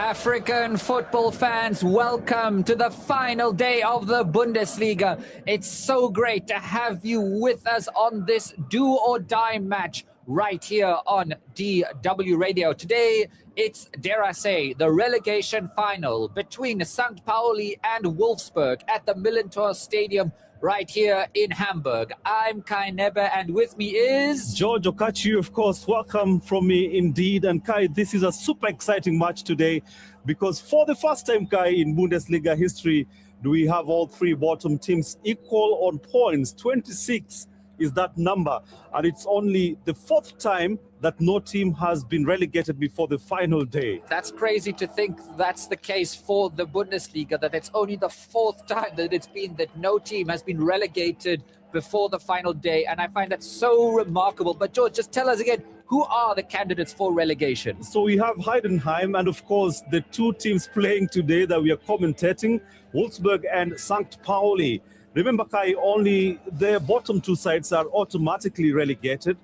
African football fans, welcome to the final day of the Bundesliga. It's so great to have you with us on this do or die match right here on DW Radio. Today, it's, dare I say, the relegation final between St. Pauli and Wolfsburg at the Millerntor-Stadion right here in Hamburg. I'm Kai Nebe, and with me is... George Okachi, of course. Welcome from me indeed. And Kai, this is a super exciting match today because for the first time, Kai, in Bundesliga history, do we have all three bottom teams equal on points. 26 is that number. And it's only the fourth time that no team has been relegated before the final day. That's crazy to think that's the case for the Bundesliga, that it's only the fourth time that it's been that no team has been relegated before the final day. And I find that so remarkable. But George, just tell us again, who are the candidates for relegation? So we have Heidenheim and, of course, the two teams playing today that we are commentating, Wolfsburg and St. Pauli. Remember, Kai, only the bottom two sides are automatically relegated.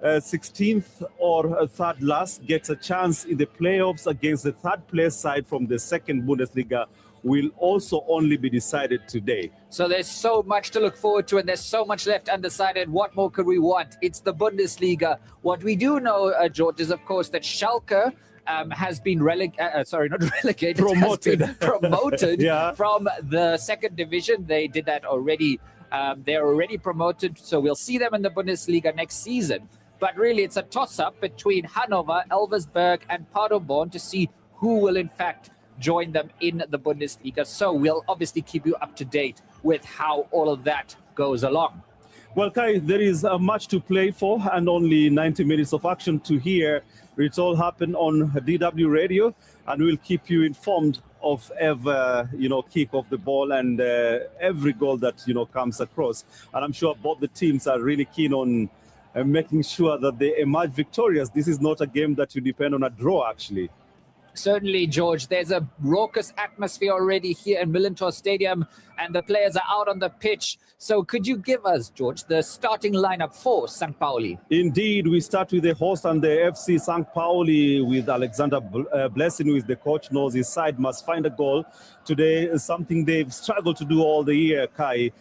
16th or third last gets a chance in the playoffs against the third place side from the second Bundesliga will also only be decided today. So there's so much to look forward to, and there's so much left undecided. What more could we want? It's the Bundesliga. What we do know, George, is of course that Schalke has been promoted yeah, from the second division. They did that already. They're already promoted, so we'll see them in the Bundesliga next season. But really, it's a toss-up between Hanover, Elversberg, and Paderborn to see who will, in fact, join them in the Bundesliga. So we'll obviously keep you up to date with how all of that goes along. Well, Kai, there is much to play for and only 90 minutes of action to hear. It's all happened on DW Radio, and we'll keep you informed of every, kick of the ball and every goal that, comes across. And I'm sure both the teams are really keen on making sure that they emerge victorious. This is not a game that you depend on a draw, actually. Certainly, George. There's a raucous atmosphere already here in Millerntor-Stadion, and the players are out on the pitch. So could you give us, George, the starting lineup for St. Pauli? Indeed, we start with the host and the FC St. Pauli with Alexander Blessing, who is the coach, knows his side must find a goal. Today is something they've struggled to do all the year, Kai.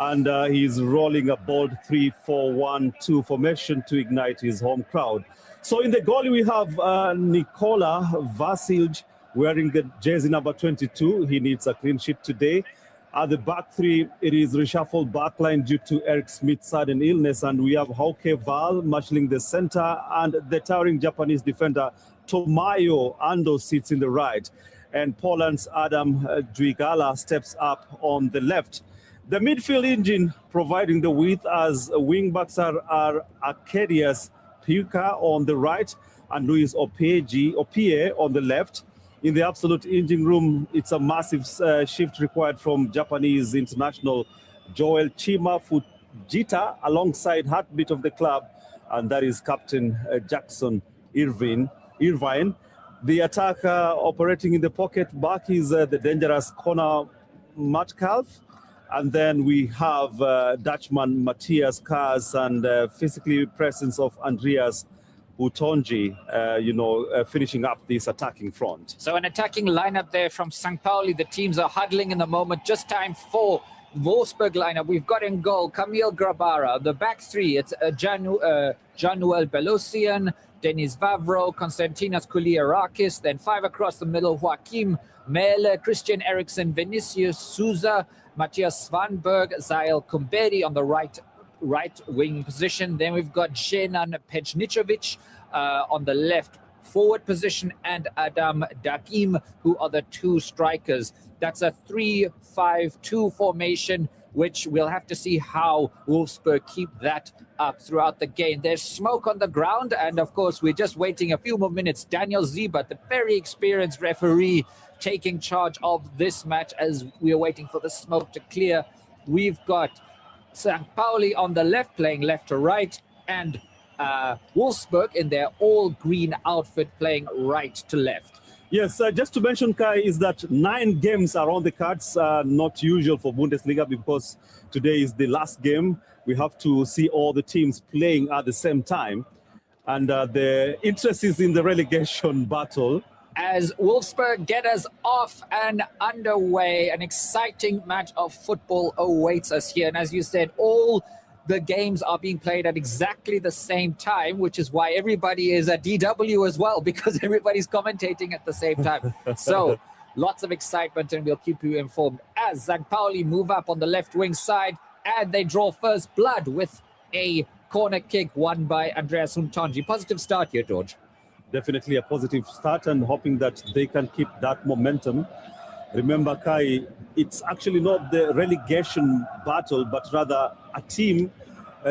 And he's rolling a bold 3-4-1-2 formation to ignite his home crowd. So in the goal, we have Nikola Vasilj wearing the jersey number 22. He needs a clean sheet today. At the back three, it is reshuffled backline due to Eric Smith's sudden illness. And we have Hauke Val marshalling the center, and the towering Japanese defender Tomayo Ando sits in the right. And Poland's Adam Dwigala steps up on the left. The midfield engine providing the width as wingbacks are Arcadius Puka on the right and Luis Opie on the left. In the absolute engine room, it's a massive shift required from Japanese international Joel Chima Fujita alongside heartbeat of the club, and that is Captain Jackson Irvine. The attacker operating in the pocket back is the dangerous Connor Metcalf. And then we have Dutchman Matthias Kars and physically presence of Andreas Utonji, finishing up this attacking front. So an attacking lineup there from St. Pauli. The teams are huddling in the moment. Just time for Wolfsburg lineup. We've got in goal Kamil Grabara. The back three, it's Jan-Noel Belosian, Denis Vavro, Konstantinos Kouliarakis. Then five across the middle, Joachim Mele, Christian Eriksen, Vinicius Souza, Matthias Svanberg, Zael Kumbedi on the right wing position. Then we've got Zenan Pejnicevic on the left forward position, and Adam Dagim, who are the two strikers. That's a 3-5-2 formation, which we'll have to see how Wolfsburg keep that up throughout the game. There's smoke on the ground, and of course, we're just waiting a few more minutes. Daniel Ziebert, the very experienced referee, taking charge of this match as we are waiting for the smoke to clear. We've got St. Pauli on the left, playing left to right, and Wolfsburg in their all-green outfit playing right to left. Yes, just to mention, Kai, is that 9 games are on the cards, not usual for Bundesliga because today is the last game. We have to see all the teams playing at the same time. And the interest is in the relegation battle. as Wolfsburg get us off and underway. An exciting match of football awaits us here. And as you said, all the games are being played at exactly the same time, which is why everybody is at DW as well, because everybody's commentating at the same time. So lots of excitement, and we'll keep you informed as St. Pauli move up on the left wing side, and they draw first blood with a corner kick won by Andreas Huntonji. Positive start here, George. Definitely a positive start, and hoping that they can keep that momentum. Remember, Kai, it's actually not the relegation battle, but rather a team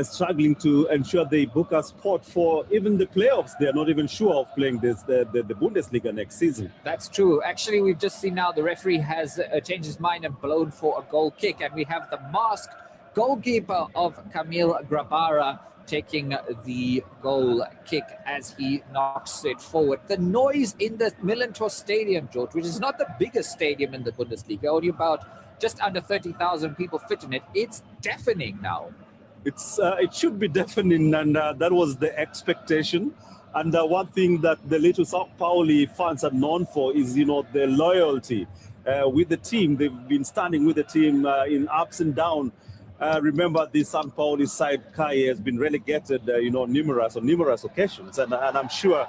struggling to ensure they book a spot for even the playoffs. They are not even sure of playing the Bundesliga next season. That's true. Actually, we've just seen now the referee has changed his mind and blown for a goal kick, and we have the masked goalkeeper of Kamil Grabara taking the goal kick as he knocks it forward. The noise in the Millerntor-Stadion, George, which is not the biggest stadium in the Bundesliga, only about just under 30,000 people fit in it, it's deafening now. It should be deafening, and that was the expectation. And one thing that the little St. Pauli fans are known for is, the loyalty with the team. They've been standing with the team in ups and downs. Remember, the St. Pauli side, Kai, has been relegated, numerous occasions, and I'm sure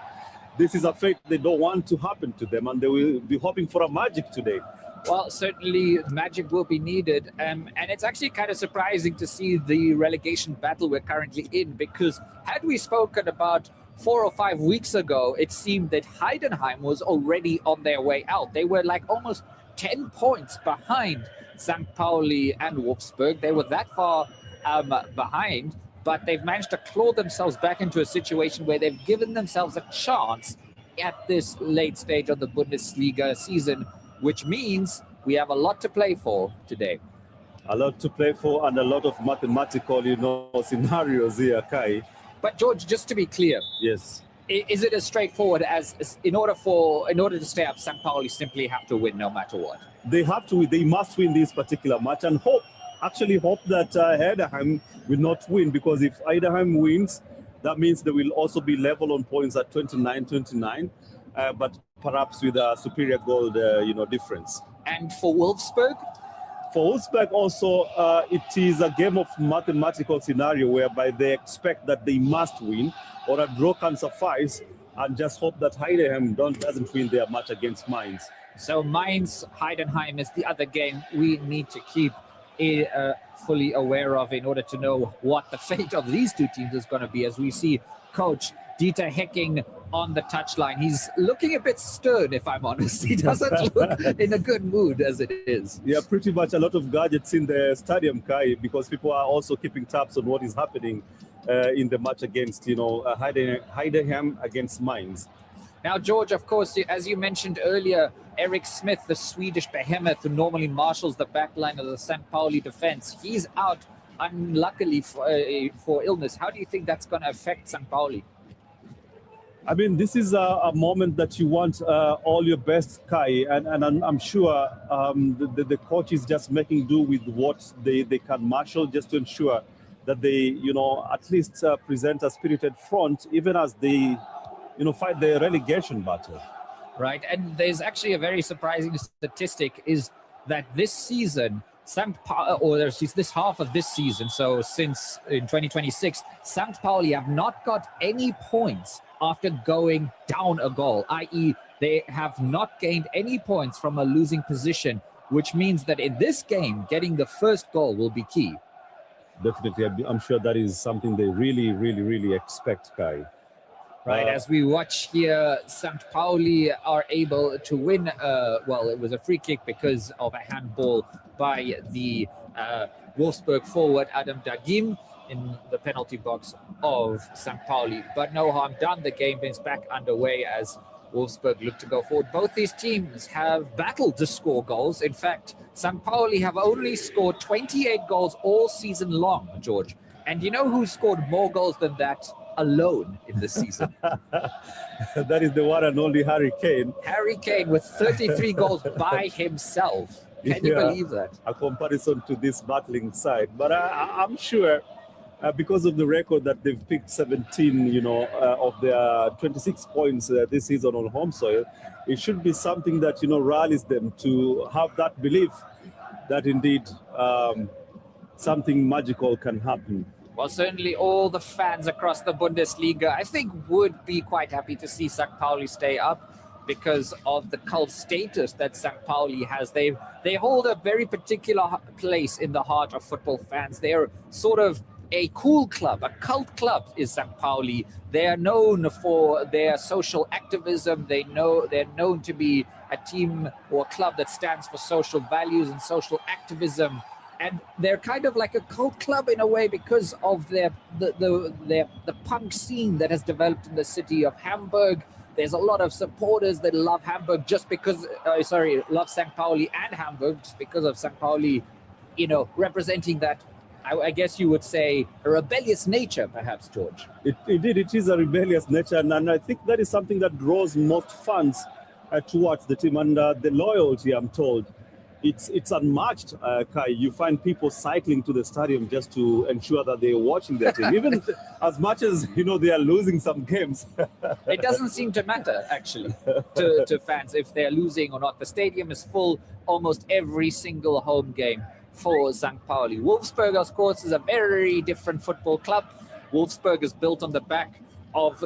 this is a fate they don't want to happen to them, and they will be hoping for a magic today. Well, certainly magic will be needed, and it's actually kind of surprising to see the relegation battle we're currently in, because had we spoken about 4 or 5 weeks ago, it seemed that Heidenheim was already on their way out. They were like almost 10 points behind St. Pauli and Wolfsburg. They were that far behind, but they've managed to claw themselves back into a situation where they've given themselves a chance at this late stage of the Bundesliga season, which means we have a lot to play for today. A lot to play for, and a lot of mathematical, scenarios here, Kai. But George, just to be clear, yes, is it as straightforward as in order to stay up, St. Pauli simply have to win no matter what? They must win this particular match, and hope that Heidenheim will not win, because if Heidenheim wins, that means they will also be level on points at 29, but perhaps with a superior goal, difference. And for Wolfsburg? For Wolfsburg also, it is a game of mathematical scenario whereby they expect that they must win, or a draw can suffice, and just hope that Heidenheim doesn't win their match against Mainz. So Mainz-Heidenheim is the other game we need to keep fully aware of in order to know what the fate of these two teams is going to be, as we see Coach Dieter Hecking on the touchline. He's looking a bit stern, if I'm honest. He doesn't look in a good mood as it is. Yeah, pretty much a lot of gadgets in the stadium, Kai, because people are also keeping tabs on what is happening in the match against, Heidenheim against Mainz. Now, George, of course, as you mentioned earlier, Eric Smith, the Swedish behemoth who normally marshals the back line of the St. Pauli defense, he's out, unluckily, for illness. How do you think that's going to affect St. Pauli? I mean, this is a moment that you want all your best, Kai, and I'm sure the coach is just making do with what they can marshal, just to ensure that they, at least present a spirited front, even as they, fight the relegation battle. Right, and there's actually a very surprising statistic is that this season, this half of this season, so since in 2026, St. Pauli have not got any points after going down a goal, i.e. they have not gained any points from a losing position, which means that in this game, getting the first goal will be key. Definitely, I'm sure that is something they really, really, really expect, Kai. Right, as we watch here, St. Pauli are able to win. It was a free kick because of a handball by the Wolfsburg forward, Adam Dagim, in the penalty box of St. Pauli. But no harm done. The game is back underway as Wolfsburg look to go forward. Both these teams have battled to score goals. In fact, St. Pauli have only scored 28 goals all season long, George. And you know who scored more goals than that alone in this season? That is the one and only Harry Kane. Harry Kane with 33 goals by himself. Can you believe that? A comparison to this battling side. But I'm sure because of the record that they've picked 17, of their 26 points this season on home soil, it should be something that, rallies them to have that belief that indeed something magical can happen. Well, certainly all the fans across the Bundesliga, I think, would be quite happy to see St. Pauli stay up because of the cult status that St. Pauli has. They hold a very particular place in the heart of football fans. They're sort of a cool club, a cult club is St. Pauli. They are known for their social activism. They're known to be a team or a club that stands for social values and social activism. And they're kind of like a cult club in a way because of the punk scene that has developed in the city of Hamburg. There's a lot of supporters that love Hamburg just because, love St. Pauli and Hamburg just because of St. Pauli, representing that, I guess you would say, a rebellious nature, perhaps, George. Indeed, it is a rebellious nature, and I think that is something that draws most fans towards the team, and the loyalty, I'm told, it's unmatched, Kai. You find people cycling to the stadium just to ensure that they're watching their team, even as much as, they are losing some games. It doesn't seem to matter, actually, to fans if they're losing or not. The stadium is full almost every single home game for St. Pauli. Wolfsburg, of course, is a very different football club. Wolfsburg is built on the back of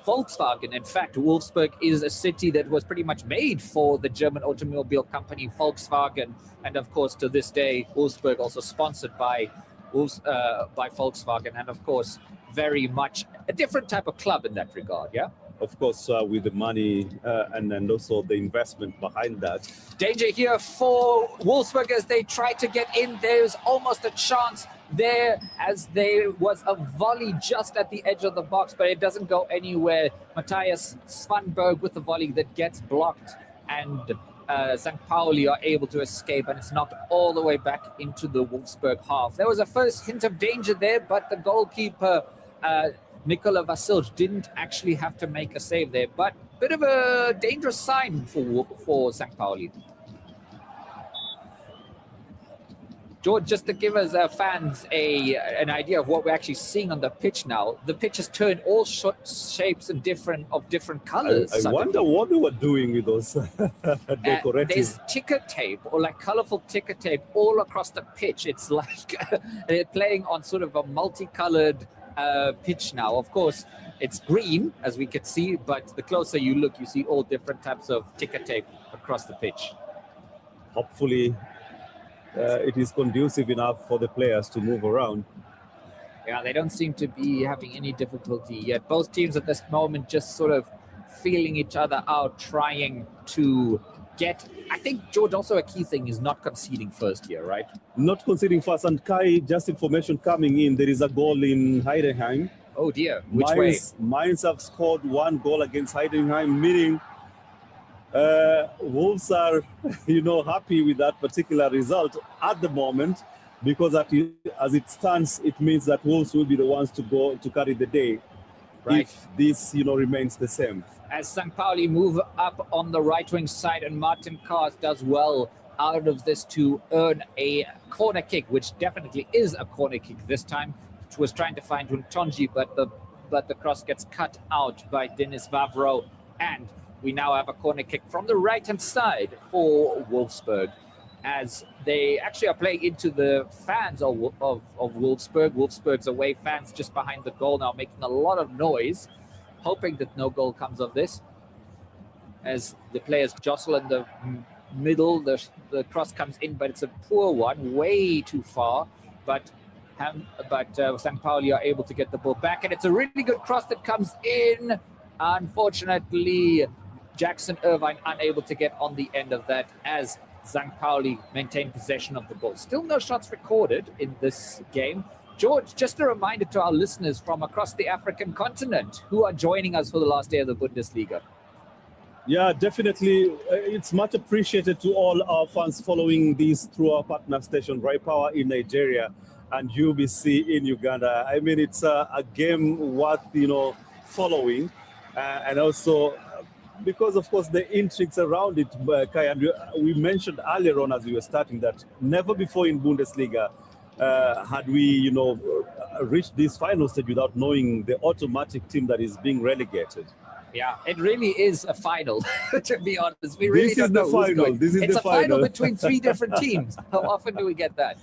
Volkswagen. In fact, Wolfsburg is a city that was pretty much made for the German automobile company Volkswagen. And of course, to this day, Wolfsburg also sponsored by Volkswagen. And of course, very much a different type of club in that regard, yeah? Of course, with the money and also the investment behind that. Danger here for Wolfsburg as they try to get in. There's almost a chance there as there was a volley just at the edge of the box, but it doesn't go anywhere. Matthias Svanberg with the volley that gets blocked, and St. Pauli are able to escape, and it's knocked all the way back into the Wolfsburg half. There was a first hint of danger there, but the goalkeeper, Nikola Vasilj, didn't actually have to make a save there, but bit of a dangerous sign for St. Pauli. George, just to give us fans an idea of what we're actually seeing on the pitch now, the pitch has turned all shapes and different colors. I wonder what they were doing with those decorative. There's ticker tape, or like colorful ticker tape, all across the pitch. It's like they're playing on sort of a multicolored pitch now. Of course, it's green, as we can see, but the closer you look, you see all different types of ticker tape across the pitch. Hopefully, it is conducive enough for the players to move around. Yeah, they don't seem to be having any difficulty yet. Both teams at this moment just sort of feeling each other out, trying to get... I think, George, also a key thing is not conceding first here, right? Not conceding first. And Kai, just information coming in, there is a goal in Heidenheim. Oh dear, which way? Mainz have scored one goal against Heidenheim, meaning Wolves are, happy with that particular result at the moment, because as it stands, it means that Wolves will be the ones to go to carry the day, right, if this, remains the same. As St. Pauli move up on the right wing side, and Martin Kars does well out of this to earn a corner kick, which definitely is a corner kick this time, which was trying to find Huntonji, but the cross gets cut out by Denis Vavro, and we now have a corner kick from the right-hand side for Wolfsburg, as they actually are playing into the fans of Wolfsburg. Wolfsburg's away fans just behind the goal now, making a lot of noise, hoping that no goal comes of this. As the players jostle in the middle, the cross comes in, but it's a poor one, way too far. But St. Pauli are able to get the ball back, and it's a really good cross that comes in. Unfortunately, Jackson Irvine unable to get on the end of that as St. Pauli maintain possession of the ball. Still no shots recorded in this game. George, just a reminder to our listeners from across the African continent who are joining us for the last day of the Bundesliga. Yeah, definitely. It's much appreciated to all our fans following this through our partner station, Rai Power in Nigeria and UBC in Uganda. I mean, it's a game worth, following. And also because, of course, the intrigues around it, Kai, and we mentioned earlier on as we were starting that never before in Bundesliga had we, reached this final stage without knowing the automatic team that is being relegated. Yeah, it really is a final, to be honest. We really don't know who's going. It's a final between 3 different teams. How often do we get that?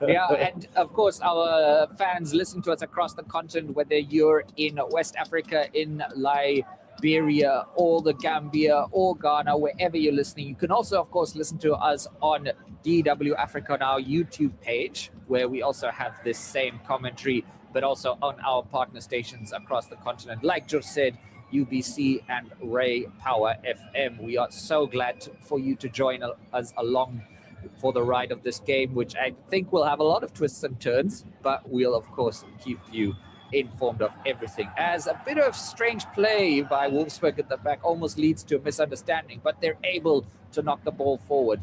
Yeah, and of course, our fans listen to us across the continent, whether you're in West Africa, in Liberia, or the Gambia, or Ghana, wherever you're listening. You can also, of course, listen to us on DW Africa on our YouTube page, where we also have this same commentary, but also on our partner stations across the continent. Like George said, UBC and Ray Power FM. We are so glad for you to join us along for the ride of this game, which I think will have a lot of twists and turns, but we'll of course keep you informed of everything. As a bit of strange play by Wolfsburg at the back almost leads to a misunderstanding, but they're able to knock the ball forward.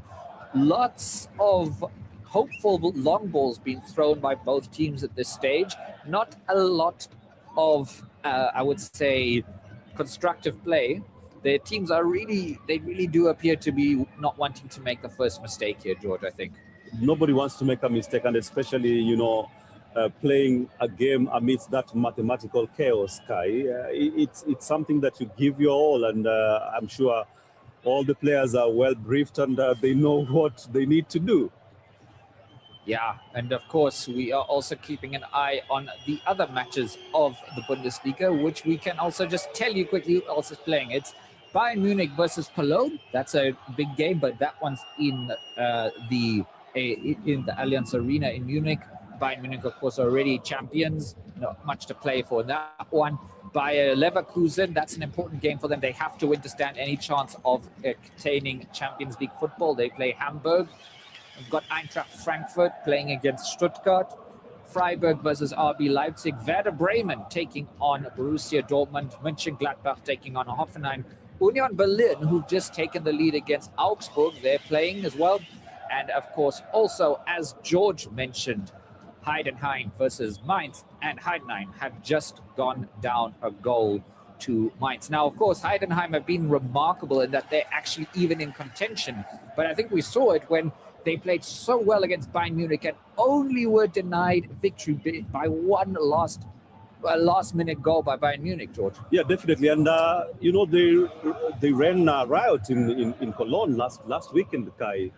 Lots of hopeful long balls being thrown by both teams at this stage. Not a lot of, I would say, constructive play. Their teams are really do appear to be not wanting to make the first mistake here, George, I think. Nobody wants to make a mistake, and especially, playing a game amidst that mathematical chaos, Kai. It's something that you give your all, and I'm sure all the players are well briefed and they know what they need to do. Yeah, and of course, we are also keeping an eye on the other matches of the Bundesliga, which we can also just tell you quickly who else is playing. It's Bayern Munich versus Cologne. That's a big game, but that one's in the Allianz Arena in Munich. Bayern Munich, of course, already champions. Not much to play for that one. Bayer Leverkusen, that's an important game for them. They have to win to stand any chance of obtaining Champions League football. They play Hamburg. We've got Eintracht Frankfurt playing against Stuttgart. Freiburg versus RB Leipzig. Werder Bremen taking on Borussia Dortmund. Mönchengladbach taking on Hoffenheim. Union Berlin, who've just taken the lead against Augsburg, they're playing as well. And of course, also, as George mentioned, Heidenheim versus Mainz. And Heidenheim have just gone down a goal to Mainz. Now, of course, Heidenheim have been remarkable in that they're actually even in contention. But I think we saw it when they played so well against Bayern Munich and only were denied victory by one last-minute goal by Bayern Munich, George. Yeah, definitely. And, they ran a riot in Cologne last weekend, Kai,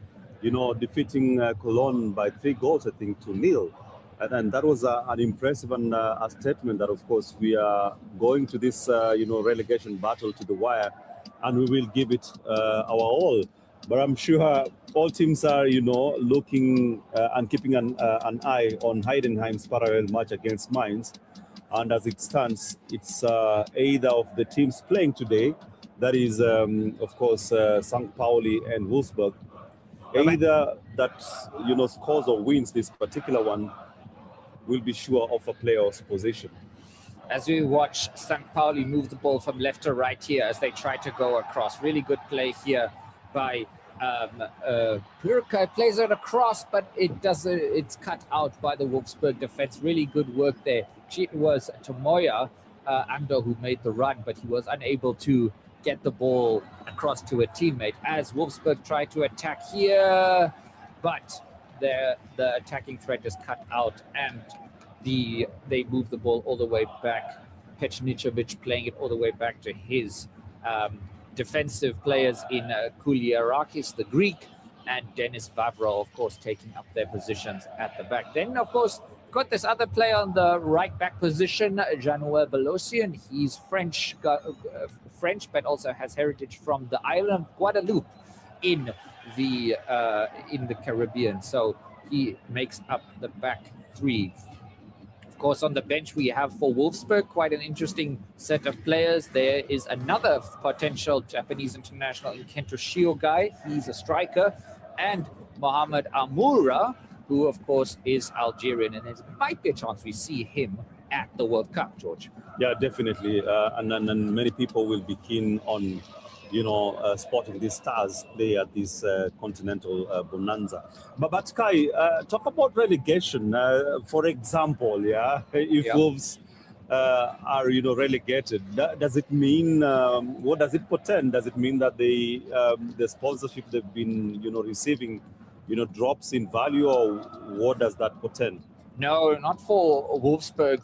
defeating Cologne by 3 goals, I think, to 0. And that was an impressive and a statement that, of course, we are going to this, relegation battle to the wire, and we will give it our all. But I'm sure all teams are, looking and keeping an eye on Heidenheim's parallel match against Mainz. And as it stands, it's either of the teams playing today, that is, of course, St. Pauli and Wolfsburg. Either that, scores or wins this particular one will be sure of a playoff's position. As we watch St. Pauli move the ball from left to right here as they try to go across. Really good play here by Purka. Plays it across, but it's cut out by the Wolfsburg defense. Really good work there. It was Tomoya Ando who made the run, but he was unable to get the ball across to a teammate as Wolfsburg tried to attack here, but the attacking threat is cut out and they move the ball all the way back. Pecnicevic playing it all the way back to his defensive players in Kouliarakis, the Greek, and Dennis Vavro, of course, taking up their positions at the back. Then, of course, got this other player on the right back position, Januel Belosian. He's French, but also has heritage from the island of Guadeloupe in the Caribbean. So he makes up the back 3. Of course, on the bench, we have for Wolfsburg quite an interesting set of players. There is another potential Japanese international in Kento Shiogai. He's a striker. And Mohamed Amoura, who, of course, is Algerian. And there might be a chance we see him at the World Cup, George. Yeah, definitely. And many people will be keen on, spotting these stars play at this continental bonanza. But Kai, talk about relegation. For example, if Wolves are, relegated, does it mean, what does it portend? Does it mean that the sponsorship they've been, receiving drops in value, or what does that portend? No, not for Wolfsburg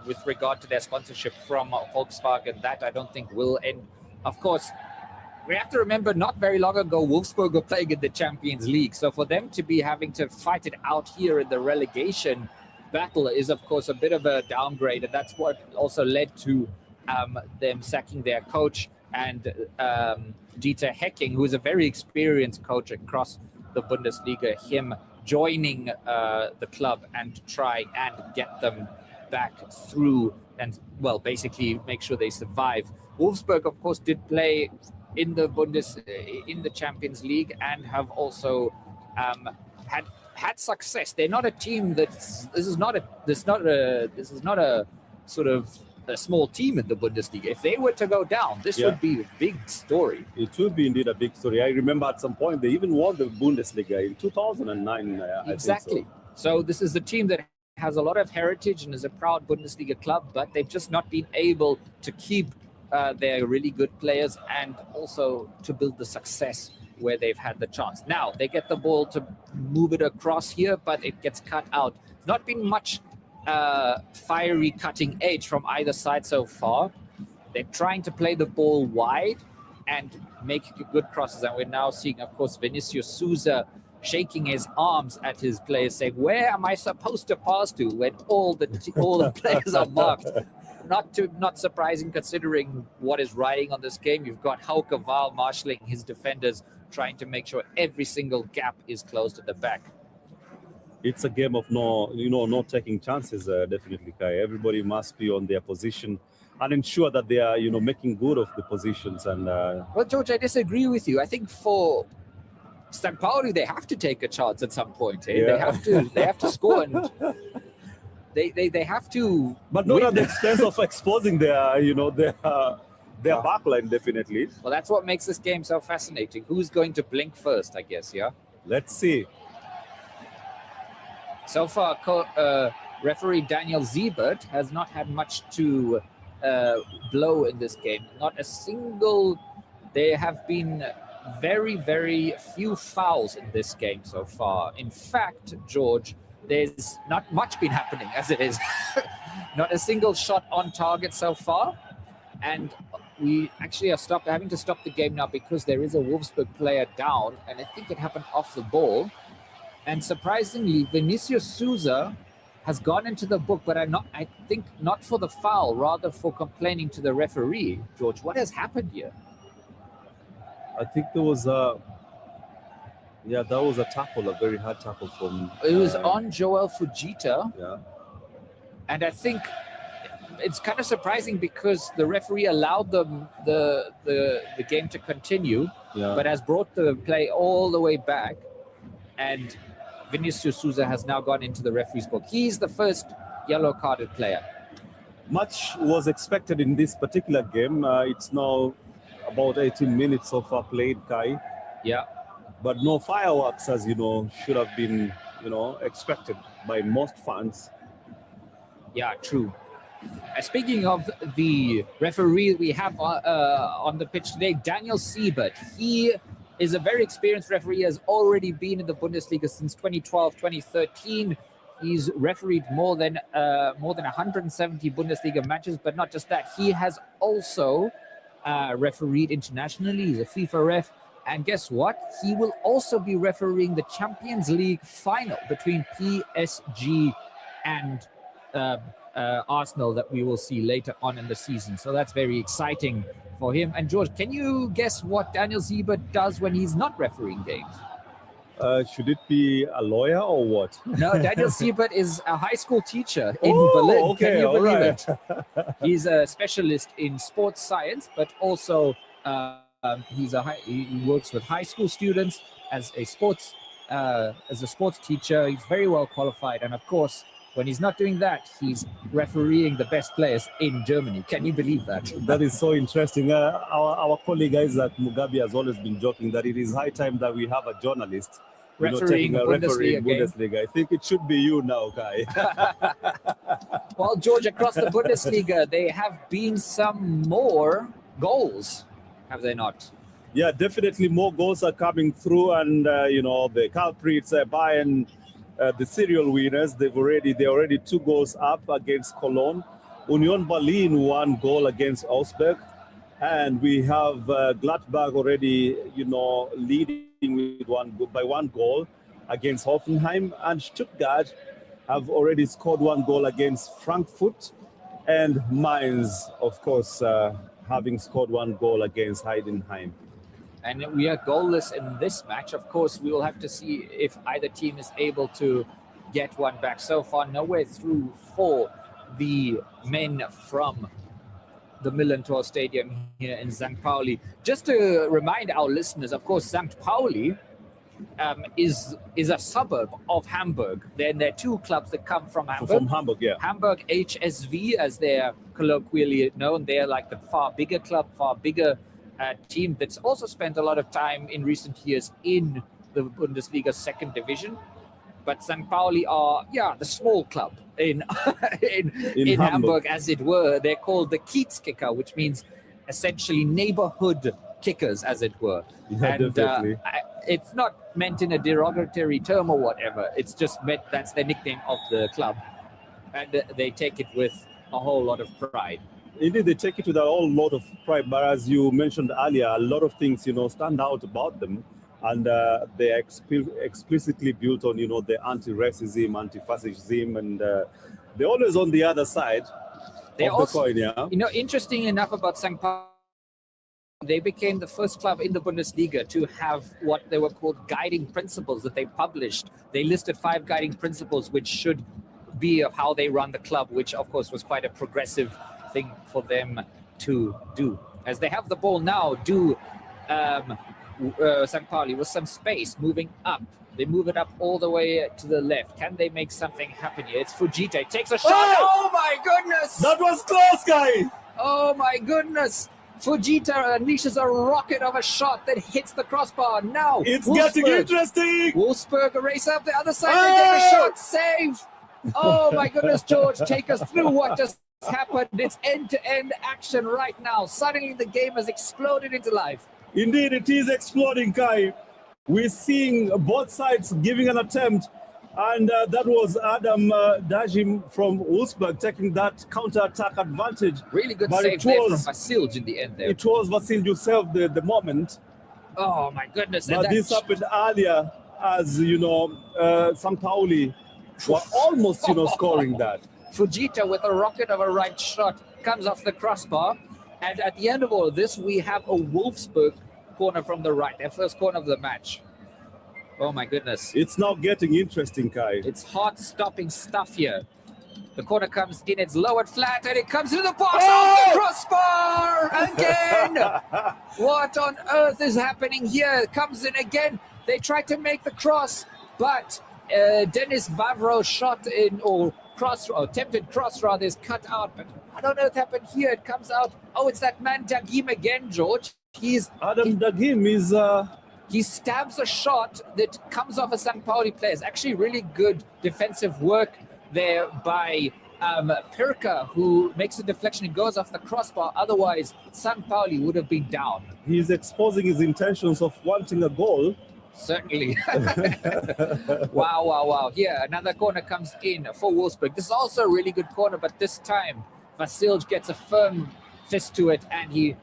with regard to their sponsorship from Volkswagen. That I don't think will end. Of course, we have to remember not very long ago, Wolfsburg were playing in the Champions League. So for them to be having to fight it out here in the relegation battle is, of course, a bit of a downgrade. And that's what also led to them sacking their coach and Dieter Hecking, who is a very experienced coach across the Bundesliga, him joining the club and try and get them back through and, well, basically make sure they survive. Wolfsburg, of course, did play in the Champions League and have also had success. They're not a team this is not a sort of a small team in the Bundesliga. If they were to go down, this would be a big story. It would be indeed a big story. I remember at some point they even won the Bundesliga in 2009. Exactly. I think so this is a team that has a lot of heritage and is a proud Bundesliga club, but they've just not been able to keep their really good players and also to build the success where they've had the chance. Now they get the ball to move it across here, but it gets cut out. It's not been much fiery cutting edge from either side so far. They're trying to play the ball wide and make good crosses, and we're now seeing, of course, Vinicius Souza shaking his arms at his players, saying, "Where am I supposed to pass to?" When all the players are marked. Not surprising considering what is riding on this game. You've got Hauke Wahl marshalling his defenders, trying to make sure every single gap is closed at the back. It's a game of no taking chances, definitely, Kai. Everybody must be on their position and ensure that they are, making good of the positions. And well, George, I disagree with you. I think for St. Pauli, they have to take a chance at some point. Eh? Yeah. They have to score, and they have to. But not at the expense of exposing their backline, definitely. Well, that's what makes this game so fascinating. Who's going to blink first, I guess, yeah? Let's see. So far, referee Daniel Siebert has not had much to blow in this game. Not a single. There have been very, very few fouls in this game so far. In fact, George, there's not much been happening as it is. Not a single shot on target so far. And we actually are having to stop the game now because there is a Wolfsburg player down, and I think it happened off the ball. And surprisingly, Vinicius Souza has gone into the book, but I think not for the foul, rather for complaining to the referee. George, what has happened here? I think there was that was a tackle, a very hard tackle from. It was on Joel Fujita. Yeah. And I think it's kind of surprising because the referee allowed the game to continue, but has brought the play all the way back. And Vinicius Souza has now gone into the referee's book. He's the first yellow-carded player. Much was expected in this particular game. It's now about 18 minutes so far played, Kai. Yeah. But no fireworks, as you know, should have been, expected by most fans. Yeah, true. Speaking of the referee we have on the pitch today, Daniel Siebert. He is a very experienced referee, has already been in the Bundesliga since 2012, 2013. He's refereed more than 170 Bundesliga matches, but not just that. He has also refereed internationally. He's a FIFA ref. And guess what? He will also be refereeing the Champions League final between PSG and Arsenal that we will see later on in the season. So that's very exciting for him. And George, can you guess what Daniel Siebert does when he's not refereeing games? Should it be a lawyer or what? No, Daniel Siebert is a high school teacher in Berlin. Okay, can you believe it? He's a specialist in sports science, but also he works with high school students as a sports teacher. He's very well qualified, and of course, when he's not doing that, he's refereeing the best players in Germany. Can you believe that? That is so interesting. Our colleague Isaac Mugabe has always been joking that it is high time that we have a journalist refereeing Bundesliga. I think it should be you now, Kai. Well, George, across the Bundesliga, there have been some more goals, have they not? Yeah, definitely more goals are coming through, and the culprits, Bayern, the serial winners, they're already 2 goals up against Cologne. Union Berlin 1 goal against Wolfsburg, and we have Gladbach already, leading by 1 goal against Hoffenheim, and Stuttgart have already scored 1 goal against Frankfurt, and Mainz, of course, having scored 1 goal against Heidenheim. And we are goalless in this match. Of course, we will have to see if either team is able to get one back. So far, nowhere through for the men from the Millerntor-Stadion here in St. Pauli. Just to remind our listeners, of course, St. Pauli is a suburb of Hamburg. Then there are 2 clubs that come from Hamburg. From Hamburg, yeah. Hamburg HSV, as they're colloquially known. They're like the far bigger club, far bigger team that's also spent a lot of time in recent years in the Bundesliga 2nd division. But St. Pauli are, the small club in Hamburg, as it were. They're called the Kiezkicker, which means essentially neighborhood kickers, as it were. Yeah, and definitely. it's not meant in a derogatory term or whatever. It's just meant that's the nickname of the club. And they take it with a whole lot of pride. Indeed, they take it with a whole lot of pride, but as you mentioned earlier, a lot of things, stand out about them, and they are explicitly built on, the anti-racism, anti-fascism, and they're always on the other side of the coin, yeah. Interestingly enough about St. Pauli, they became the first club in the Bundesliga to have what they were called guiding principles that they published. They listed 5 guiding principles which should be of how they run the club, which of course was quite a progressive thing for them to do. As they have the ball now, St. Pauli with some space moving up. They move it up all the way to the left. Can they make something happen here? It's Fujita. Takes a shot. Oh my goodness! That was close, guy! Oh my goodness! Fujita unleashes a rocket of a shot that hits the crossbar. Now it's getting interesting. Wolfsburg race up the other side. They take a shot. Save. Oh my goodness, George, take us through what just happened. It's end-to-end action right now. Suddenly the game has exploded into life. Indeed, it is exploding, Kai. We're seeing both sides giving an attempt, and that was Adam Dajim from Wolfsburg taking that counter-attack advantage. Really good save there from Vasilj in the end there. It was Vasilj who saved the moment. Oh my goodness. But this happened earlier, as St. Pauli were almost scoring that. Fujita with a rocket of a right shot comes off the crossbar, and at the end of all of this we have a Wolfsburg corner from the right, their first corner of the match. Oh my goodness. It's now getting interesting, Kai. It's heart-stopping stuff here. The corner comes in, it's lowered flat, and it comes into the box off the crossbar again. What on earth is happening here? It comes in again. They try to make the cross, but Dennis Vavro's shot in, or attempted cross rather, is cut out. But I don't know what happened here. It comes out. Oh, it's that man Dagim again, George. Dagim is... He stabs a shot that comes off a St. Pauli player. It's actually really good defensive work there by Pirka, who makes a deflection and goes off the crossbar. Otherwise, St. Pauli would have been down. He's exposing his intentions of wanting a goal. Certainly. Wow. Here, another corner comes in for Wolfsburg. This is also a really good corner, but this time Vasilj gets a firm fist to it, and he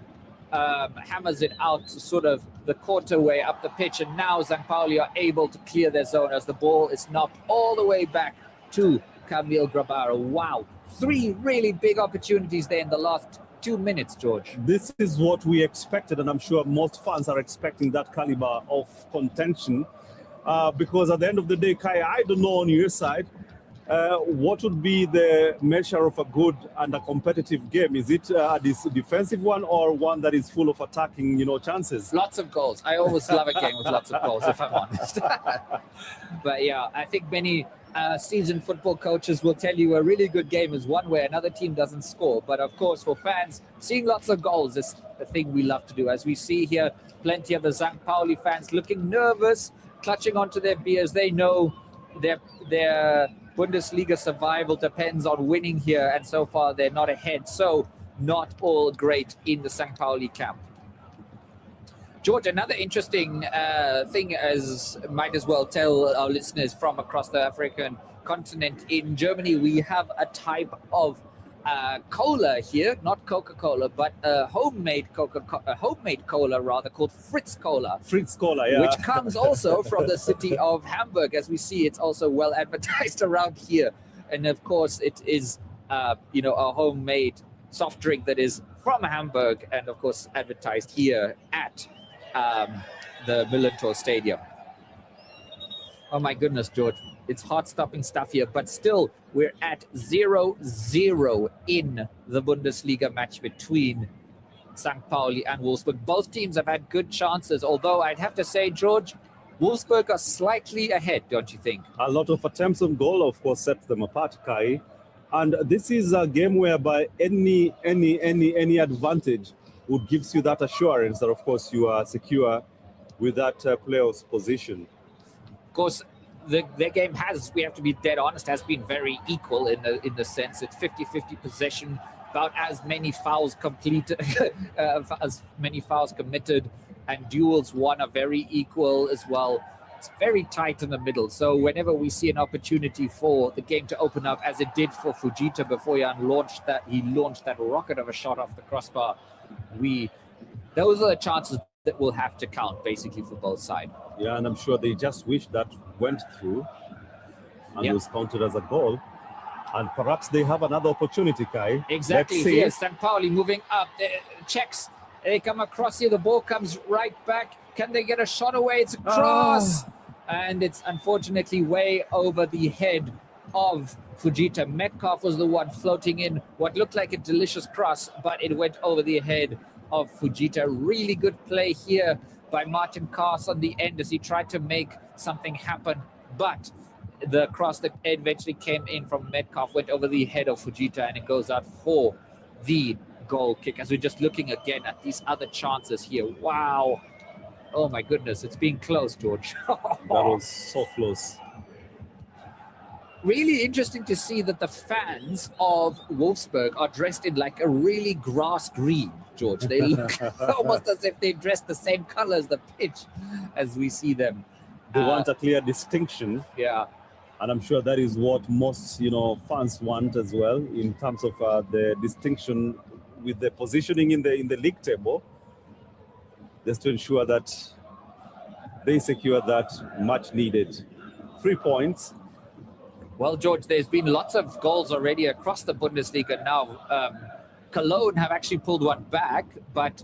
hammers it out sort of the quarter way up the pitch, and now St. Pauli are able to clear their zone as the ball is knocked all the way back to Kamil Grabara. Wow, 3 really big opportunities there in the last 2 minutes, George. This is what we expected, and I'm sure most fans are expecting that caliber of contention, because at the end of the day, Kai, I don't know on your side, what would be the measure of a good and a competitive game? Is it a defensive one or one that is full of attacking, chances? Lots of goals. I always love a game with lots of goals, if I'm honest. But yeah, I think many seasoned football coaches will tell you a really good game is one where another team doesn't score. But of course, for fans, seeing lots of goals is the thing we love to do. As we see here, plenty of the St. Pauli fans looking nervous, clutching onto their beers. They know their Bundesliga survival depends on winning here, and so far they're not ahead. So not all great in the St. Pauli camp. George, another interesting thing, as might as well tell our listeners from across the African continent, in Germany we have a type of cola here, not Coca-Cola, but a homemade cola rather, called Fritz Cola. Fritz Cola, yeah. Which comes also from the city of Hamburg. As we see, it's also well advertised around here. And of course, it is, a homemade soft drink that is from Hamburg and of course advertised here at the Millerntor-Stadion. Oh my goodness, George. It's heart-stopping stuff here, but still we're at 0-0 in the Bundesliga match between St. Pauli and Wolfsburg. Both teams have had good chances, although I'd have to say, George, Wolfsburg are slightly ahead, don't you think? A lot of attempts on goal, of course, sets them apart, Kai. And this is a game whereby any advantage would gives you that assurance that, of course, you are secure with that player's position. Of course, their game has, we have to be dead honest, has been very equal in the sense it's 50-50 possession, about as many fouls completed, as many fouls committed, and duels won are very equal as well. It's very tight in the middle. So whenever we see an opportunity for the game to open up, as it did for Fujita before he launched that rocket of a shot off the crossbar, those are the chances that will have to count basically for both sides. Yeah, and I'm sure they just wish that went through and was counted as a goal. And perhaps they have another opportunity, Kai. Exactly. Here, St. Pauli moving up. Checks. They come across here. The ball comes right back. Can they get a shot away? It's a cross. And it's unfortunately way over the head of Fujita. Metcalf was the one floating in what looked like a delicious cross, but it went over the head of Fujita. Really good play here by Martin Kars on the end as he tried to make something happen, but the cross that eventually came in from Metcalf went over the head of Fujita, and it goes out for the goal kick. As we're just looking again at these other chances here. Wow. Oh my goodness, it's been close, George. That was so close. Really interesting to see that the fans of Wolfsburg are dressed in like a really grass green, George. They look almost as if they dressed the same color as the pitch as we see them. They want a clear distinction. Yeah. And I'm sure that is what most, fans want as well, in terms of the distinction with the positioning in the league table, just to ensure that they secure that much needed 3 points. Well, George, there's been lots of goals already across the Bundesliga now. Cologne have actually pulled one back, but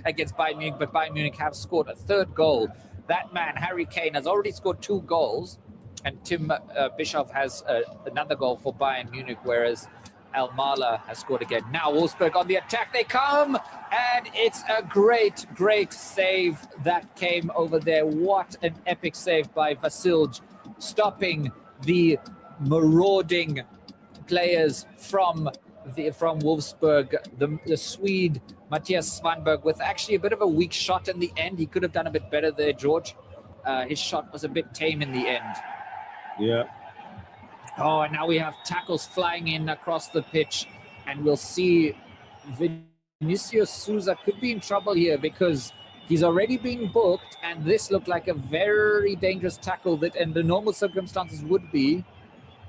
against Bayern Munich, but Bayern Munich have scored a third goal. That man, Harry Kane, has already scored 2 goals, and Tim Bischoff has another goal for Bayern Munich, whereas Almala has scored again. Now Wolfsburg on the attack, they come, and it's a great save that came over there. What an epic save by Vasilj, stopping the marauding players from Wolfsburg. The Swede Matthias Svanberg with actually a bit of a weak shot in the end. He could have done a bit better there, George. His shot was a bit tame in the end. Yeah. Oh, and now we have tackles flying in across the pitch, and we'll see Vinicius Souza could be in trouble here because he's already been booked, and this looked like a very dangerous tackle that in the normal circumstances would be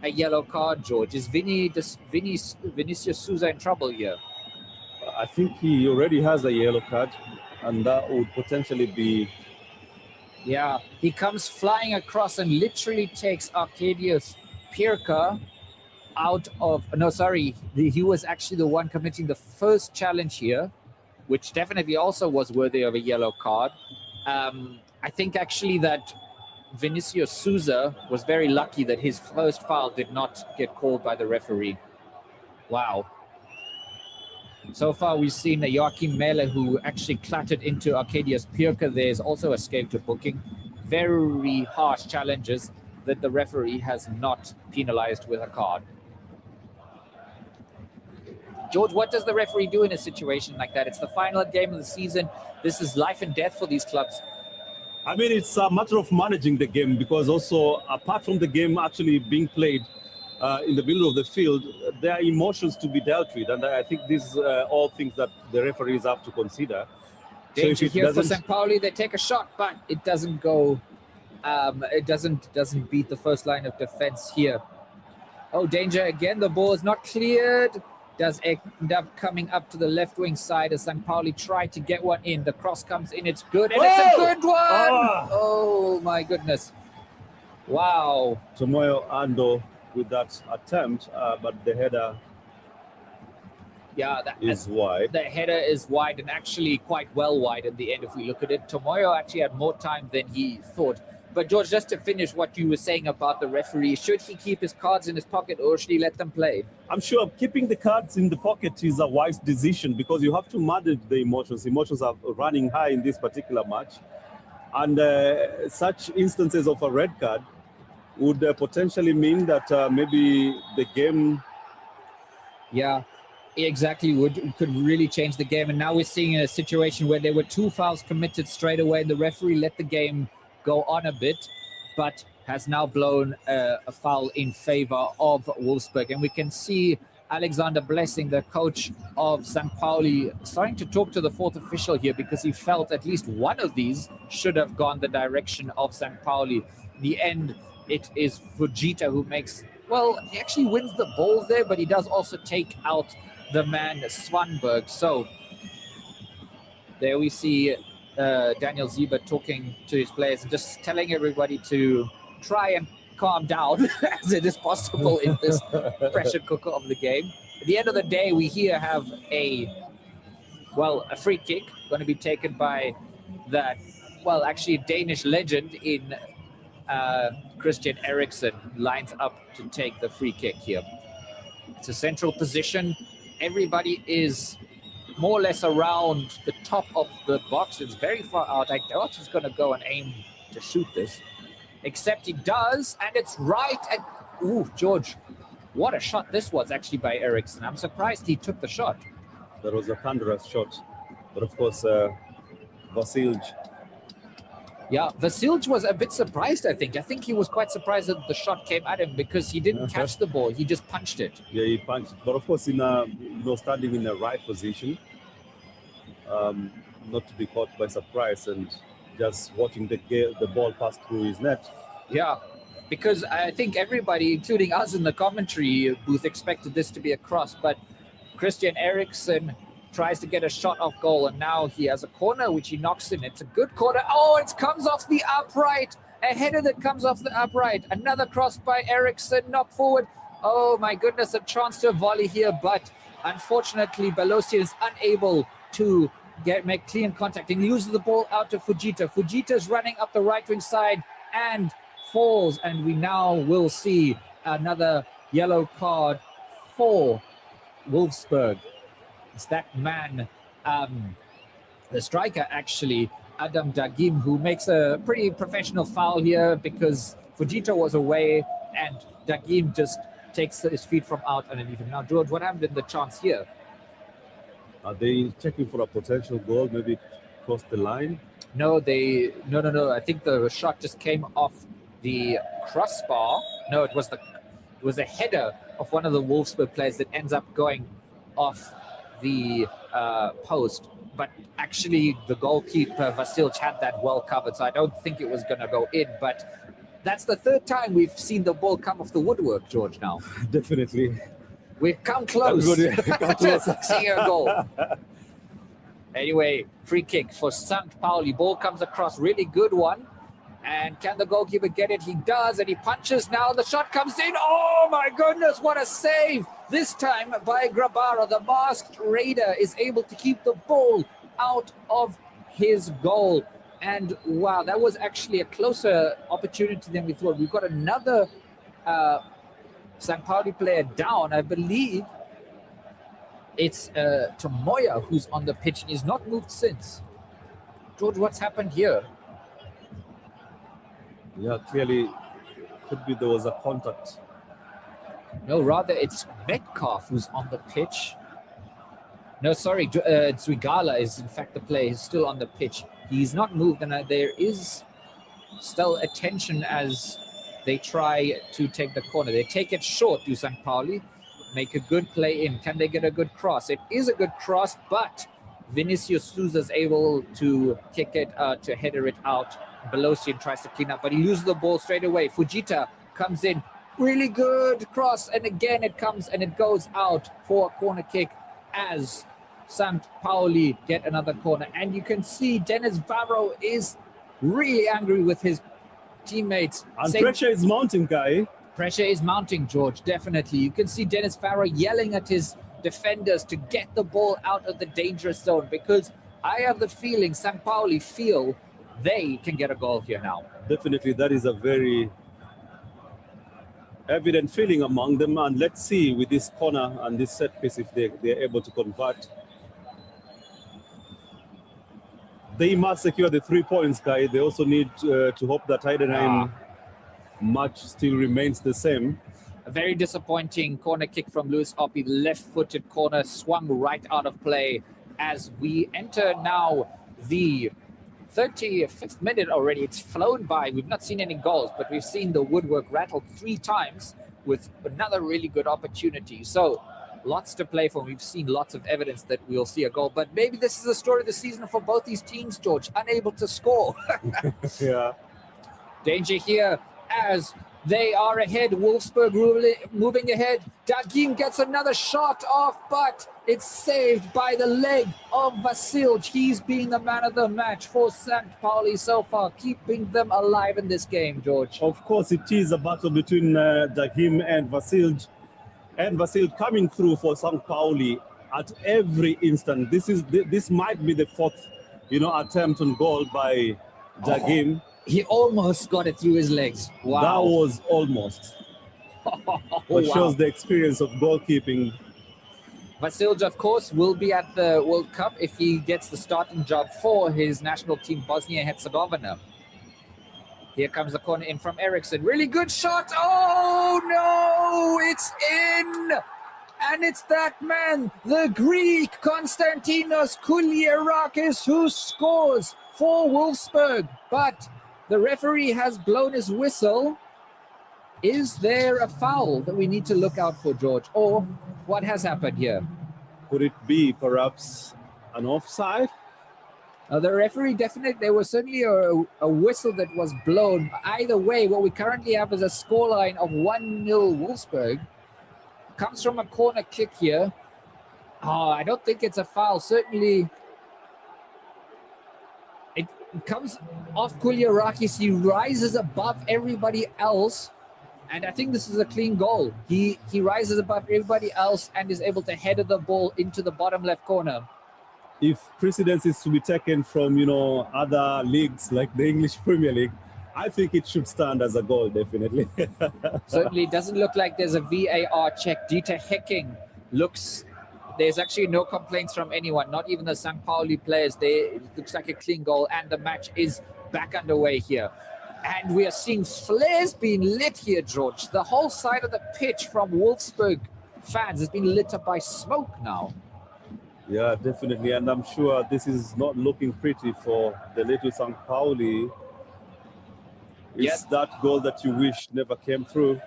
a yellow card, George. Is Vinicius Souza in trouble here? I think he already has a yellow card, and that would potentially be... Yeah, he comes flying across and literally takes Arkadiusz Pirka out of... No, sorry, he was actually the one committing the first challenge here, which definitely also was worthy of a yellow card. I think actually that Vinicius Souza was very lucky that his first foul did not get called by the referee. Wow. So far, we've seen a Joachim Mele who actually clattered into Arkadiusz Pirka. There's also escape to booking. Very harsh challenges that the referee has not penalized with a card. George, what does the referee do in a situation like that? It's the final game of the season. This is life and death for these clubs. I mean, it's a matter of managing the game, because also, apart from the game actually being played in the middle of the field, there are emotions to be dealt with. And I think these are all things that the referees have to consider Danger here for St. Pauli. They take a shot, but it doesn't go. It doesn't beat the first line of defense here. Oh, danger again. The ball is not cleared. Does end up coming up to the left wing side as St. Pauli try to get one in. The cross comes in. It's good, and it's a good one. Oh my goodness! Wow. Tomoyo Ando with that attempt, but the header. Yeah, that is wide. The header is wide, and actually quite well wide at the end if we look at it. Tomoyo actually had more time than he thought. But George, just to finish what you were saying about the referee, should he keep his cards in his pocket or should he let them play? I'm sure keeping the cards in the pocket is a wise decision because you have to manage the emotions. Emotions are running high in this particular match. And such instances of a red card would potentially mean that maybe the game... Yeah. Exactly, could really change the game. And now we're seeing a situation where there were 2 fouls committed straight away. The referee let the game go on a bit, but has now blown a foul in favor of Wolfsburg. And we can see Alexander Blessing, the coach of St. Pauli, starting to talk to the fourth official here because he felt at least one of these should have gone the direction of St. Pauli. In the end, it is Fujita who makes... Well, he actually wins the ball there, but he does also take out the man Swanberg. So there we see Daniel Zieber talking to his players and just telling everybody to try and calm down as it is possible in this pressure cooker of the game. At the end of the day, we here have a free kick going to be taken by that, actually a Danish legend in Christian Eriksen, lines up to take the free kick here. It's a central position. Everybody is more or less around the top of the box. It's very far out. I doubt he's going to go and aim to shoot this. Except he does, and it's right at... Ooh, George, what a shot this was actually by Eriksen. I'm surprised he took the shot. That was a thunderous shot. But of course, Vasilj. Yeah, Vasilj was a bit surprised, I think. I think he was quite surprised that the shot came at him because he didn't catch the ball. He just punched it. Yeah, he punched. But of course, in standing in the right position, not to be caught by surprise and just watching the ball pass through his net. Yeah, because I think everybody, including us in the commentary booth, expected this to be a cross. But Christian Eriksen tries to get a shot off goal, and now he has a corner which he knocks in. It's a good corner. Oh, it comes off the upright. A header that comes off the upright. Another cross by Eriksen, knocked forward. Oh my goodness, a chance to volley here, but unfortunately Belosian is unable to make clean contact and loses the ball out to Fujita. Fujita's running up the right wing side and falls, and we now will see another yellow card for Wolfsburg. It's that man, the striker actually, Adam Dagim, who makes a pretty professional foul here because Fujita was away and Dagim just takes his feet from out underneath him. Now, George, what happened in the chance here? Are they checking for a potential goal, maybe cross the line? No, no. I think the shot just came off the crossbar. No, it was a header of one of the Wolfsburg players that ends up going off the post. But actually, the goalkeeper, Vasilj, had that well covered, so I don't think it was going to go in. But that's the third time we've seen the ball come off the woodwork, George, now. Definitely. We've come close to seeing a goal. Anyway, free kick for St. Pauli. Ball comes across, really good one. And can the goalkeeper get it? He does, and he punches now. The shot comes in. Oh, my goodness, what a save. This time by Grabara. The masked raider is able to keep the ball out of his goal. And, wow, that was actually a closer opportunity than we thought. We've got another St. Pauli player down. I believe it's Tomoya who's on the pitch, and he's not moved since. George, what's happened here? Yeah, clearly could be there was a contact. No, rather it's Metcalf who's on the pitch. No, sorry, Zwigala is in fact the player. He's still on the pitch. He's not moved, and there is still attention as they try to take the corner. They take it short to St. Pauli, make a good play in. Can they get a good cross? It is a good cross, but Vinicius Souza's able to kick it, to header it out. Belosian tries to clean up, but he loses the ball straight away. Fujita comes in, really good cross, and again it comes and it goes out for a corner kick as St. Pauli get another corner. And you can see Dennis Varro is really angry with his teammates. And pressure is mounting, Guy. Pressure is mounting, George, definitely. You can see Dennis Varro yelling at his defenders to get the ball out of the dangerous zone, because I have the feeling St. Pauli feel they can get a goal here now. Definitely, that is a very evident feeling among them. And let's see with this corner and this set piece if they're able to convert. They must secure the 3 points, Guy. They also need to hope that Heidenheim match still remains the same. A very disappointing corner kick from Lewis Oppie. The left-footed corner swung right out of play as we enter now the 35th minute already. It's flown by. We've not seen any goals, but we've seen the woodwork rattled 3 times with another really good opportunity. So lots to play for. We've seen lots of evidence that we'll see a goal, but maybe this is the story of the season for both these teams, George, unable to score. Yeah. Danger here as they are ahead. Wolfsburg moving ahead. Dagim gets another shot off, but it's saved by the leg of Vasilj. He's been the man of the match for St. Pauli so far, keeping them alive in this game, George. Of course, it is a battle between Dagim and Vasilj. And Vasilj coming through for St. Pauli at every instant. This might be the 4th, attempt on goal by Dagim. He almost got it through his legs. Wow. That was almost. But shows the experience of goalkeeping. Vasilj, of course, will be at the World Cup if he gets the starting job for his national team, Bosnia-Herzegovina. Here comes the corner in from Eriksson. Really good shot. Oh, no, it's in. And it's that man, the Greek Konstantinos Kouliarakis, who scores for Wolfsburg. But the referee has blown his whistle. Is there a foul that we need to look out for, George? Or what has happened here? Could it be perhaps an offside? The referee definitely, there was certainly a whistle that was blown. Either way, what we currently have is a scoreline of 1-0 Wolfsburg. Comes from a corner kick here. Oh, I don't think it's a foul. Certainly, it comes off Kouliarakis. He rises above everybody else. And I think this is a clean goal. He rises above everybody else and is able to header the ball into the bottom left corner. If precedence is to be taken from, other leagues like the English Premier League, I think it should stand as a goal, definitely. Certainly doesn't look like there's a VAR check. Dieter Hecking there's actually no complaints from anyone, not even the St. Pauli players. It looks like a clean goal, and the match is back underway here. And we are seeing flares being lit here, George. The whole side of the pitch from Wolfsburg fans has been lit up by smoke now. Yeah, definitely. And I'm sure this is not looking pretty for the little St. Pauli. It's that goal that you wish never came through.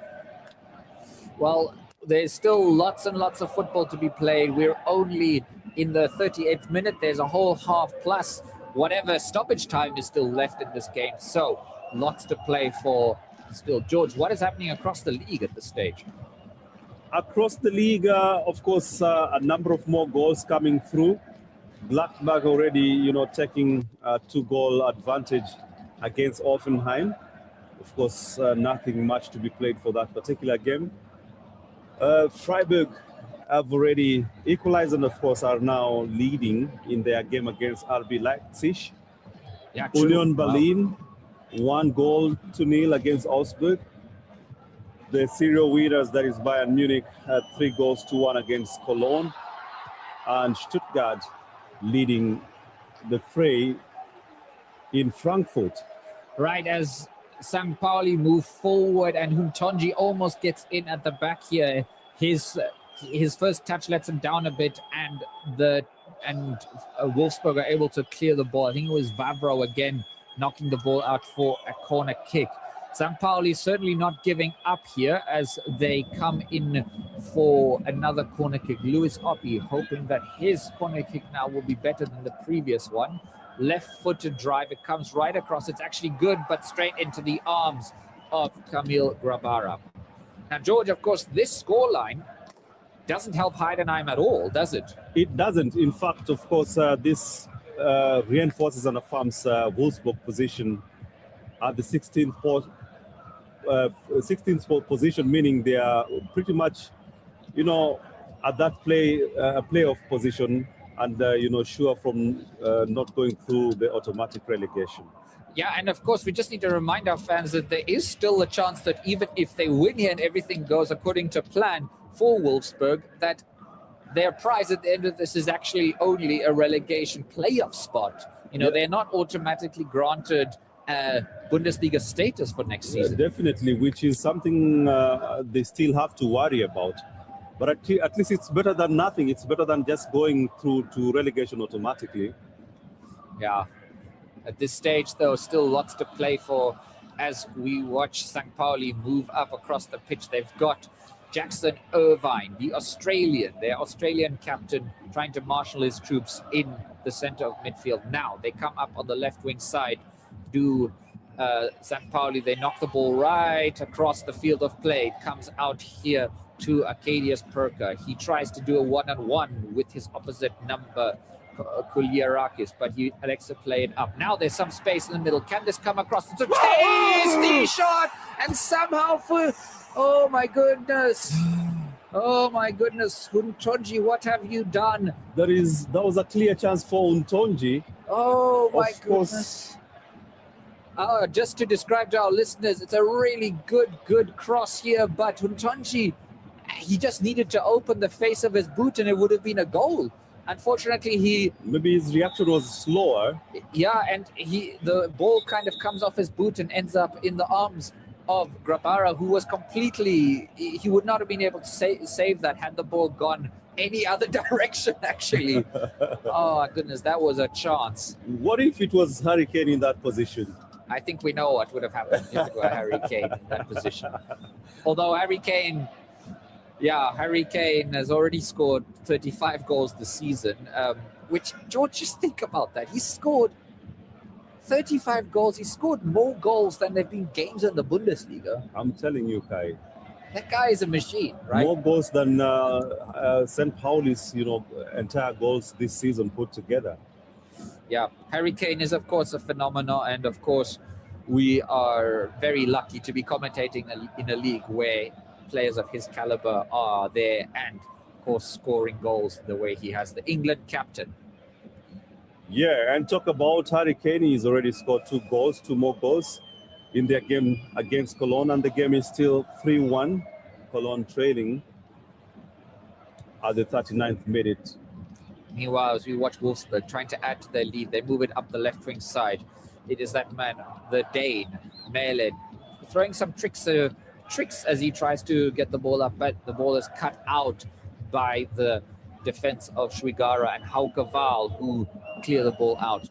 Well, there's still lots and lots of football to be played. We're only in the 38th minute. There's a whole half plus whatever stoppage time is still left in this game. So lots to play for still. George, what is happening across the league at this stage? Across the league, of course, a number of more goals coming through. Gladbach already, taking a 2-goal advantage against Offenheim. Of course, nothing much to be played for that particular game. Freiburg have already equalized and, of course, are now leading in their game against RB Leipzig. Yeah, true. Union Berlin, 1-0 against Augsburg. The serial winners, that is Bayern Munich, had 3-1 against Cologne. And Stuttgart leading the fray in Frankfurt. Right, as St. Pauli move forward and Humtonji almost gets in at the back here. His first touch lets him down a bit, and Wolfsburg are able to clear the ball. I think it was Vavro again knocking the ball out for a corner kick. St. Pauli certainly not giving up here as they come in for another corner kick. Lewis Oppie hoping that his corner kick now will be better than the previous one. Left-footed drive, it comes right across. It's actually good, but straight into the arms of Kamil Grabara. Now, George, of course, this scoreline doesn't help Heidenheim at all, does it? It doesn't. In fact, of course, this reinforces and affirms Wolfsburg position at the 16th position, meaning they are pretty much, at that playoff position, and sure from not going through the automatic relegation. Yeah, and of course, we just need to remind our fans that there is still a chance that even if they win here and everything goes according to plan for Wolfsburg, that their prize at the end of this is actually only a relegation playoff spot. They're not automatically granted Bundesliga status for next season. Definitely, which is something they still have to worry about. But at least it's better than nothing. It's better than just going through to relegation automatically. Yeah. At this stage, though, still lots to play for as we watch St. Pauli move up across the pitch. They've got Jackson Irvine, their Australian captain, trying to marshal his troops in the center of midfield. Now they come up on the left wing side. St. Pauli, they knock the ball right across the field of play. It comes out here to Arkadiusz Perka. He tries to do a one-on-one with his opposite number, Kulierakis, but he elects to play it up. Now there's some space in the middle. Can this come across? It's a tasty shot, and somehow oh my goodness, Untonji, what have you done? That was a clear chance for Untonji. Oh my goodness. Just to describe to our listeners, it's a really good cross here, but Untonji, he just needed to open the face of his boot and it would have been a goal. Unfortunately, maybe his reaction was slower. Yeah, and the ball kind of comes off his boot and ends up in the arms of Grabara, who was he would not have been able to save that had the ball gone any other direction, actually. Oh, my goodness, that was a chance. What if it was Harry Kane in that position? I think we know what would have happened if it were Harry Kane in that position. Although Harry Kane has already scored 35 goals this season, which, George, just think about that. He scored 35 goals. He scored more goals than there have been games in the Bundesliga. I'm telling you, Kai. That guy is a machine, right? More goals than St. Pauli's, entire goals this season put together. Yeah, Harry Kane is, of course, a phenomenon. And, of course, we are very lucky to be commentating in a league where players of his caliber are there and, of course, scoring goals the way he has. The England captain. Yeah, and talk about Harry Kane. He's already scored two more goals in their game against Cologne, and the game is still 3-1. Cologne trailing at the 39th minute. Meanwhile, as we watch Wolfsburg trying to add to their lead, they move it up the left wing side. It is that man, the Dane, Melen, throwing some tricks as he tries to get the ball up, but the ball is cut out by the defense of Schwigara and Hauke Wahl, who clear the ball out.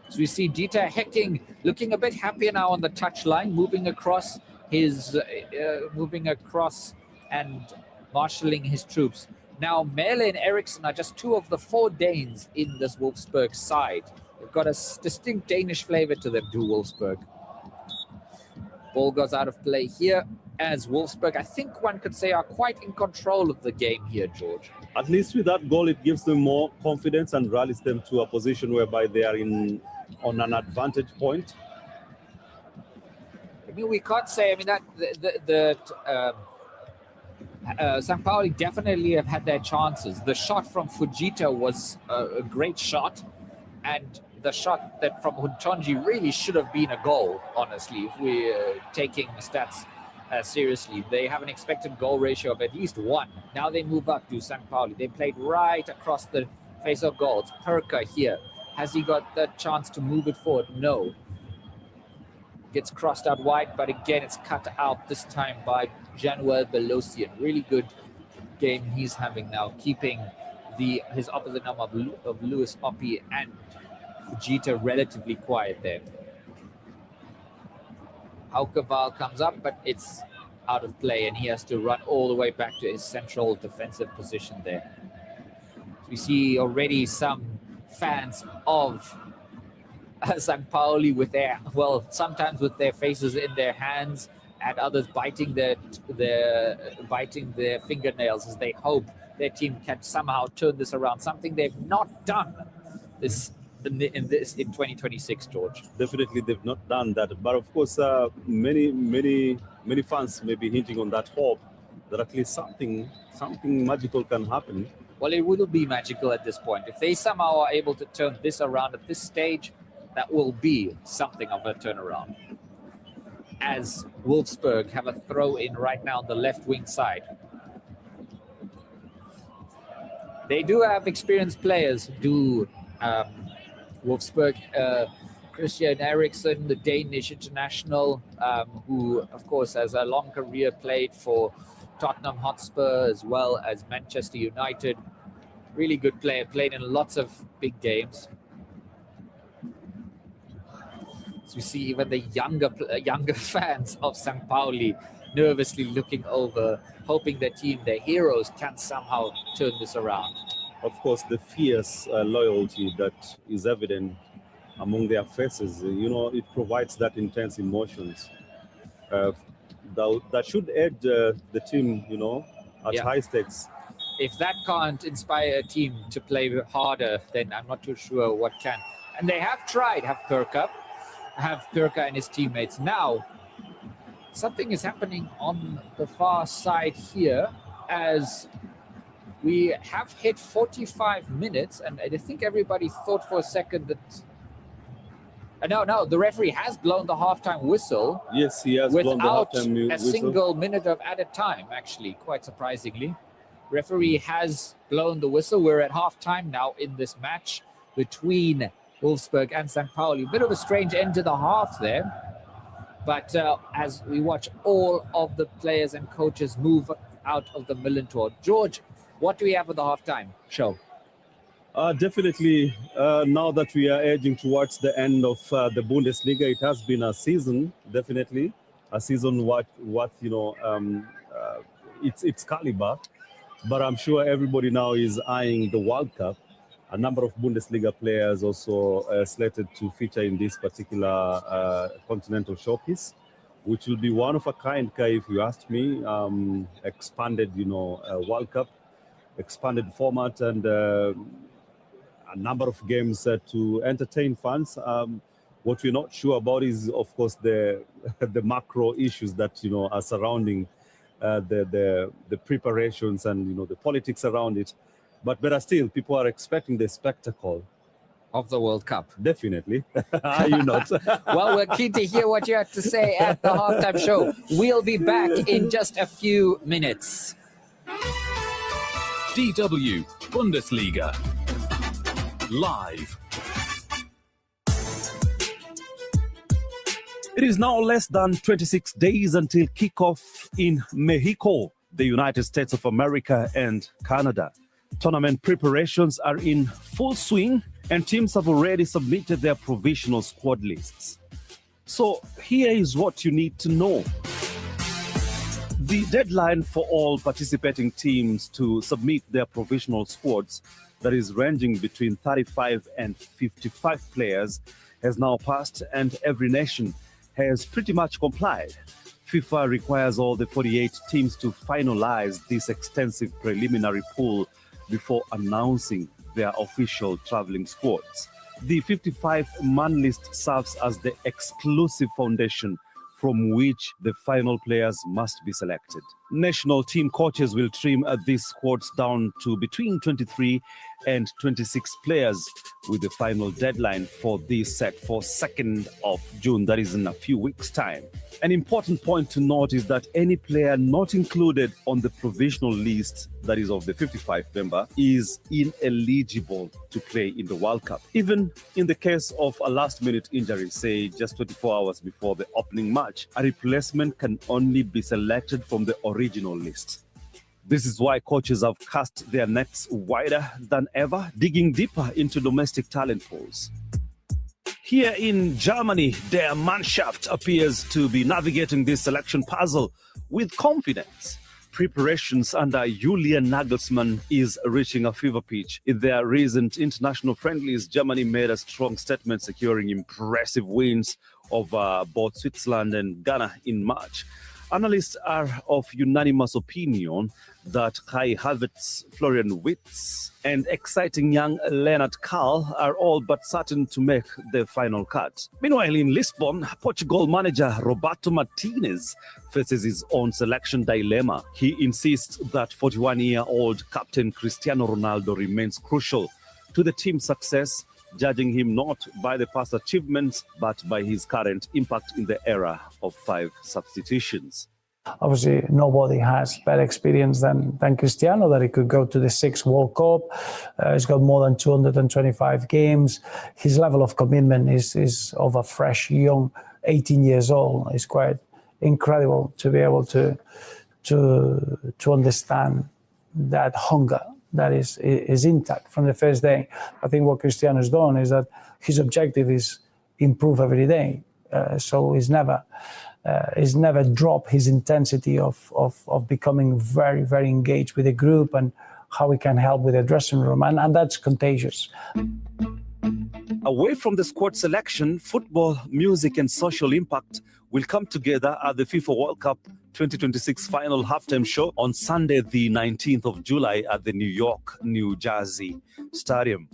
So we see Dieter Hecking looking a bit happier now on the touchline, moving across and marshalling his troops. Now, Mele and Eriksson are just two of the four Danes in this Wolfsburg side. They've got a distinct Danish flavor to them, do Wolfsburg. Ball goes out of play here as Wolfsburg, I think one could say, are quite in control of the game here, George. At least with that goal, it gives them more confidence and rallies them to a position whereby they are on an advantage point. I mean, we can't say, St. Pauli definitely have had their chances. The shot from Fujita was a great shot, and the shot that from Huntonji really should have been a goal, honestly, if we're taking the stats seriously. They have an expected goal ratio of at least 1. Now they move up to St. Pauli. They played right across the face of goal. It's Perka here. Has he got the chance to move it forward? No. Gets crossed out wide, but again, it's cut out this time by Januel Belosian. Really good game he's having now, keeping his opposite number of Lewis Oppie and Fujita relatively quiet there. Hauke Wahl comes up, but it's out of play, and he has to run all the way back to his central defensive position there. So we see already some fans of St. Pauli with their, well, sometimes with their faces in their hands, and others biting their fingernails as they hope their team can somehow turn this around. Something they've not done in 2026, George. Definitely, they've not done that. But of course, many fans may be hinting on that hope that at least something magical can happen. Well, it will be magical at this point. If they somehow are able to turn this around at this stage, that will be something of a turnaround. As Wolfsburg have a throw in right now on the left wing side. They do have experienced players, Wolfsburg, Christian Eriksen, the Danish international, who of course has a long career, played for Tottenham Hotspur as well as Manchester United. Really good player, played in lots of big games. So you see even the younger fans of St. Pauli nervously looking over, hoping their team, their heroes, can somehow turn this around. Of course, the fierce loyalty that is evident among their faces, it provides that intense emotions. That should aid the team, at high stakes. If that can't inspire a team to play harder, then I'm not too sure what can. And they have tried, have Pirka and his teammates. Now, something is happening on the far side here, as we have hit 45 minutes, and I think everybody thought for a second that... No, the referee has blown the halftime whistle. Yes, he has blown the halftime without a single minute of added time, actually, quite surprisingly. Referee has blown the whistle. We're at halftime now in this match between Wolfsburg and St. Pauli. A bit of a strange end to the half there. But as we watch all of the players and coaches move out of the Millerntor. George, what do we have at the halftime show? Definitely, now that we are edging towards the end of the Bundesliga, it has been a season, definitely. A season worth its caliber. But I'm sure everybody now is eyeing the World Cup. A number of Bundesliga players also slated to feature in this particular continental showcase, which will be one of a kind, Kai, if you asked me. Expanded, World Cup, expanded format, and a number of games to entertain fans. What we're not sure about is, of course, the macro issues that are surrounding the preparations and the politics around it. But better still, people are expecting the spectacle of the World Cup. Definitely. Are you not? Well, we're keen to hear what you have to say at the halftime show. We'll be back in just a few minutes. DW Bundesliga live. It is now less than 26 days until kickoff in Mexico, the United States of America and Canada. Tournament preparations are in full swing, and teams have already submitted their provisional squad lists. So here is what you need to know. The deadline for all participating teams to submit their provisional squads, that is ranging between 35 and 55 players, has now passed, and every nation has pretty much complied. FIFA requires all the 48 teams to finalize this extensive preliminary pool before announcing their official traveling squads. The 55-man list serves as the exclusive foundation from which the final players must be selected. National team coaches will trim these squads down to between 23 and 26 players, with the final deadline for this set for 2nd of June, that is in a few weeks' time. An important point to note is that any player not included on the provisional list, that is of the 55 member, is ineligible to play in the World Cup. Even in the case of a last-minute injury, say just 24 hours before the opening match, a replacement can only be selected from the original list. This is why coaches have cast their nets wider than ever, digging deeper into domestic talent pools. Here in Germany, their Mannschaft appears to be navigating this selection puzzle with confidence. Preparations under Julian Nagelsmann is reaching a fever pitch. In their recent international friendlies, Germany made a strong statement, securing impressive wins over both Switzerland and Ghana in March. Analysts are of unanimous opinion that Kai Havertz, Florian Wirtz, and exciting young Leonard Karl are all but certain to make the final cut. Meanwhile, in Lisbon, Portugal manager Roberto Martinez faces his own selection dilemma. He insists that 41-year-old captain Cristiano Ronaldo remains crucial to the team's success, judging him not by the past achievements, but by his current impact in the era of 5 substitutions. Obviously, nobody has better experience than Cristiano, that he could go to the 6th World Cup. He's got more than 225 games. His level of commitment is of a fresh, young, 18 years old. It's quite incredible to be able to understand that hunger that is intact from the first day. I think what Cristiano has done is that his objective is improve every day. So he's never dropped his intensity of becoming very, very engaged with the group and how he can help with the dressing room. And that's contagious. Away from the squad selection, football, music, and social impact will come together at the FIFA World Cup 2026 final halftime show on Sunday, the 19th of July at the New York, New Jersey Stadium.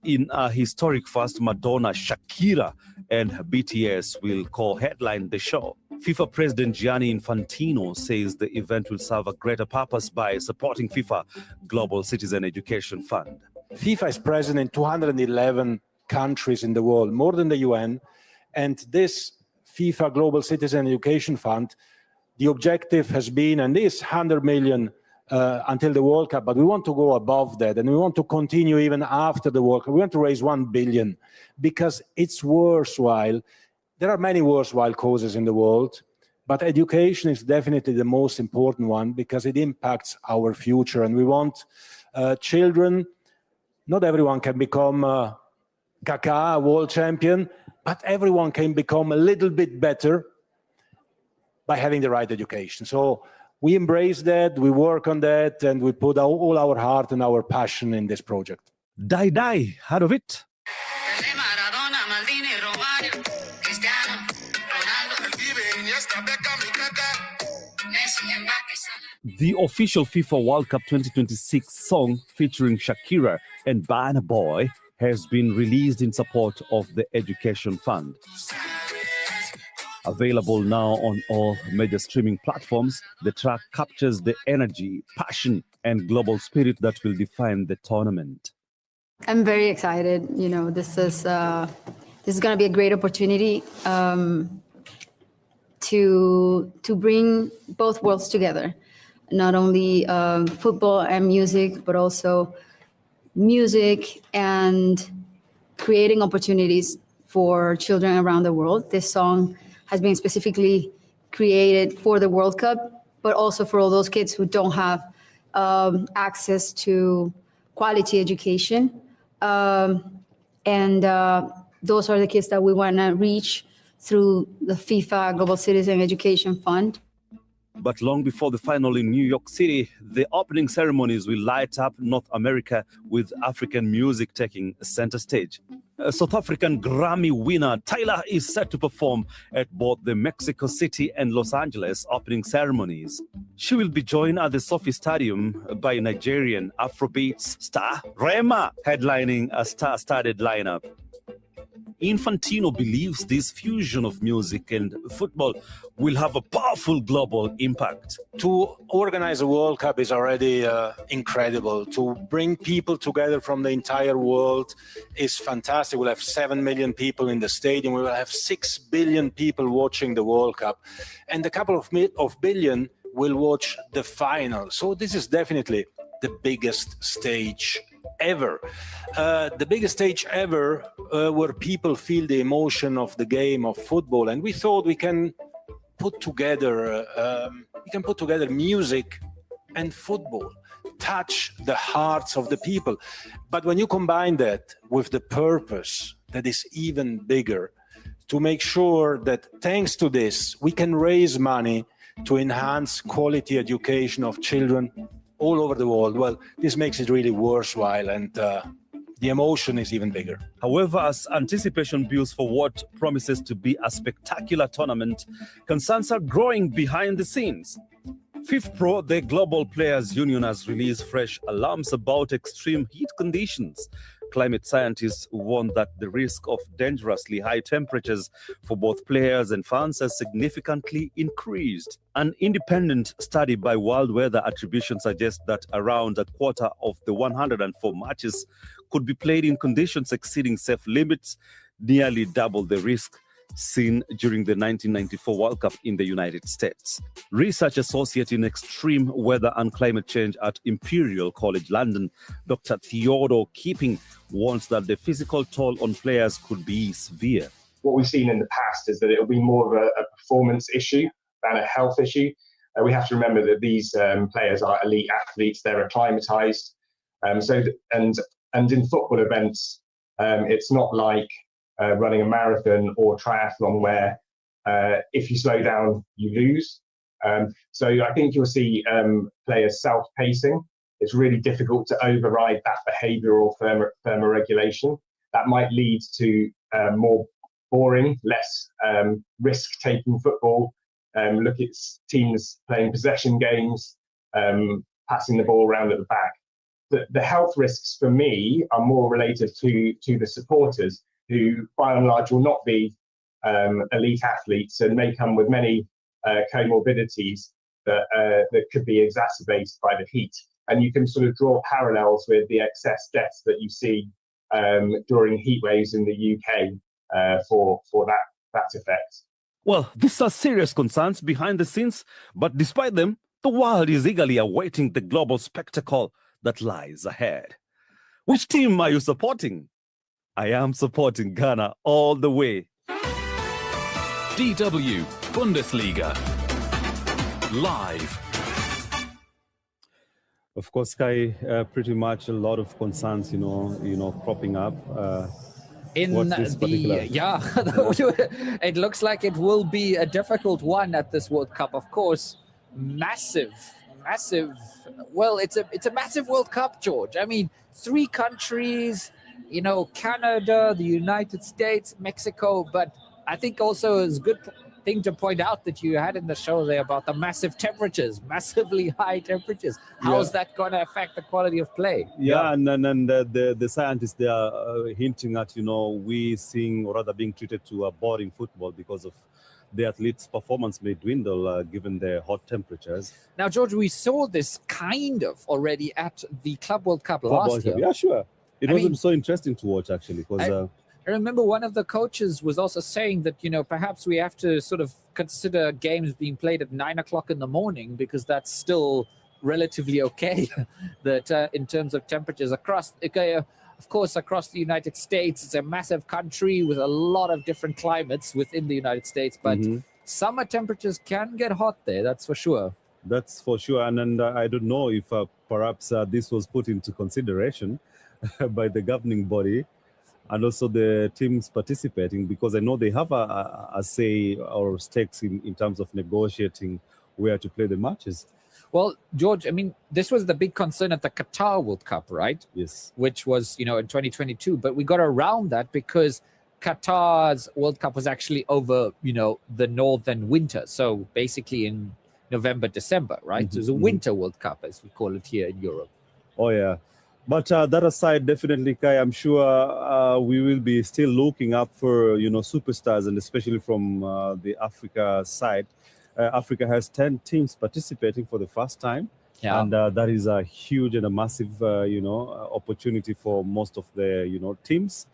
In a historic first, Madonna, Shakira, and BTS will co-headline the show. FIFA President Gianni Infantino says the event will serve a greater purpose by supporting FIFA Global Citizen Education Fund. FIFA is present in 211 countries in the world, more than the UN, and this FIFA Global Citizen Education Fund, the objective has been, and is 100 million until the World Cup, but we want to go above that, and we want to continue even after the World Cup. We want to raise 1 billion because it's worthwhile. There are many worthwhile causes in the world, but education is definitely the most important one because it impacts our future, and we want children. Not everyone can become Kaká, a world champion, but everyone can become a little bit better by having the right education. So we embrace that, we work on that, and we put all our heart and our passion in this project. Die, heard of it? The official FIFA World Cup 2026 song featuring Shakira and Burna Boy has been released in support of the Education Fund. Available now on all major streaming platforms, the track captures the energy, passion, and global spirit that will define the tournament. I'm very excited. You know, this is going to be a great opportunity to bring both worlds together. Not only football and music, but also music and creating opportunities for children around the world. This song has been specifically created for the World Cup, but also for all those kids who don't have access to quality education. And those are the kids that we want to reach through the FIFA Global Citizen Education Fund. But long before the final in New York City, the opening ceremonies will light up North America with African music taking center stage. South African Grammy winner Tyler is set to perform at both the Mexico City and Los Angeles opening ceremonies. She will be joined at the Sophie Stadium by Nigerian Afrobeats star Rema, headlining a star-studded lineup. Infantino believes this fusion of music and football will have a powerful global impact. To organize a World Cup is already incredible. To bring people together from the entire world is fantastic. We'll have 7 million people in the stadium. We will have 6 billion people watching the World Cup. And a couple of billion will watch the final. So this is definitely the biggest stage ever. The biggest stage ever where people feel the emotion of the game of football. And we thought we can put together music and football, touch the hearts of the people. But when you combine that with the purpose that is even bigger, to make sure that thanks to this, we can raise money to enhance quality education of children all over the world. Well, this makes it really worthwhile, and the emotion is even bigger. However, as anticipation builds for what promises to be a spectacular tournament, concerns are growing behind the scenes. FIFPro, the Global Players Union, has released fresh alarms about extreme heat conditions. Climate scientists warn that the risk of dangerously high temperatures for both players and fans has significantly increased. An independent study by World Weather Attribution suggests that around a quarter of the 104 matches could be played in conditions exceeding safe limits, nearly double the risk seen during the 1994 World Cup in the United States. Research associate in extreme weather and climate change at Imperial College London, Dr. Theodore Keeping, warns that the physical toll on players could be severe. What we've seen in the past is that it'll be more of a performance issue than a health issue. We have to remember that these players are elite athletes, they're acclimatized. And in football events, it's not like running a marathon or triathlon where if you slow down, you lose. So I think you'll see players self-pacing. It's really difficult to override that behavioural thermoregulation. That might lead to more boring, less risk-taking football. Look at teams playing possession games, passing the ball around at the back. The health risks for me are more related to the supporters, who by and large will not be elite athletes and may come with many comorbidities that could be exacerbated by the heat. And you can sort of draw parallels with the excess deaths that you see during heat waves in the UK for that effect. Well, these are serious concerns behind the scenes, but despite them, the world is eagerly awaiting the global spectacle that lies ahead. Which team are you supporting? I am supporting Ghana all the way. DW Bundesliga live. Of course, Kai, pretty much a lot of concerns, cropping up. It looks like it will be a difficult one at this World Cup. Of course, massive. Well, it's a massive World Cup, George. I mean, 3 countries. Canada, the United States, Mexico, but I think also it's a good thing to point out that you had in the show there about the massive temperatures, massively high temperatures. How is that going to affect the quality of play? Yeah, and the scientists, they are hinting at, we seeing or rather being treated to a boring football because of the athletes' performance may dwindle given the hot temperatures. Now, George, we saw this kind of already at the Club World Cup last year. Yeah, sure. It wasn't so interesting to watch, actually, because I remember one of the coaches was also saying that, perhaps we have to sort of consider games being played at 9 o'clock in the morning because that's still relatively okay. That in terms of temperatures across the United States, it's a massive country with a lot of different climates within the United States, but summer temperatures can get hot there, that's for sure. That's for sure. And I don't know if perhaps this was put into consideration by the governing body and also the teams participating, because I know they have a say or stakes in terms of negotiating where to play the matches. Well, George, I mean, this was the big concern at the Qatar World Cup, right? Yes. Which was, in 2022. But we got around that because Qatar's World Cup was actually over, the northern winter. So basically in November, December, right? It was a winter World Cup, as we call it here in Europe. Oh, yeah. But that aside, definitely, Kai, I'm sure we will be still looking up for, superstars, and especially from the Africa side. Africa has 10 teams participating for the first time. Yeah. And that is a huge and a massive, opportunity for most of the, teams.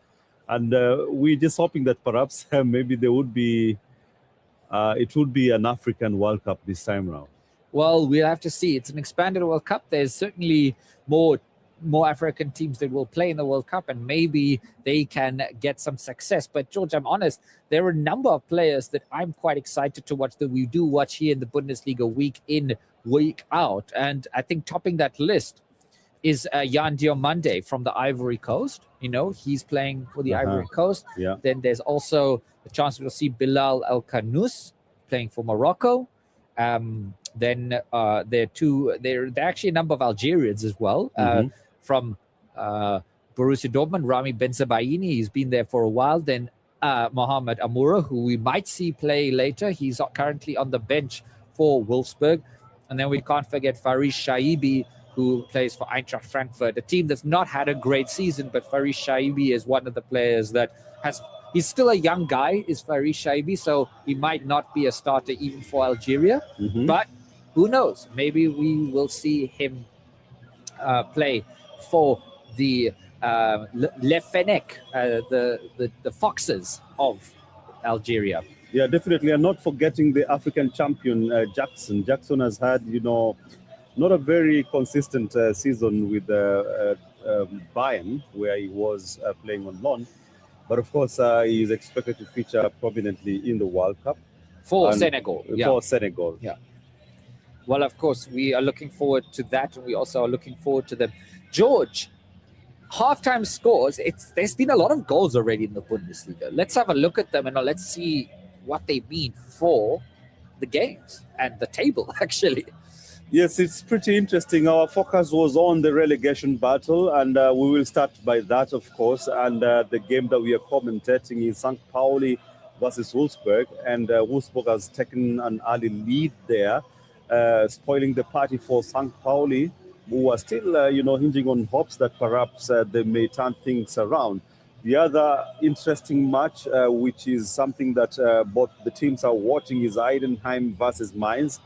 And we're just hoping that perhaps maybe there would be, it would be an African World Cup this time around. Well, we'll have to see. It's an expanded World Cup. There's certainly more African teams that will play in the World Cup, and maybe they can get some success. But George, I'm honest, there are a number of players that I'm quite excited to watch, that we do watch here in the Bundesliga week in, week out. And I think topping that list, is Yan Diomande from the Ivory Coast. You know, he's playing for the Ivory Coast. Yeah. Then there's also the chance we'll see Bilal El Kanous playing for Morocco. Then there are actually a number of Algerians as well from Borussia Dortmund. Rami Benzebaini, he's been there for a while. Then Mohamed Amoura, who we might see play later. He's currently on the bench for Wolfsburg. And then we can't forget Faris Shaibi, who plays for Eintracht Frankfurt, a team that's not had a great season, but Faris Shaibi is one of the players that he's still a young guy, is Faris Shaibi, so he might not be a starter even for Algeria. But who knows? Maybe we will see him play for the Le Fennec, the Foxes of Algeria. Yeah, definitely. And not forgetting the African champion, Jackson. Jackson has had, not a very consistent season with Bayern, where he was playing on loan. But of course, he is expected to feature prominently in the World Cup. For Senegal. For Senegal. Yeah. Well, of course, we are looking forward to that. And we also are looking forward to them. George, halftime scores, there's been a lot of goals already in the Bundesliga. Let's have a look at them and let's see what they mean for the games and the table, actually. Yes, it's pretty interesting. Our focus was on the relegation battle, and we will start by that, of course. And the game that we are commentating is St. Pauli versus Wolfsburg. And Wolfsburg has taken an early lead there, spoiling the party for St. Pauli, who are still, hinging on hopes that perhaps they may turn things around. The other interesting match, which is something that both the teams are watching, is Heidenheim versus Mainz.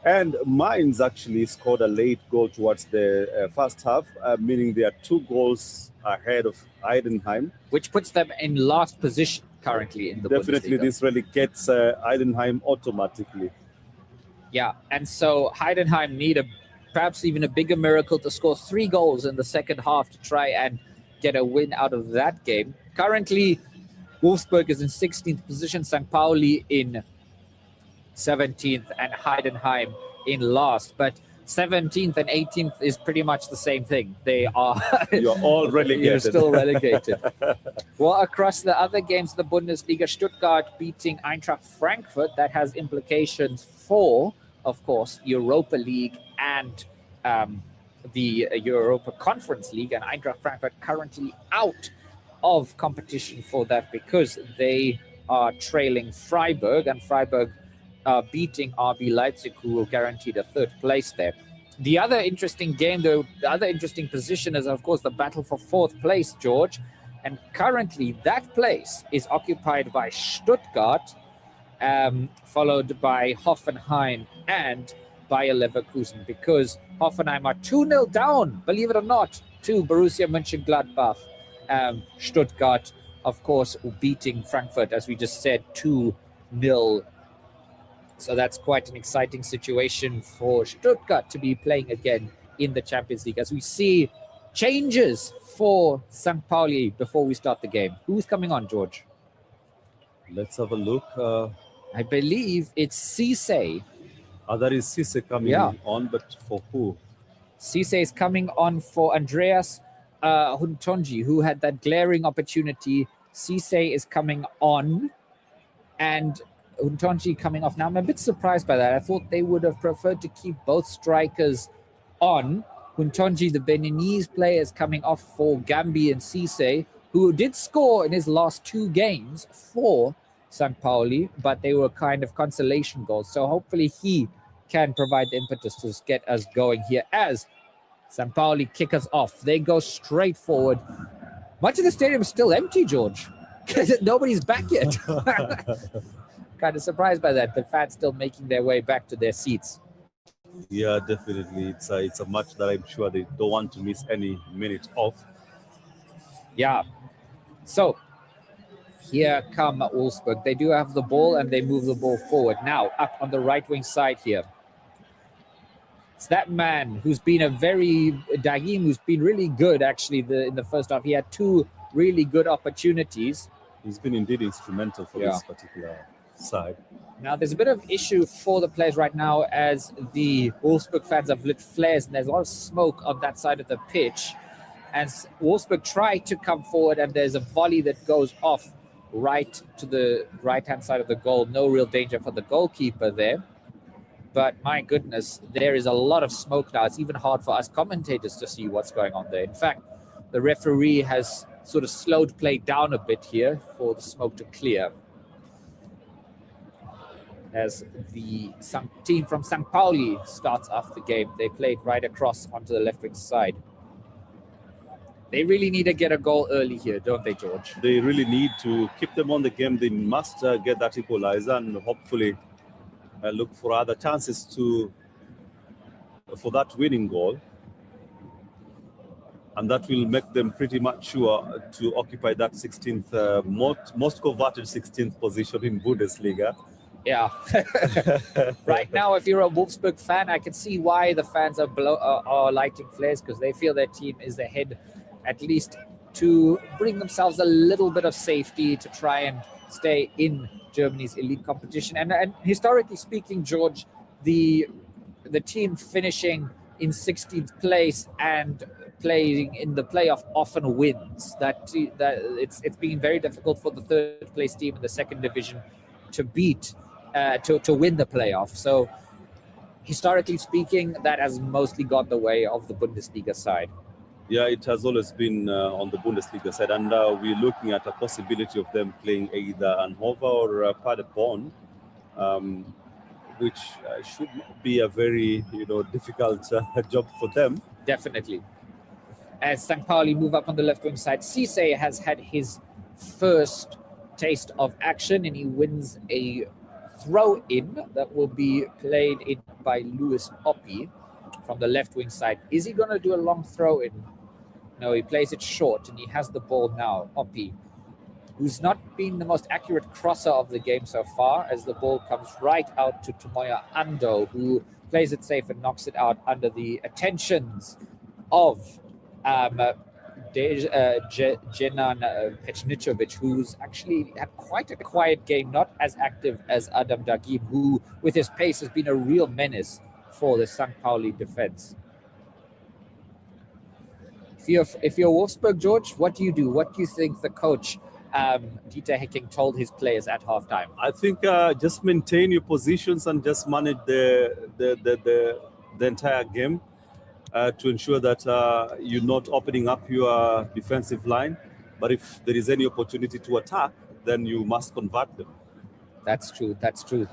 And Mainz actually scored a late goal towards the first half, meaning they are 2 goals ahead of Heidenheim. Which puts them in last position currently in the Definitely, Bundesliga. this relegates Heidenheim automatically. Yeah, and so Heidenheim need perhaps even a bigger miracle to score 3 goals in the second half to try and get a win out of that game. Currently, Wolfsburg is in 16th position, St. Pauli in 17th, and Heidenheim in last. But 17th and 18th is pretty much the same thing. They are You're all relegated. You're still relegated. Well, across the other games of the Bundesliga, Stuttgart beating Eintracht Frankfurt. That has implications for, of course, Europa League and the Europa Conference League, and Eintracht Frankfurt currently out of competition for that because they are trailing Freiburg, and Freiburg beating RB Leipzig, who will guarantee the 3rd place there. The other interesting game, though, the other interesting position is, of course, the battle for 4th place, George. And currently, that place is occupied by Stuttgart, followed by Hoffenheim and Bayer Leverkusen, because Hoffenheim are 2-0 down, believe it or not, to Borussia Mönchengladbach. Stuttgart, of course, beating Frankfurt, as we just said, 2-0. So that's quite an exciting situation for Stuttgart to be playing again in the Champions League. As we see changes for St. Pauli before we start the game. Who's coming on, George? Let's have a look. I believe it's Cisse. That is Cisse coming on, but for who? Cisse is coming on for Andreas Huntonji, who had that glaring opportunity. Cisse is coming on, and Huntonji coming off. Now, I'm a bit surprised by that. I thought they would have preferred to keep both strikers on. Huntonji, the Beninese player, is coming off for Gambi and Cisse, who did score in his last 2 games for St. Pauli, but they were kind of consolation goals. So hopefully he can provide the impetus to get us going here as St. Pauli kick us off. They go straight forward. Much of the stadium is still empty, George, because nobody's back yet. Kind of surprised by that, but fans still making their way back to their seats. Yeah, definitely. It's a match that I'm sure they don't want to miss any minute of. Yeah. So here come Wolfsburg. They do have the ball and they move the ball forward. Now up on the right wing side here. It's that man who's been Dagim, who's been really good actually in the first half. He had 2 really good opportunities. He's been indeed instrumental for this particular side. Now, there's a bit of issue for the players right now as the Wolfsburg fans have lit flares and there's a lot of smoke on that side of the pitch. As Wolfsburg try to come forward and there's a volley that goes off right to the right-hand side of the goal. No real danger for the goalkeeper there. But my goodness, there is a lot of smoke now. It's even hard for us commentators to see what's going on there. In fact, the referee has sort of slowed play down a bit here for the smoke to clear. As the team from St. Pauli starts off the game, they played right across onto the left wing side. They really need to get a goal early here, don't they, George? They really need to keep them on the game. They must get that equalizer and hopefully look for other chances for that winning goal. And that will make them pretty much sure to occupy that 16th, most coveted 16th position in Bundesliga. Yeah. Right now, if you're a Wolfsburg fan, I can see why the fans are lighting flares, because they feel their team is ahead, at least to bring themselves a little bit of safety to try and stay in Germany's elite competition. And historically speaking, George, the team finishing in 16th place and playing in the playoff often wins. That it's been very difficult for the third place team in the second division to beat. To win the playoff. So historically speaking, that has mostly got the way of the Bundesliga side. Yeah, it has always been on the Bundesliga side, and we're looking at a possibility of them playing either Hannover or Paderborn, which should not be a very difficult job for them. Definitely. As St. Pauli move up on the left wing side, Cisse has had his first taste of action, and he wins a throw-in that will be played in by Lewis Oppi from the left wing side. Is he going to do a long throw-in? No, he plays it short, and he has the ball now. Oppi, who's not been the most accurate crosser of the game so far, as the ball comes right out to Tomoya Ando, who plays it safe and knocks it out under the attentions of Jenan Pecnicevic, who's actually had quite a quiet game, not as active as Adam Dagim, who, with his pace, has been a real menace for the St. Pauli defense. If you're Wolfsburg, George, what do you do? What do you think the coach, Dieter Hecking, told his players at halftime? I think just maintain your positions and just manage the entire game. To ensure that you're not opening up your defensive line. But if there is any opportunity to attack, then you must convert them. That's true. That's true.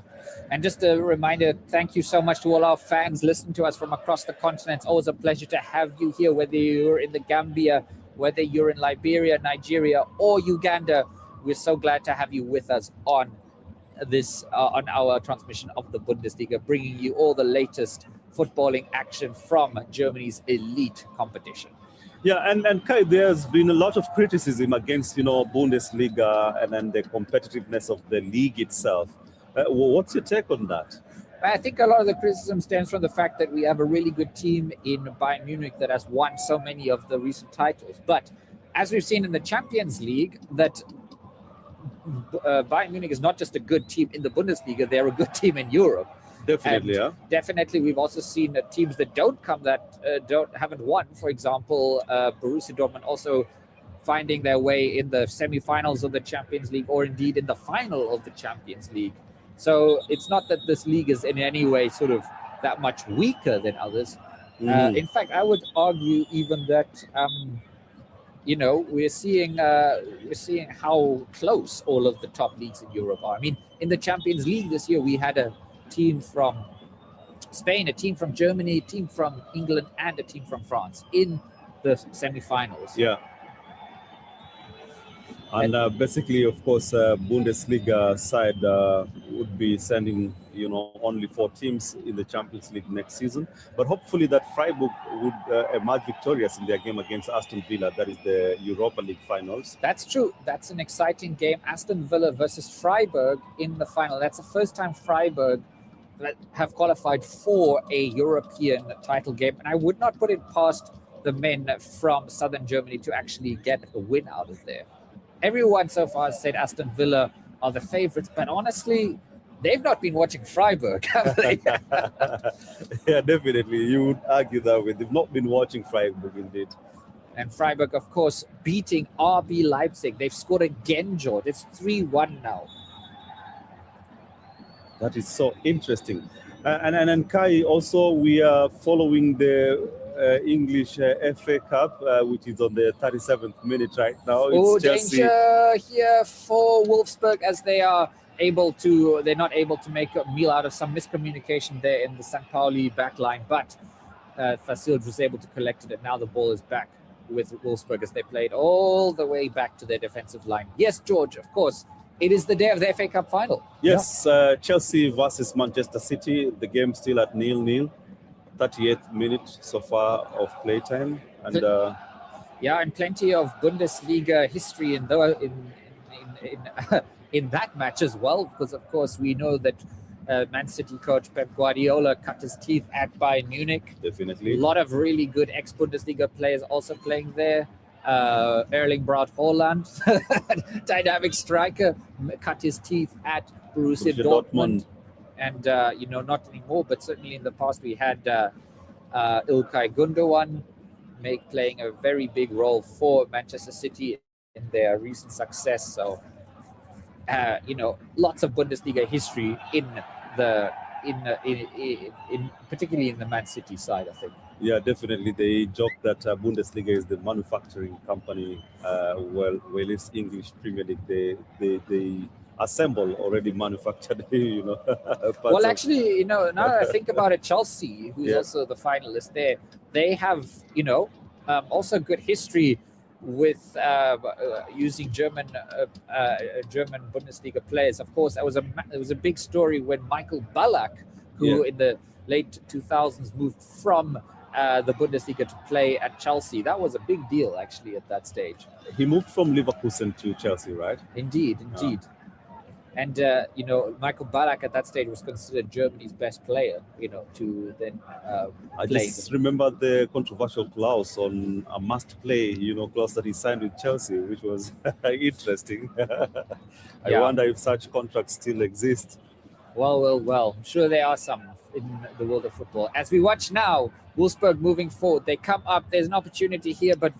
And just a reminder, thank you so much to all our fans listening to us from across the continent. It's always a pleasure to have you here, whether you're in the Gambia, whether you're in Liberia, Nigeria, or Uganda. We're so glad to have you with us on this, on our transmission of the Bundesliga, bringing you all the latest footballing action from Germany's elite competition. Yeah, and Kai, there's been a lot of criticism against Bundesliga and then the competitiveness of the league itself. What's your take on that? I think a lot of the criticism stems from the fact that we have a really good team in Bayern Munich that has won so many of the recent titles. But as we've seen in the Champions League, that Bayern Munich is not just a good team in the Bundesliga, they're a good team in Europe. Definitely, yeah. Definitely, we've also seen teams that haven't won. For example, Borussia Dortmund also finding their way in the semi-finals of the Champions League, or indeed in the final of the Champions League. So it's not that this league is in any way sort of that much weaker than others. In fact, I would argue even that we're seeing how close all of the top leagues in Europe are. I mean, in the Champions League this year, we had a team from Spain, a team from Germany, a team from England, and a team from France in the semi-finals. Yeah. And basically, of course, Bundesliga side would be sending, only 4 teams in the Champions League next season. But hopefully that Freiburg would emerge victorious in their game against Aston Villa. That is the Europa League finals. That's true. That's an exciting game. Aston Villa versus Freiburg in the final. That's the first time Freiburg have qualified for a European title game. And I would not put it past the men from southern Germany to actually get a win out of there. Everyone so far has said Aston Villa are the favorites, but honestly, they've not been watching Freiburg, have they? Yeah, definitely. You would argue that way. They've not been watching Freiburg, indeed. And Freiburg, of course, beating RB Leipzig. They've scored again, George. It's 3-1 now. That is so interesting. And Kai, also we are following the English FA Cup, which is on the 37th minute right now. It's Chelsea. Danger here for Wolfsburg as they're not able to make a meal out of some miscommunication there in the St. Pauli backline, but Fasil was able to collect it, and now the ball is back with Wolfsburg as they played all the way back to their defensive line. Yes, George, of course, it is the day of the FA Cup final. Yes, Chelsea versus Manchester City. The game still at 0-0. 38th minute so far of playtime, and and plenty of Bundesliga history in that match as well, because of course we know that Man City coach Pep Guardiola cut his teeth at Bayern Munich. Definitely. A lot of really good ex-Bundesliga players also playing there. Erling Braut Haaland, dynamic striker, cut his teeth at Borussia Dortmund. And, not anymore, but certainly in the past we had Ilkay Gundogan playing a very big role for Manchester City in their recent success. So, lots of Bundesliga history in particularly in the Man City side, I think. Yeah, definitely. They joke that Bundesliga is the manufacturing company, well, it's English Premier League. They assemble already manufactured, Well, actually, now that I think about it, Chelsea, who's also the finalist there, they have, also good history with using German Bundesliga players. Of course, it was a big story when Michael Ballack, who in the late 2000s moved from the Bundesliga to play at Chelsea. That was a big deal, actually, at that stage. He moved from Leverkusen to Chelsea, right? Indeed. And, Michael Ballack at that stage was considered Germany's best player, to then I play. just remember the controversial clause on a must-play, clause that he signed with Chelsea, which was interesting. I wonder if such contracts still exist. Well. I'm sure there are some in the world of football. As we watch now, Wolfsburg moving forward. They come up. There's an opportunity here, but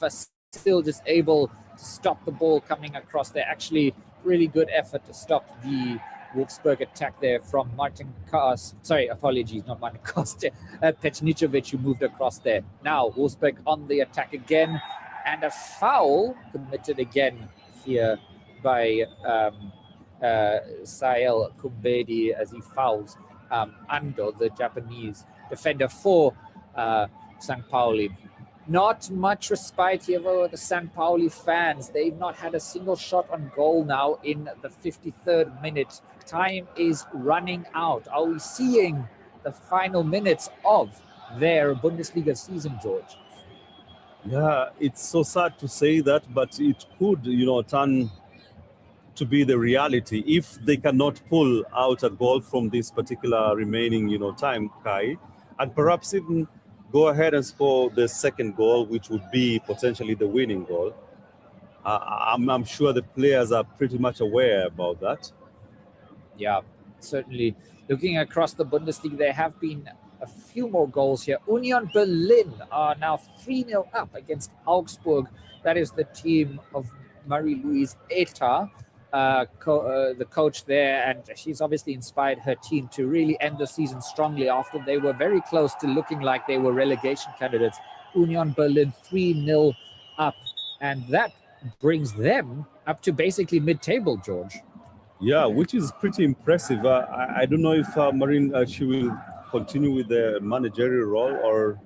still just able to stop the ball coming across there. Actually, really good effort to stop the Wolfsburg attack there from Martin Kast. Sorry, apologies, not Martin Kast. Pecnicevic, who moved across there. Now, Wolfsburg on the attack again. And a foul committed again here by Sael Kumbedi as he fouls Ando, the Japanese defender for St. Pauli. Not much respite here for the St. Pauli fans. They've not had a single shot on goal now in the 53rd minute. Time is running out. Are we seeing the final minutes of their Bundesliga season, George? Yeah, it's so sad to say that, but it could, turn to be the reality if they cannot pull out a goal from this particular remaining, time, Kai, and perhaps even go ahead and score the second goal, which would be potentially the winning goal. I'm sure the players are pretty much aware about that. Yeah, certainly. Looking across the Bundesliga, there have been a few more goals here. Union Berlin are now 3-0 up against Augsburg. That is the team of Marie-Louise Eta, the coach there, and she's obviously inspired her team to really end the season strongly after they were very close to looking like they were relegation candidates. Union Berlin 3-0 up, and that brings them up to basically mid-table, George. Yeah, which is pretty impressive. I don't know if Marine, she will continue with the managerial role, or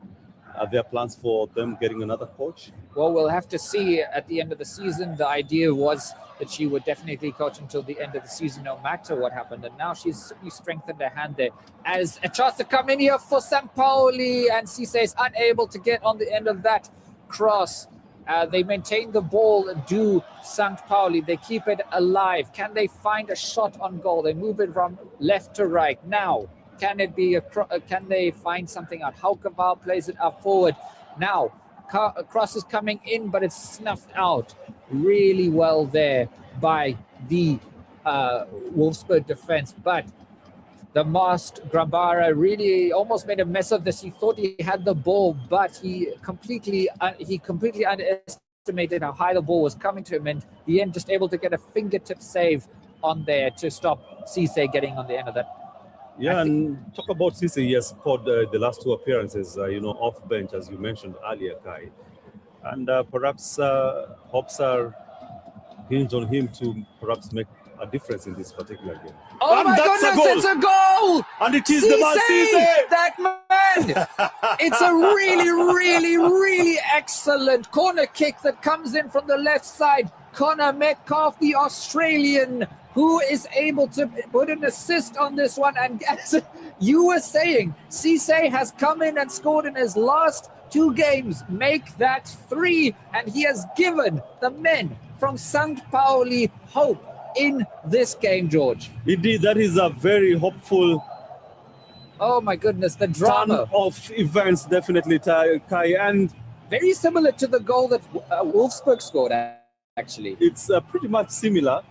are there plans for them getting another coach? Well, we'll have to see at the end of the season. The idea was that she would definitely coach until the end of the season, no matter what happened. And now she's certainly strengthened her hand there. As a chance to come in here for St. Pauli, and Cisse is unable to get on the end of that cross. They maintain the ball, do St. Pauli. They keep it alive. Can they find a shot on goal? They move it from left to right. Now, can it be can they find something out? Haukeval plays it up forward. Now, a cross is coming in, but it's snuffed out really well there by the Wolfsburg defense, but the masked Grabara really almost made a mess of this. He thought he had the ball, but he completely underestimated how high the ball was coming to him, and in the end just able to get a fingertip save on there to stop Cisse getting on the end of that. Yeah, and talk about Cisse. He has scored the last two appearances, off bench, as you mentioned earlier, Kai. And perhaps hopes are hinged on him to perhaps make a difference in this particular game. Oh and my that's goodness, it's a goal! And it is the man Cisse! That man! It's a really, really, really excellent corner kick that comes in from the left side. Connor Metcalf, the Australian, who is able to put an assist on this one. And as you were saying, Cisse has come in and scored in his last 2 games. Make that 3. And he has given the men from St. Pauli hope in this game, George. Indeed, that is a very hopeful. Oh my goodness, the drama of events, definitely, Kai. And very similar to the goal that Wolfsburg scored, actually. It's pretty much similar.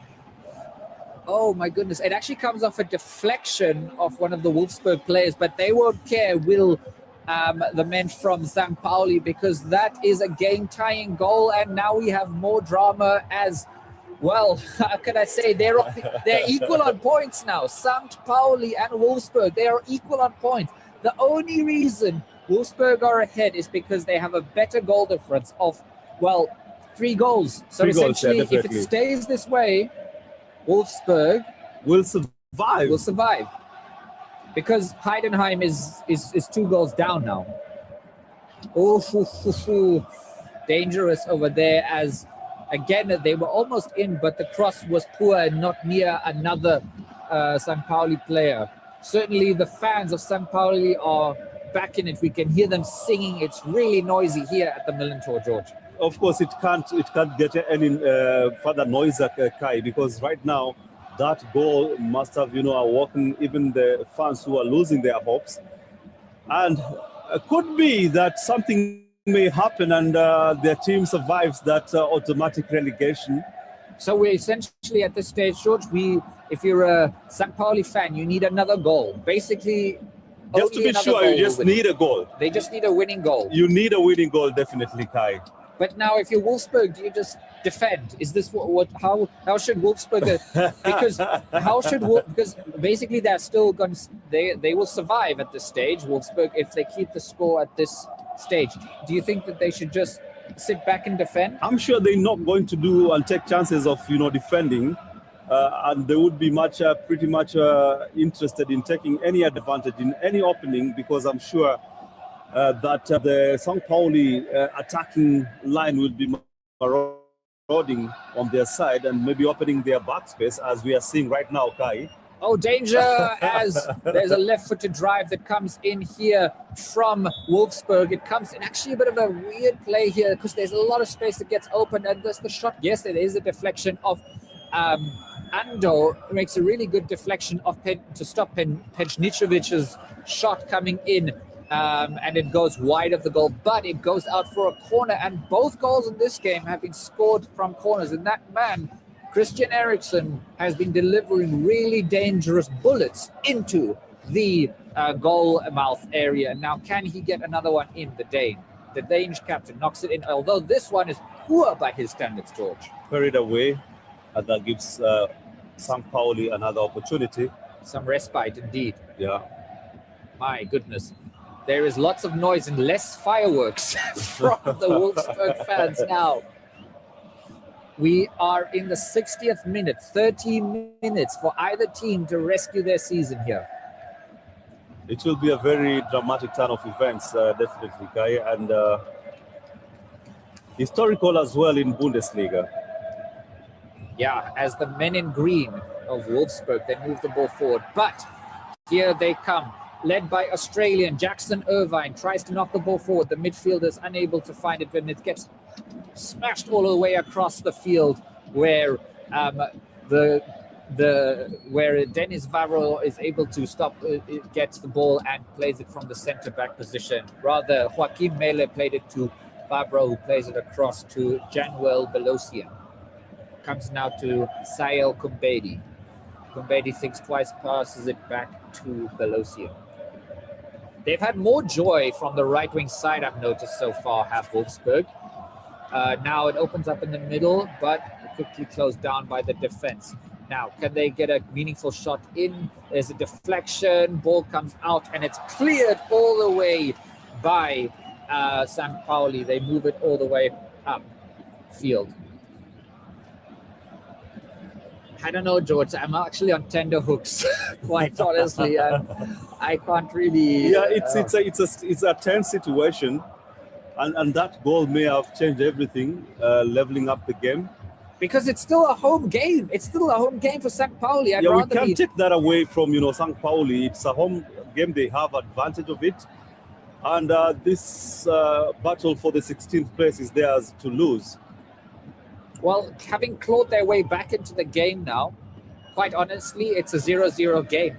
Oh my goodness, it actually comes off a deflection of one of the Wolfsburg players, but they won't care, will the men from St. Pauli, because that is a game-tying goal, and now we have more drama as well. How can I say, they're equal on points now. St. Pauli and Wolfsburg, they are equal on points. The only reason Wolfsburg are ahead is because they have a better goal difference of, well, 3 goals. So essentially, if it stays this way, Wolfsburg will survive. Because Heidenheim is 2 goals down now. Oh, dangerous over there, as again they were almost in, but the cross was poor and not near another St. Pauli player. Certainly the fans of St. Pauli are back in it. We can hear them singing. It's really noisy here at the Millerntor, George. Of course, it can't get any further noise, Kai, because right now that goal must have, awoken even the fans who are losing their hopes. And it could be that something may happen and their team survives that automatic relegation. So we're essentially at this stage, George, if you're a St. Pauli fan, you need another goal. Basically, just to be sure, you just need a goal. They just need a winning goal. You need a winning goal, definitely, Kai. But now, if you're Wolfsburg, do you just defend? Is this how should Wolfsburg? Because basically they're still going. They will survive at this stage, Wolfsburg, if they keep the score at this stage. Do you think that they should just sit back and defend? I'm sure they're not going to do and take chances of defending, and they would be pretty much interested in taking any advantage in any opening, because I'm sure. That the St. Pauli attacking line will be marauding on their side and maybe opening their backspace, as we are seeing right now, Kai. Oh, danger, as there's a left-footed drive that comes in here from Wolfsburg. It comes in actually a bit of a weird play here, because there's a lot of space that gets open, and there's the shot. Yes, there is a deflection of Ando, makes a really good deflection of to stop Pejnicovic's shot coming in. And it goes wide of the goal, but it goes out for a corner. And both goals in this game have been scored from corners. And that man, Christian Eriksen, has been delivering really dangerous bullets into the goal mouth area. Now, can he get another one in? The Danish captain knocks it in, although this one is poor by his standards, George. Carried away, and that gives St. Pauli another opportunity. Some respite, indeed. Yeah. My goodness. There is lots of noise and less fireworks from the Wolfsburg fans now. We are in the 60th minute, 13 minutes for either team to rescue their season here. It will be a very dramatic turn of events, definitely, Kai, and historical as well in Bundesliga. Yeah, as the men in green of Wolfsburg, they move the ball forward, but here they come. Led by Australian Jackson Irvine, tries to knock the ball forward. The midfielder is unable to find it when it gets smashed all the way across the field, where where Dennis Varro is able to stop, gets the ball and plays it from the centre back position. Rather, Joaquim Mele played it to Varro, who plays it across to Januel Belosian. Comes now to Sael Kumbedi. Kumbedi thinks twice, passes it back to Belosi. They've had more joy from the right wing side, I've noticed so far, have Wolfsburg. Now it opens up in the middle, but quickly closed down by the defense. Now, can they get a meaningful shot in? There's a deflection, ball comes out, and it's cleared all the way by St. Pauli. They move it all the way up field. I don't know, George. I'm actually on tender hooks, quite honestly. I can't really. Yeah, it's a tense situation, and that goal may have changed everything, leveling up the game. Because it's still a home game. It's still a home game for St. Pauli. We can't take that away from St. Pauli. It's a home game. They have advantage of it, and this battle for the 16th place is theirs to lose. Well, having clawed their way back into the game now, quite honestly, it's a 0-0 game,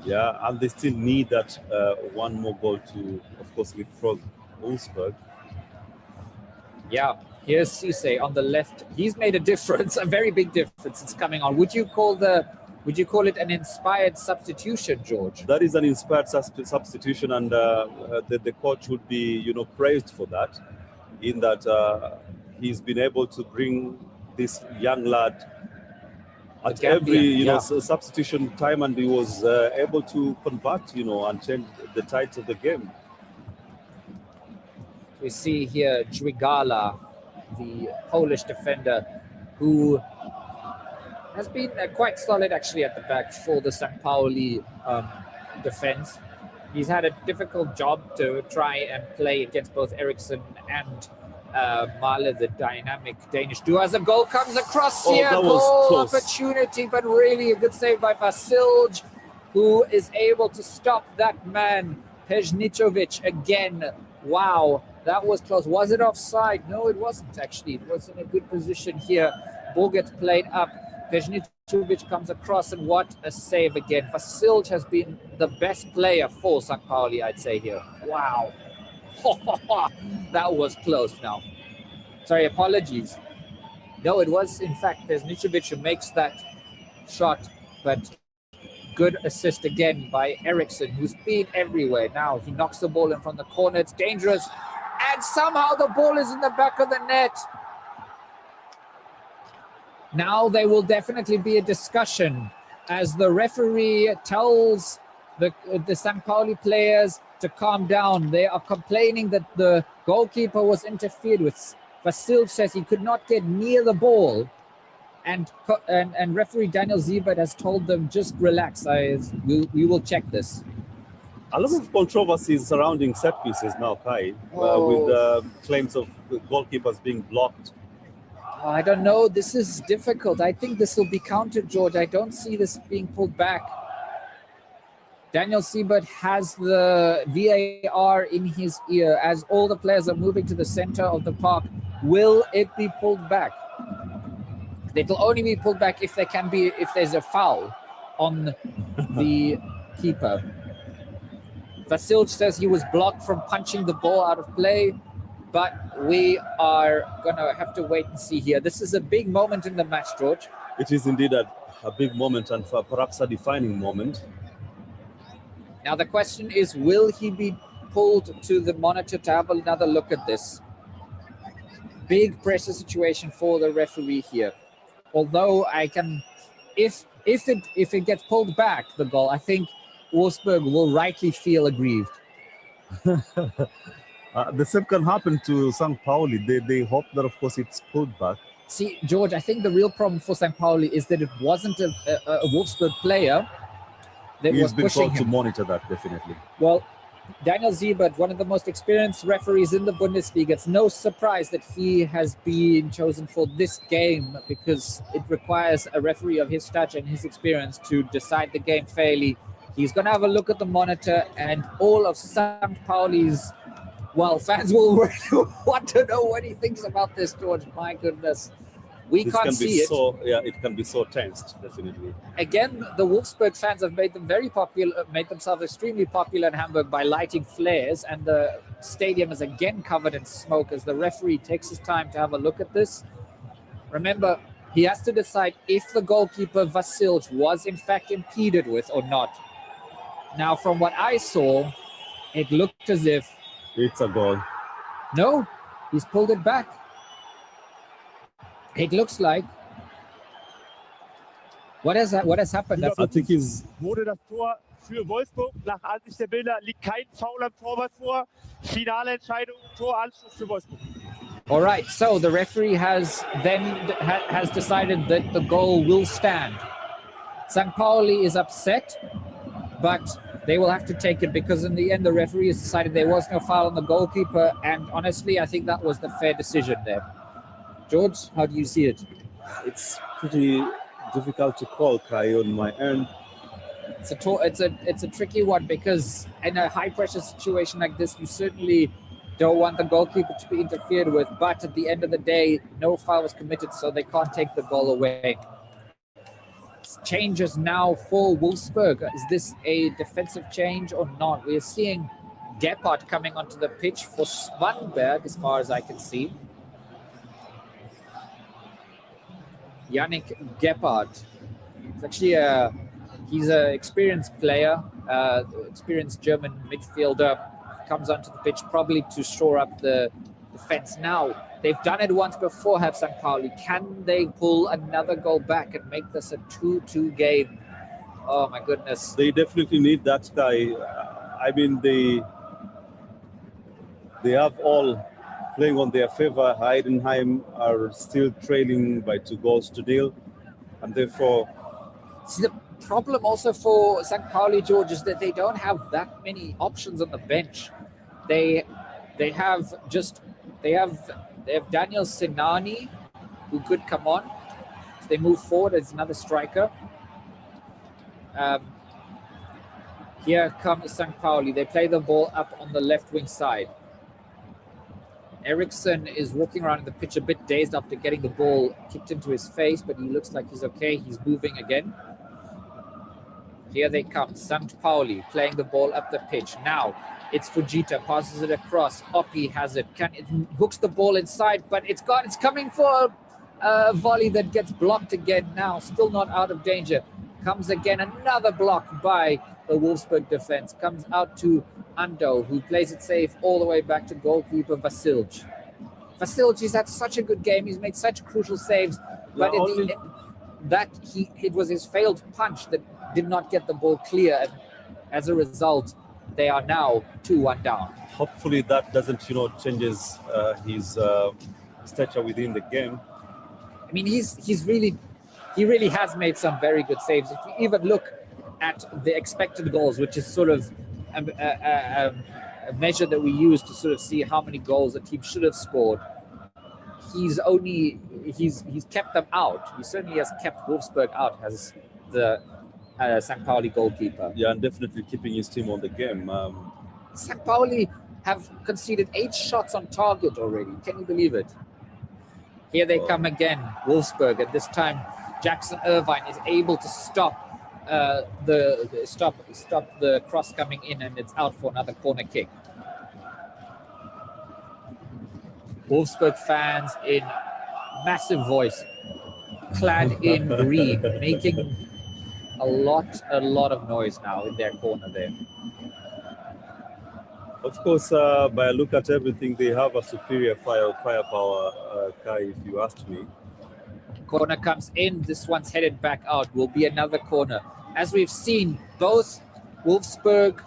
Yeah, and they still need that one more goal to, of course, leapfrog Wolfsburg. Yeah, here's Cisse on the left. He's made a difference, a very big difference. It's coming on. Would you call it an inspired substitution, George? That is an inspired substitution, and the coach would be, praised for that, in that he's been able to bring this young lad at every substitution time, and he was able to convert, and change the tides of the game. We see here Dźwigala, the Polish defender, who has been quite solid actually at the back for the St. Pauli defense. He's had a difficult job to try and play against both Eriksson and Mahler, the dynamic Danish duo. As a goal comes across here, goal opportunity, but really a good save by Vasilj, who is able to stop that man, Pejničović, again. Wow, that was close. Was it offside? No, it wasn't actually. It was in a good position here. Ball gets played up. Pejničović comes across, and what a save again. Vasilj has been the best player for St. Pauli, I'd say here. Wow. That was close now. Sorry, apologies. No, it was in fact Pejničović who makes that shot, but good assist again by Eriksson, who's been everywhere. Now he knocks the ball in from the corner. It's dangerous, and somehow the ball is in the back of the net. Now there will definitely be a discussion as the referee tells the St. Pauli players to calm down. They are complaining that the goalkeeper was interfered with. Vasilj says he could not get near the ball, and referee Daniel Siebert has told them, just relax, we will check this. A lot of controversies surrounding set pieces now, Kai, with claims of goalkeepers being blocked. I don't know. This is difficult. I think this will be counted, George. I don't see this being pulled back. Daniel Siebert has the VAR in his ear as all the players are moving to the center of the park. Will it be pulled back? It'll only be pulled back if there's a foul on the keeper. Vasilj says he was blocked from punching the ball out of play, but we are gonna have to wait and see here. This is a big moment in the match, George. It is indeed a big moment, and perhaps a defining moment. Now the question is, will he be pulled to the monitor to have another look at this? Big pressure situation for the referee here. Although if it gets pulled back, the goal, I think Wolfsburg will rightly feel aggrieved. The same can happen to St. Pauli. They hope that, of course, it's pulled back. See, George, I think the real problem for St. Pauli is that it wasn't a Wolfsburg player that was pushing him. To monitor that, definitely. Well, Daniel Siebert, one of the most experienced referees in the Bundesliga, it's no surprise that he has been chosen for this game, because it requires a referee of his stature and his experience to decide the game fairly. He's going to have a look at the monitor, and all of St. Pauli's fans will want to know what he thinks about this, George. My goodness. We can't see it. It can be so tensed, definitely. Again, the Wolfsburg fans have made themselves extremely popular in Hamburg by lighting flares, and the stadium is again covered in smoke as the referee takes his time to have a look at this. Remember, He has to decide if the goalkeeper Vasilj was in fact impeded with or not. Now, from what I saw, it looked as if It's a goal. no, he's pulled it back. It looks like. What has happened? I think he's Wurde das Tor für Wolfsburg. Nach Ansicht der Bilder liegt kein Foul am Torwart vor. Finale Entscheidung, Toranschluss für Wolfsburg. All right, so the referee has decided that the goal will stand. St. Pauli is upset, but they will have to take it because in the end the referee has decided there was no foul on the goalkeeper, and honestly I think that was the fair decision there. George, how do you see it? it's pretty difficult to call, Kai, on my end. It's a tricky one because in a high pressure situation like this you certainly don't want the goalkeeper to be interfered with, but at the end of the day, no foul was committed, so they can't take the goal away. Changes now for Wolfsburg. Is this a defensive change or not? We're seeing Gebhardt coming onto the pitch for Svanberg, as far as I can see. Yannick Gebhardt. It's actually he's an experienced player, experienced German midfielder. Comes onto the pitch probably to shore up the defense. Now, they've done it once before, have St. Pauli. Can they pull another goal back and make this a 2-2 game? Oh my goodness. They definitely need that guy. I mean, they have all playing on their favor. Heidenheim are still trailing by 2-0, and therefore... See, the problem also for St. Pauli, George, is that they don't have that many options on the bench. They have Daniel Sinani, who could come on. If they move forward, as another striker. Here comes St. Pauli. They play the ball up on the left wing side. Eriksson is walking around the pitch a bit dazed after getting the ball kicked into his face, but he looks like he's okay. He's moving again. Here they come, St. Pauli playing the ball up the pitch. Now it's Fujita, passes it across. Oppi has it. It hooks the ball inside, but it's coming for a volley that gets blocked again now. Still not out of danger. Comes again, another block by the Wolfsburg defense. Comes out to Ando, who plays it safe all the way back to goalkeeper Vasilj. Vasilj has had such a good game. He's made such crucial saves, but it was his failed punch that did not get the ball clear, and as a result they are now 2-1 down. Hopefully that doesn't changes his stature within the game. I mean, he really has made some very good saves. If you even look at the expected goals, which is sort of a measure that we use to sort of see how many goals a team should have scored, he's kept them out. He certainly has kept Wolfsburg out as the St. Pauli goalkeeper. Yeah, and definitely keeping his team on the game. St. Pauli have conceded 8 shots on target already. Can you believe it? Here they come again, Wolfsburg, and this time Jackson Irvine is able to stop the cross coming in, and it's out for another corner kick. Wolfsburg fans in massive voice, clad in green, making a lot of noise now in their corner there. Of course, by a look at everything, they have a superior firepower, Kai, if you ask me. Corner comes in. This one's headed back out. Will be another corner. As we've seen, both Wolfsburg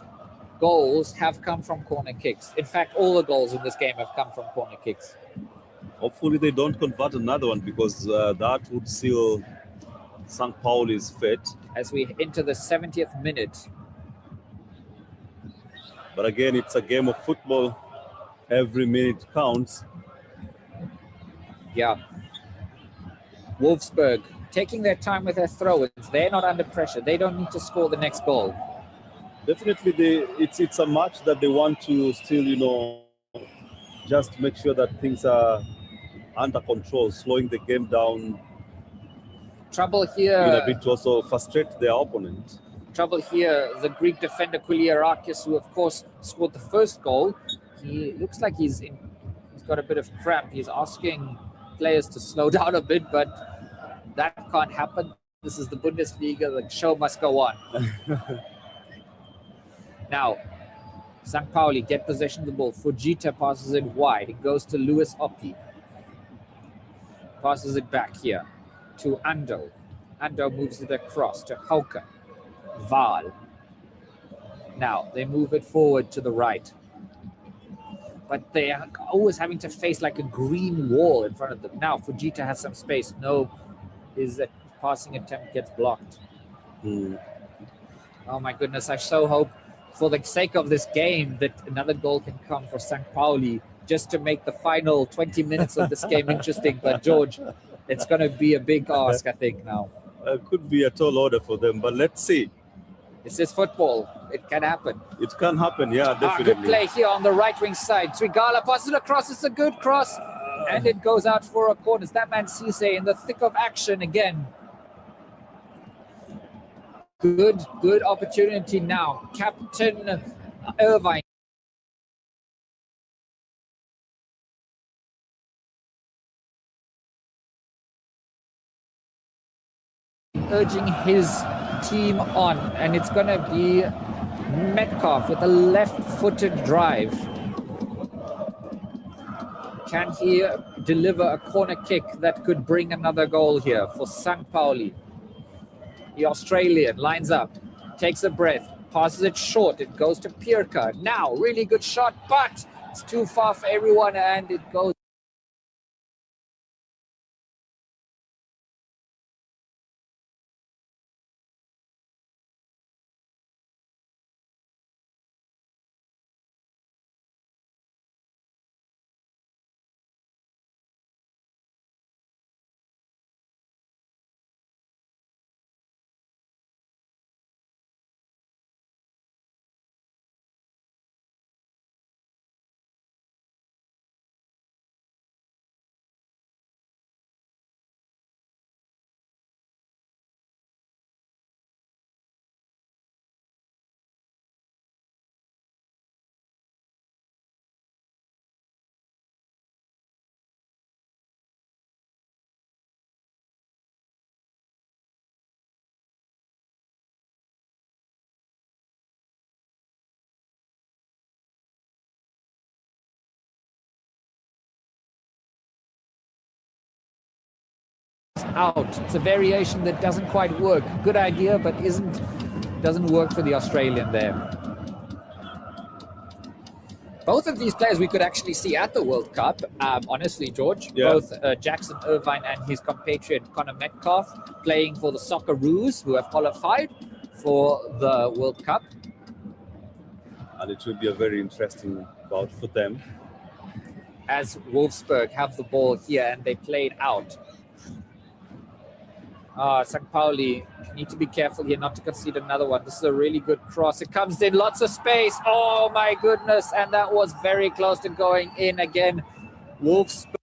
goals have come from corner kicks. In fact, all the goals in this game have come from corner kicks. Hopefully they don't convert another one, because that would seal St. Pauli's fate. As we enter the 70th minute. But again, it's a game of football. Every minute counts. Yeah. Wolfsburg taking their time with their throw-ins. They're not under pressure. They don't need to score the next goal. Definitely, it's a match that they want to still, just make sure that things are under control, slowing the game down. Trouble here. In a bit to also frustrate their opponent. Trouble here, the Greek defender Kouliarakis, who of course scored the first goal. He looks like he's got a bit of cramp. He's asking players to slow down a bit, but that can't happen. This is the Bundesliga. The show must go on. Now, St. Pauli get possession of the ball. Fujita passes it wide. It goes to Lewis Oppi. Passes it back here to Ando. Ando moves it across to Hauke. Val. Now, they move it forward to the right. But they are always having to face like a green wall in front of them. Now, Fujita has some space. No, his passing attempt gets blocked. Oh my goodness, I so hope for the sake of this game that another goal can come for St. Pauli just to make the final 20 minutes of this game interesting. But George, it's going to be a big ask, I think, now. It could be a tall order for them, but let's see. This is football. It can happen. It can happen, yeah, definitely. Good play here on the right wing side. Trigala passes it across. It's a good cross. And it goes out for a corner. It's that man Cisse in the thick of action again. Good opportunity now. Captain Irvine. Urging his team on, and it's going to be Metcalf with a left-footed drive. Can he deliver a corner kick that could bring another goal here for St. Pauli? The Australian lines up, takes a breath, passes it short. It goes to Pirka. Now, really good shot, but it's too far for everyone, and it goes. Out. It's a variation that doesn't quite work. Good idea, but doesn't work for the Australian there. Both of these players we could actually see at the World Cup, honestly, George. Yeah. Both Jackson Irvine and his compatriot Connor Metcalf playing for the Socceroos, who have qualified for the World Cup. And it will be a very interesting bout for them. As Wolfsburg have the ball here and they play it out. St. Pauli need to be careful here not to concede another one. This is a really good cross. It comes in, lots of space. Oh my goodness. And that was very close to going in again. Wolfsburg.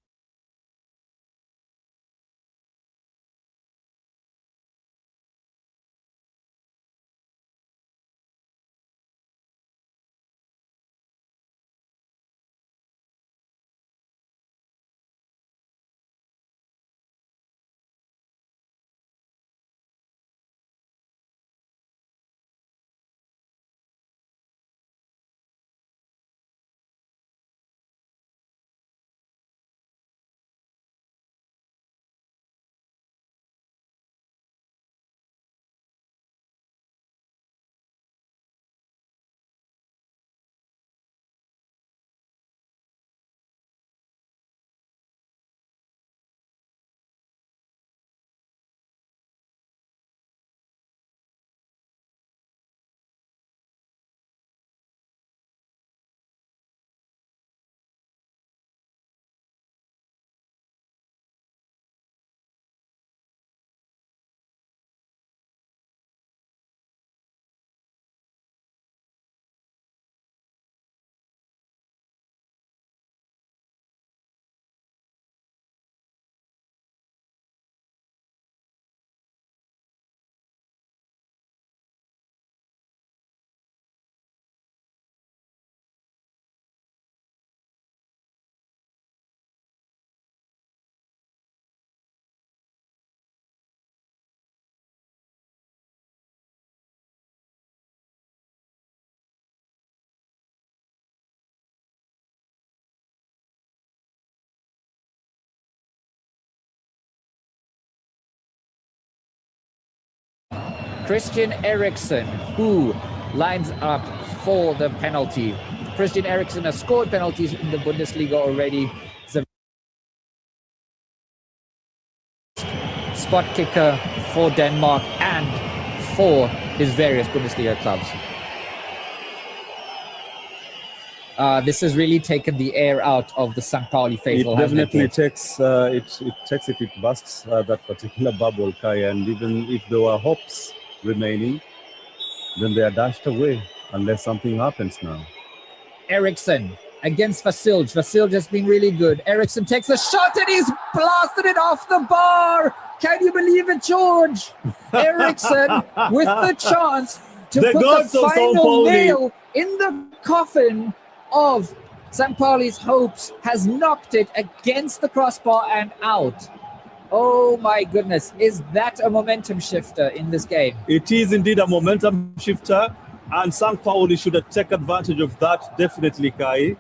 Christian Eriksen, who lines up for the penalty. Christian Eriksen has scored penalties in the Bundesliga already. He's a spot kicker for Denmark and for his various Bundesliga clubs. This has really taken the air out of the St. Pauli faithful. It definitely takes it busts that particular bubble, Kai, and even if there were hopes remaining, then they are dashed away unless something happens now. Eriksen against Vasilj. Vasilj has been really good. Eriksen takes a shot and he's blasted it off the bar. Can you believe it, George? Eriksen with the chance to put the final nail in the coffin of St. Pauli's hopes, has knocked it against the crossbar and out. Oh my goodness, is that a momentum shifter in this game? It is indeed a momentum shifter, and St. Pauli should take advantage of that, definitely, Kai.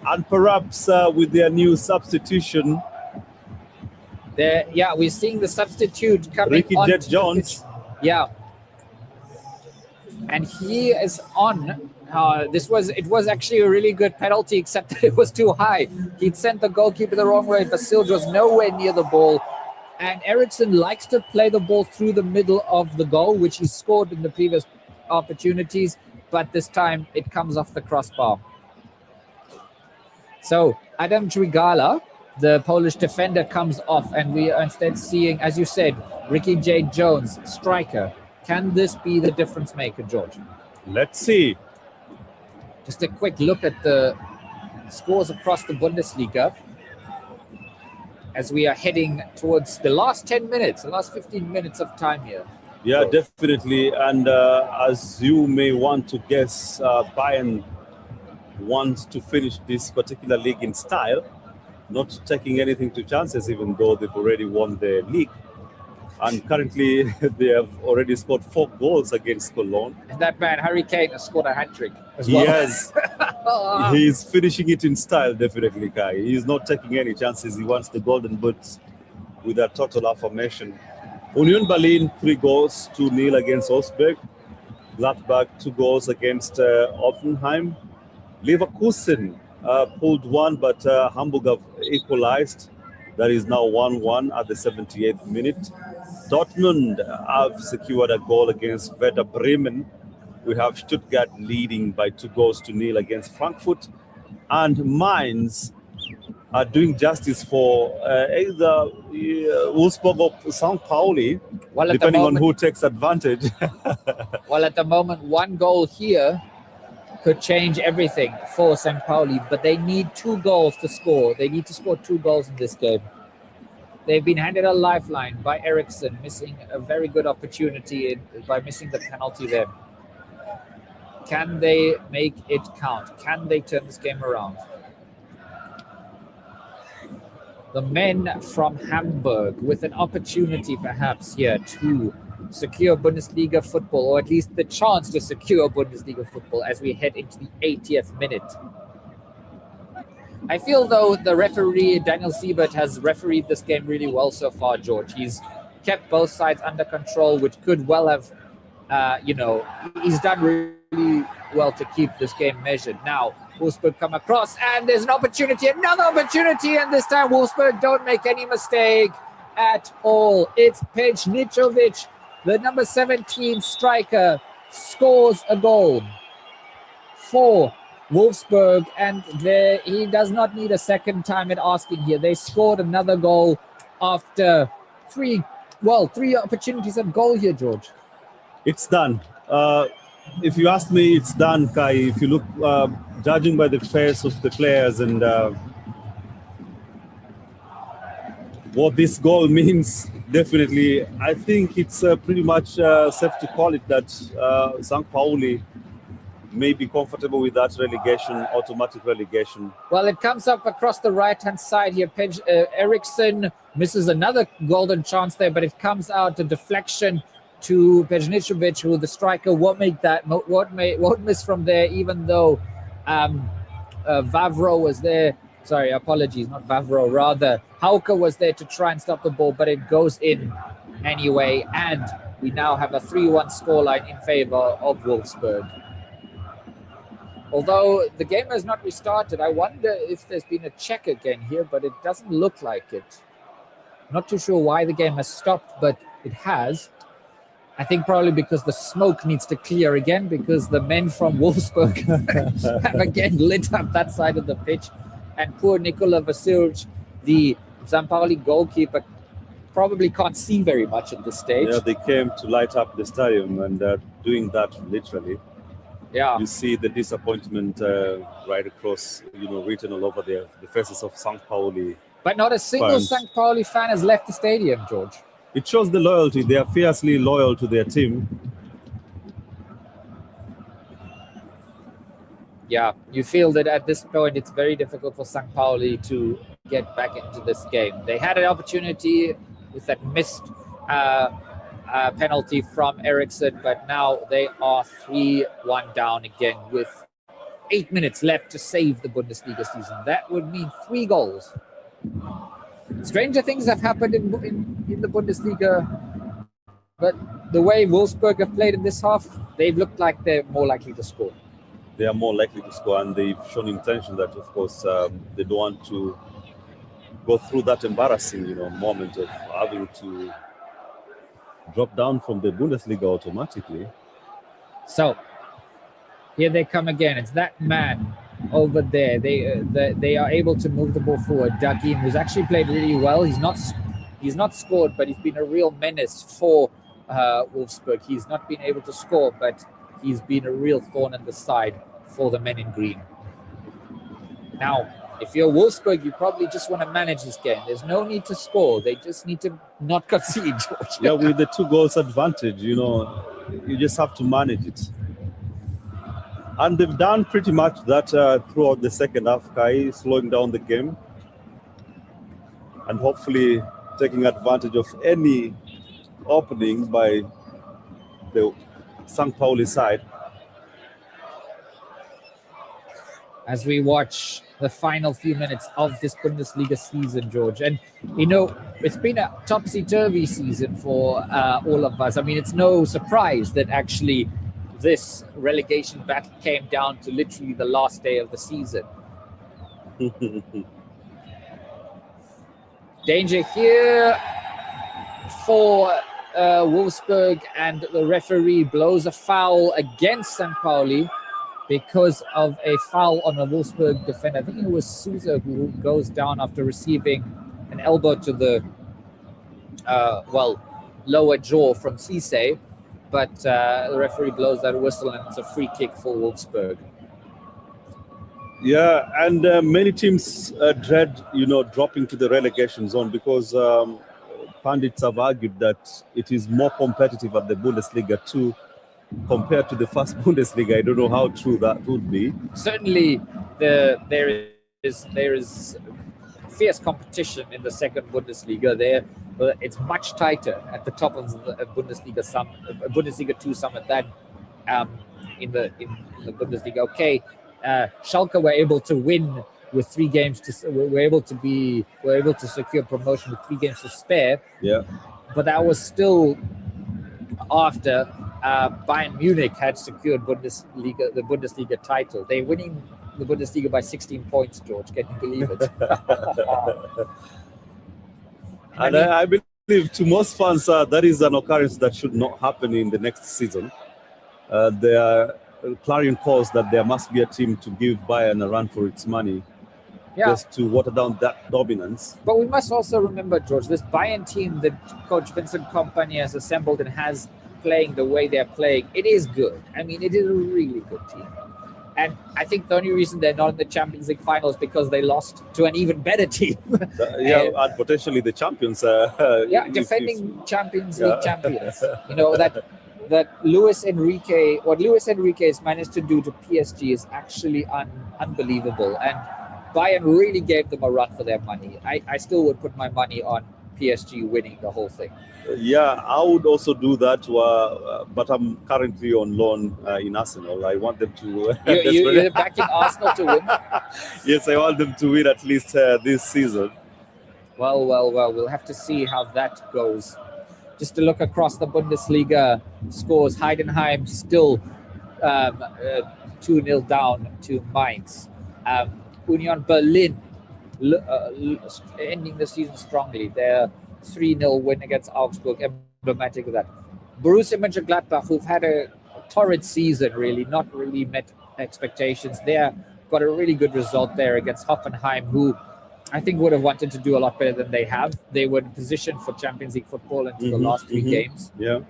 And perhaps with their new substitution. Yeah, we're seeing the substitute coming Ricky on. Jet Jones. Yeah. And he is on. It was actually a really good penalty, except that it was too high. He'd sent the goalkeeper the wrong way. Vasilj was nowhere near the ball. And Eriksen likes to play the ball through the middle of the goal, which he scored in the previous opportunities. But this time it comes off the crossbar. So Adam Dźwigala, the Polish defender, comes off. And we are instead seeing, as you said, Ricky J. Jones, striker. Can this be the difference maker, George? Let's see. Just a quick look at the scores across the Bundesliga as we are heading towards the last 10 minutes, the last 15 minutes of time here. Yeah, definitely. And as you may want to guess, Bayern wants to finish this particular league in style, not taking anything to chances, even though they've already won the league. And currently, they have already scored 4 goals against Cologne. And that man, Harry Kane, has scored a hat-trick as well. Yes. He's finishing it in style, definitely, Kai. He's not taking any chances. He wants the golden boots with a total affirmation. Union Berlin, 3-0 against Wolfsburg. Gladbach, 2 goals against Offenheim. Leverkusen pulled 1, but Hamburg have equalized. That is now 1-1 at the 78th minute. Dortmund have secured a goal against Werder Bremen. We have Stuttgart leading by 2-0 against Frankfurt. And Mainz are doing justice for either Wolfsburg or St. Pauli, depending on who takes advantage. Well, at the moment, 1 goal here could change everything for St. Pauli, but they need 2 goals to score. They need to score 2 goals in this game. They've been handed a lifeline by Eriksen, missing a very good opportunity by missing the penalty there. Can they make it count? Can they turn this game around? The men from Hamburg with an opportunity perhaps here to secure Bundesliga football, or at least the chance to secure Bundesliga football as we head into the 80th minute. I feel, though, the referee, Daniel Siebert, has refereed this game really well so far, George. He's kept both sides under control, which could well have, he's done really well to keep this game measured. Now, Wolfsburg come across, and there's an opportunity, another opportunity, and this time Wolfsburg don't make any mistake at all. It's Pejničović, the number 17 striker, scores a goal for Wolfsburg, and he does not need a second time at asking here. They scored another goal after three opportunities at goal here, George. It's done. If you ask me, it's done, Kai. If you look, judging by the face of the players and what this goal means, definitely, I think it's pretty much safe to call it that St. Pauli may be comfortable with that relegation, automatic relegation. Well, it comes up across the right-hand side here. Eriksen misses another golden chance there, but it comes out a deflection to Pejničović, who the striker won't miss from there, even though Vavro was there. Sorry, apologies, not Vavro, rather Hauke was there to try and stop the ball, but it goes in anyway. And we now have a 3-1 scoreline in favor of Wolfsburg. Although the game has not restarted, I wonder if there's been a check again here, but it doesn't look like it. Not too sure why the game has stopped, but it has. I think probably because the smoke needs to clear again, because the men from Wolfsburg have again lit up that side of the pitch. And poor Nikola Vasiljc, the St. Pauli goalkeeper, probably can't see very much at this stage. Yeah, they came to light up the stadium, and they're doing that literally. Yeah. You see the disappointment right across, written all over the faces of St. Pauli. But not a single fans. St. Pauli fan has left the stadium, George. It shows the loyalty. They are fiercely loyal to their team. Yeah, you feel that at this point it's very difficult for St. Pauli to get back into this game. They had an opportunity with that missed penalty from Eriksson, but now they are 3-1 down again with 8 minutes left to save the Bundesliga season. That would mean 3 goals. Stranger things have happened in the Bundesliga, but the way Wolfsburg have played in this half, they've looked like they're more likely to score. They are more likely to score, and they've shown intention that, of course, they don't want to go through that embarrassing, moment of having to drop down from the Bundesliga automatically. So here they come again. It's that man over there. They are able to move the ball forward. Dagin, who's actually played really well. He's not scored, but he's been a real menace for Wolfsburg. He's not been able to score, but he's been a real thorn in the side for the men in green. Now, if you're Wolfsburg, you probably just want to manage this game. There's no need to score. They just need to not concede, George. Yeah, with the 2 goals advantage, you just have to manage it. And they've done pretty much that throughout the second half, Kai, slowing down the game and hopefully taking advantage of any opening by the St. Pauli side. As we watch the final few minutes of this Bundesliga season, George. And, it's been a topsy-turvy season for all of us. I mean, it's no surprise that actually this relegation battle came down to literally the last day of the season. Danger here for Wolfsburg, and the referee blows a foul against St. Pauli because of a foul on a Wolfsburg defender. I think it was Sousa who goes down after receiving an elbow to the lower jaw from Cisse. But the referee blows that whistle, and it's a free kick for Wolfsburg. Yeah, and many teams dread, dropping to the relegation zone because pundits have argued that it is more competitive at the Bundesliga 2 compared to the first Bundesliga. I don't know how true that would be. Certainly, there is fierce competition in the second Bundesliga. There, it's much tighter at the top of the Bundesliga 2 summit than in the Bundesliga. Okay, Schalke were able to win with 3 games. Were able to secure promotion with 3 games to spare. Yeah, but that was still after Bayern Munich had secured the Bundesliga title. They're winning the Bundesliga by 16 points, George. Can you believe it? And I believe to most fans that is an occurrence that should not happen in the next season. There are clarion calls that there must be a team to give Bayern a run for its money, just to water down that dominance. But we must also remember, George, this Bayern team that Coach Vincent Kompany has assembled and has playing the way they're playing, it is good. I mean, it is a really good team. And I think the only reason they're not in the Champions League final is because they lost to an even better team. And potentially the champions. Defending Champions League champions. That Luis Enrique, what Luis Enrique has managed to do to PSG is actually unbelievable. And Bayern really gave them a run for their money. I still would put my money on PSG winning the whole thing. Yeah, I would also do that, but I'm currently on loan in Arsenal. I want them to... You're backing Arsenal to win? Yes, I want them to win at least this season. Well, we'll have to see how that goes Just to look across the Bundesliga scores, Heidenheim still 2-0 down to Mainz. Union Berlin ending the season strongly. Their 3-0 win against Augsburg, emblematic of that. Borussia Mönchengladbach, who've had a torrid season, really, not really met expectations. They got a really good result there against Hoffenheim, who I think would have wanted to do a lot better than they have. They were in position for Champions League football into the last 3 games. Yeah.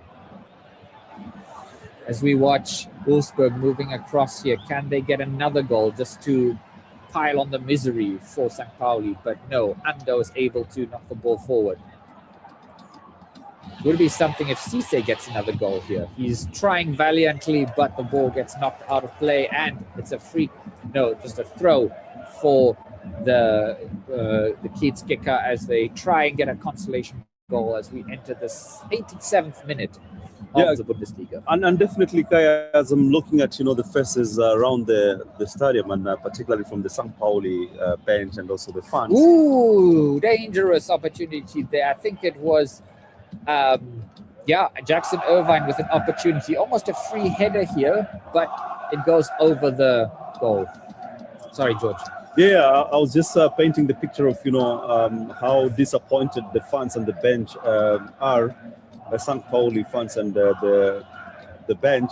As we watch Wolfsburg moving across here, can they get another goal just to pile on the misery for St. Pauli? But no, Ando is able to knock the ball forward. Would be something if Cisse gets another goal here. He's trying valiantly, but the ball gets knocked out of play, and it's a just a throw for the Kiez kicker as they try and get a consolation goal as we enter the 87th minute of the Bundesliga. And definitely, Kai, as I'm looking at the faces around the stadium, and particularly from the St. Pauli bench and also the fans. Ooh, dangerous opportunity there. I think it was Jackson Irvine with an opportunity, almost a free header here, but it goes over the goal. Sorry, George. Yeah, I was just painting the picture of how disappointed the fans and the bench are, the St. Pauli fans and the bench.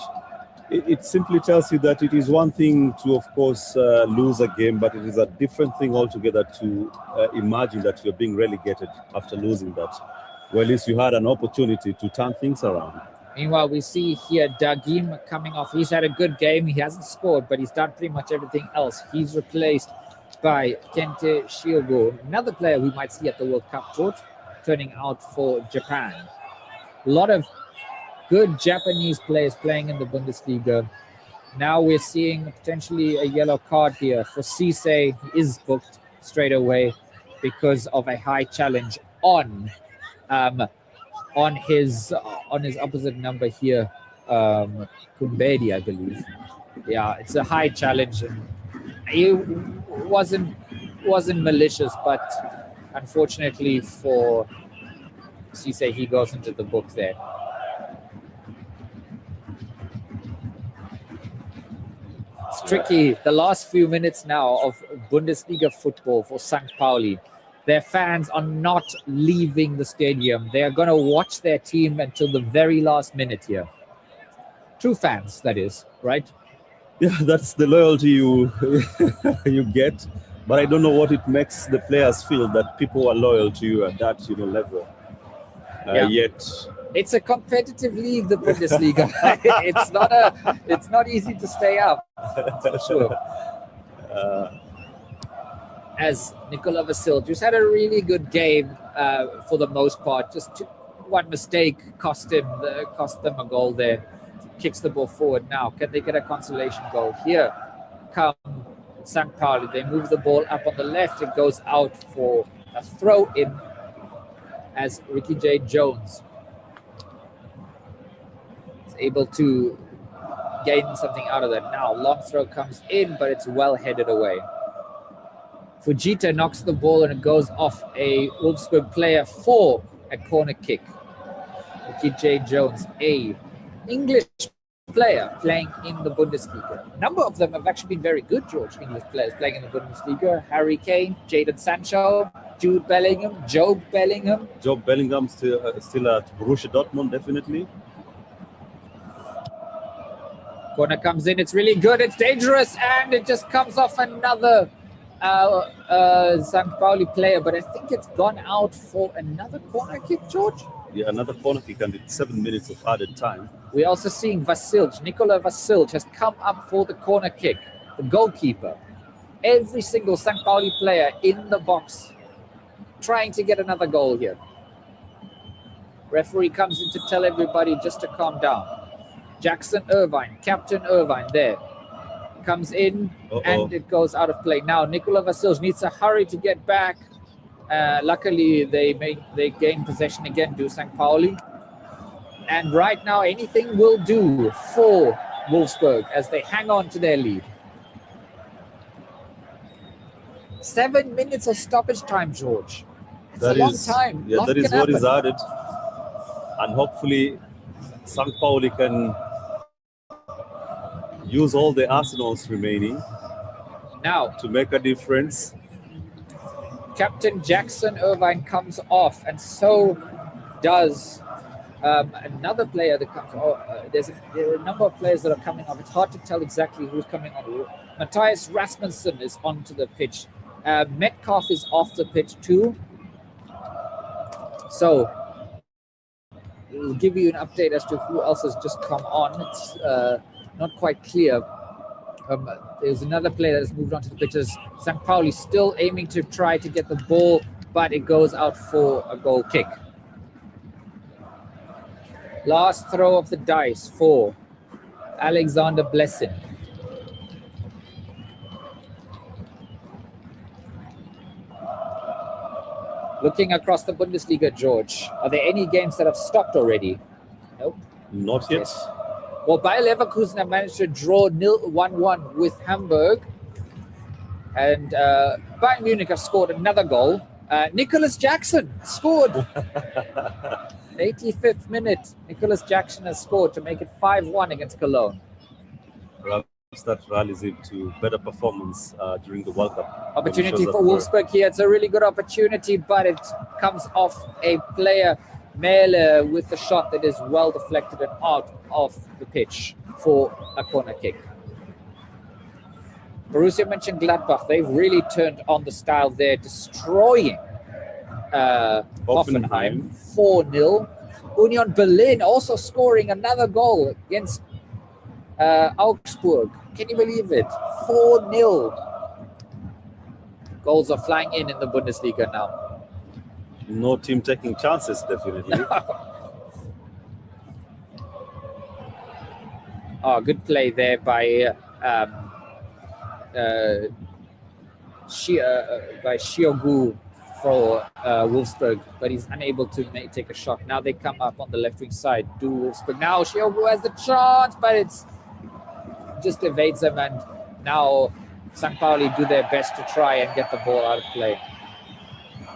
It simply tells you that it is one thing to, of course, lose a game, but it is a different thing altogether to imagine that you're being relegated after losing that. Well, at least you had an opportunity to turn things around. Meanwhile, we see here Dagim coming off. He's had a good game. He hasn't scored, but he's done pretty much everything else. He's replaced by Kente Shiogo, another player we might see at the World Cup, George, turning out for Japan. A lot of good Japanese players playing in the Bundesliga. Now we're seeing potentially a yellow card here for Cisse. He is booked straight away because of a high challenge on his opposite number here, Kumbedi, I believe. Yeah, it's a high challenge, and he wasn't malicious, but unfortunately for Cisse, he goes into the book there. It's tricky. The last few minutes now of Bundesliga football for St. Pauli. Their fans are not leaving the stadium. They are going to watch their team until the very last minute here. True fans, that is, right? Yeah, that's the loyalty you get. But I don't know what it makes the players feel that people are loyal to you at that level. Yet it's a competitive league, the Bundesliga. It's not easy to stay up, for sure. As Nikola Vasil just had a really good game for the most part. Just one mistake cost them a goal there. Kicks the ball forward now. Can they get a consolation goal? Here come St. Pauli. They move the ball up on the left. It goes out for a throw-in as Ricky J. Jones is able to gain something out of that. Now, long throw comes in, but it's well headed away. Fujita knocks the ball and it goes off a Wolfsburg player for a corner kick. Ricky J. Jones, a English player playing in the Bundesliga. A number of them have actually been very good, George, English players playing in the Bundesliga. Harry Kane, Jadon Sancho, Jude Bellingham, Job Bellingham. Job Bellingham still at Borussia Dortmund, definitely. Corner comes in, it's really good, it's dangerous, and it just comes off another St. Pauli player, but I think it's gone out for another corner kick, George? Yeah, another corner kick, and it's 7 minutes of added time. We're also seeing Vasilj, Nikola Vasilj has come up for the corner kick, the goalkeeper. Every single St. Pauli player in the box trying to get another goal here. Referee comes in to tell everybody just to calm down. Jackson Irvine, Captain Irvine there. Comes in and it goes out of play. Now Nikola Vasilj needs to hurry to get back. Luckily they gain possession again, do St. Pauli. And right now anything will do for Wolfsburg as they hang on to their lead. 7 minutes of stoppage time, George. It's a long time. Yeah, that is what is added. And hopefully St. Pauli can use all the arsenals remaining now to make a difference. Captain Jackson Irvine comes off, and so does another player that comes off. There are a number of players that are coming off. It's hard to tell exactly who's coming on. Matthias Rasmussen is onto the pitch. Metcalf is off the pitch too. So we'll give you an update as to who else has just come on. It's not quite clear. There's another player that has moved onto the pitch. St. Pauli still aiming to try to get the ball, but it goes out for a goal kick. Last throw of the dice for Alexander Blessin. Looking across the Bundesliga, George, are there any games that have stopped already? Nope. Not yet. Yes. Well, Bayer Leverkusen have managed to draw 1-1 with Hamburg. And Bayern Munich have scored another goal. Nicholas Jackson scored. 85th minute. Nicholas Jackson has scored to make it 5-1 against Cologne. Perhaps that rallies him to better performance during the World Cup. Opportunity for Wolfsburg here. It's a really good opportunity, but it comes off a player, Mele, with a shot that is well deflected and out of the pitch for a corner kick. Borussia Mönchengladbach, they've really turned on the style there, destroying Hoffenheim 4-0. Union Berlin also scoring another goal against Augsburg. Can you believe it? 4-0. Goals are flying in the Bundesliga now. No team taking chances, definitely. Oh, good play there by Shiogu for Wolfsburg, but he's unable to take a shot. Now they come up on the left wing side. Do Wolfsburg. Now Shiogu has the chance, but it's just evades him, and now St. Pauli do their best to try and get the ball out of play.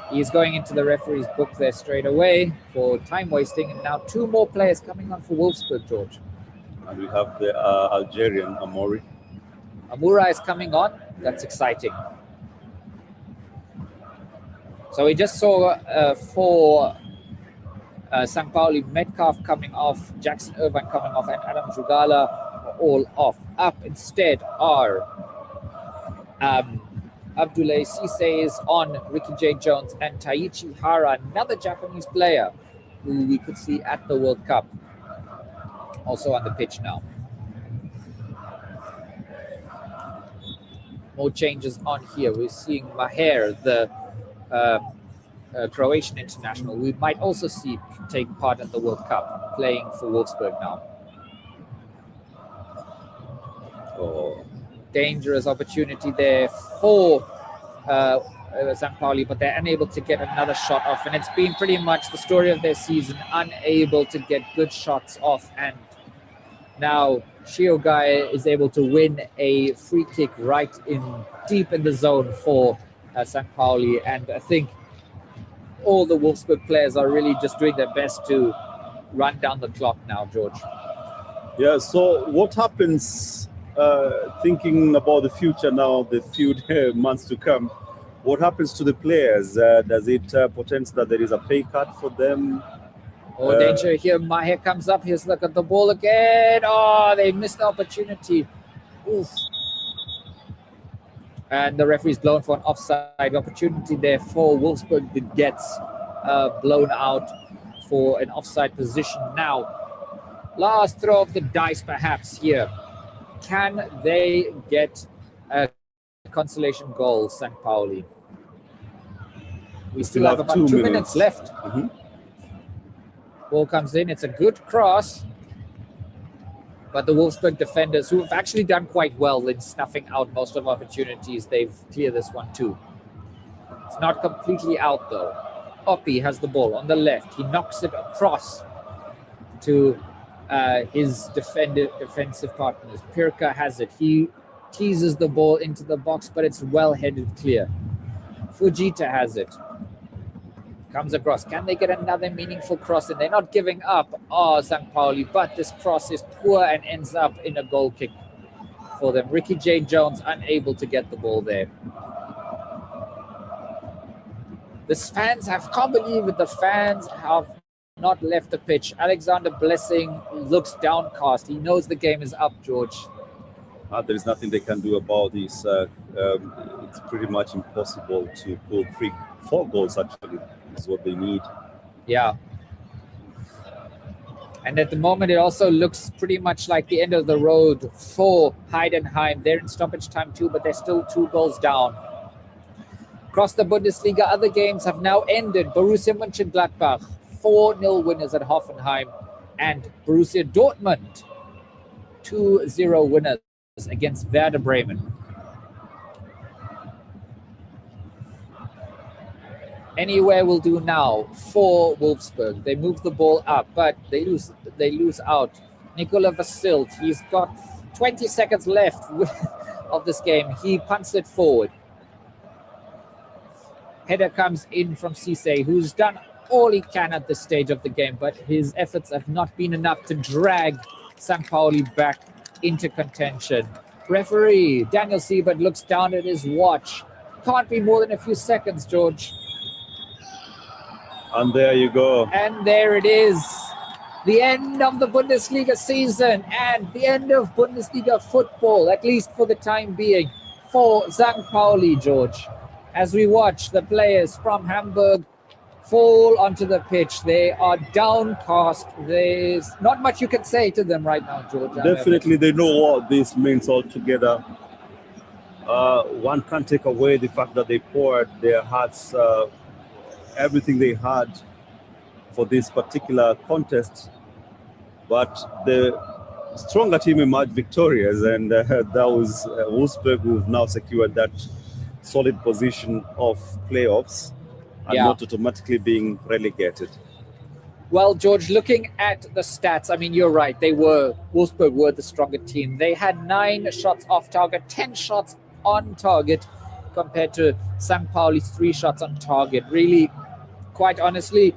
He's going into the referee's book there straight away for time wasting, and now two more players coming on for Wolfsburg, George. And we have the Algerian Amori. Amura is coming on. That's exciting. So we just saw for St. Pauli, Metcalf coming off, Jackson Irvine coming off, and Adam Jugala all off. Up instead are Abdoulaye Cisse is on, Ricky J. Jones, and Taichi Hara, another Japanese player who we could see at the World Cup, also on the pitch now. More changes on here. We're seeing Maher, the Croatian international. We might also see take part at the World Cup, playing for Wolfsburg now. Oh, dangerous opportunity there for St. Pauli, but they're unable to get another shot off. And it's been pretty much the story of their season, unable to get good shots off. And now Shiogai is able to win a free kick right in deep in the zone for St. Pauli. And I think all the Wolfsburg players are really just doing their best to run down the clock now, George. Yeah, so what happens, thinking about the future now, the few months to come, what happens to the players? Does it portend that there is a pay cut for them? Oh, danger here. Maher comes up. Here's look at the ball again. Oh, they missed the opportunity. Oof. And the referee's blown for an offside opportunity there for Wolfsburg that gets blown out for an offside position. Now, last throw of the dice perhaps here. Can they get a consolation goal, St. Pauli? We still have about 2 minutes left. Mm-hmm. Ball comes in. It's a good cross. But the Wolfsburg defenders, who have actually done quite well in snuffing out most of opportunities, they've cleared this one too. It's not completely out though. Oppi has the ball on the left. He knocks it across to his defensive partners. Pirka has it. He teases the ball into the box, but it's well headed clear. Fujita has it. Comes across. Can they get another meaningful cross? And they're not giving up. Oh, St. Pauli. But this cross is poor and ends up in a goal kick for them. Ricky J. Jones unable to get the ball there. Can't believe it. The fans have not left the pitch. Alexander Blessing looks downcast. He knows the game is up, George. There is nothing they can do about this. It's pretty much impossible to pull 4 goals, actually, is what they need. Yeah. And at the moment, it also looks pretty much like the end of the road for Heidenheim. They're in stoppage time too, but they're still 2 goals down. Across the Bundesliga, other games have now ended. Borussia Mönchengladbach, 4-0 winners at Hoffenheim. And Borussia Dortmund, 2-0 winners against Werder Bremen. Anywhere will do now for Wolfsburg. They move the ball up, but they lose out. Nikola Vasilt, he's got 20 seconds left of this game. He punts it forward. Header comes in from Cisse, who's done all he can at this stage of the game, but his efforts have not been enough to drag St. Pauli back into contention. Referee Daniel Siebert looks down at his watch. Can't be more than a few seconds, George. And there you go. And there it is. The end of the Bundesliga season and the end of Bundesliga football, at least for the time being, for St. Pauli, George. As we watch the players from Hamburg fall onto the pitch, they are downcast. There's not much you can say to them right now, George. Definitely, they know what this means altogether. One can't take away the fact that they poured their hearts, everything they had for this particular contest. But the stronger team emerged victorious, and that was Wolfsburg, who've now secured that solid position of playoffs and not automatically being relegated. Well, George, looking at the stats, I mean, you're right. Wolfsburg were the stronger team. They had 9 shots off target, 10 shots on target, compared to St. Pauli's 3 shots on target. Really, quite honestly,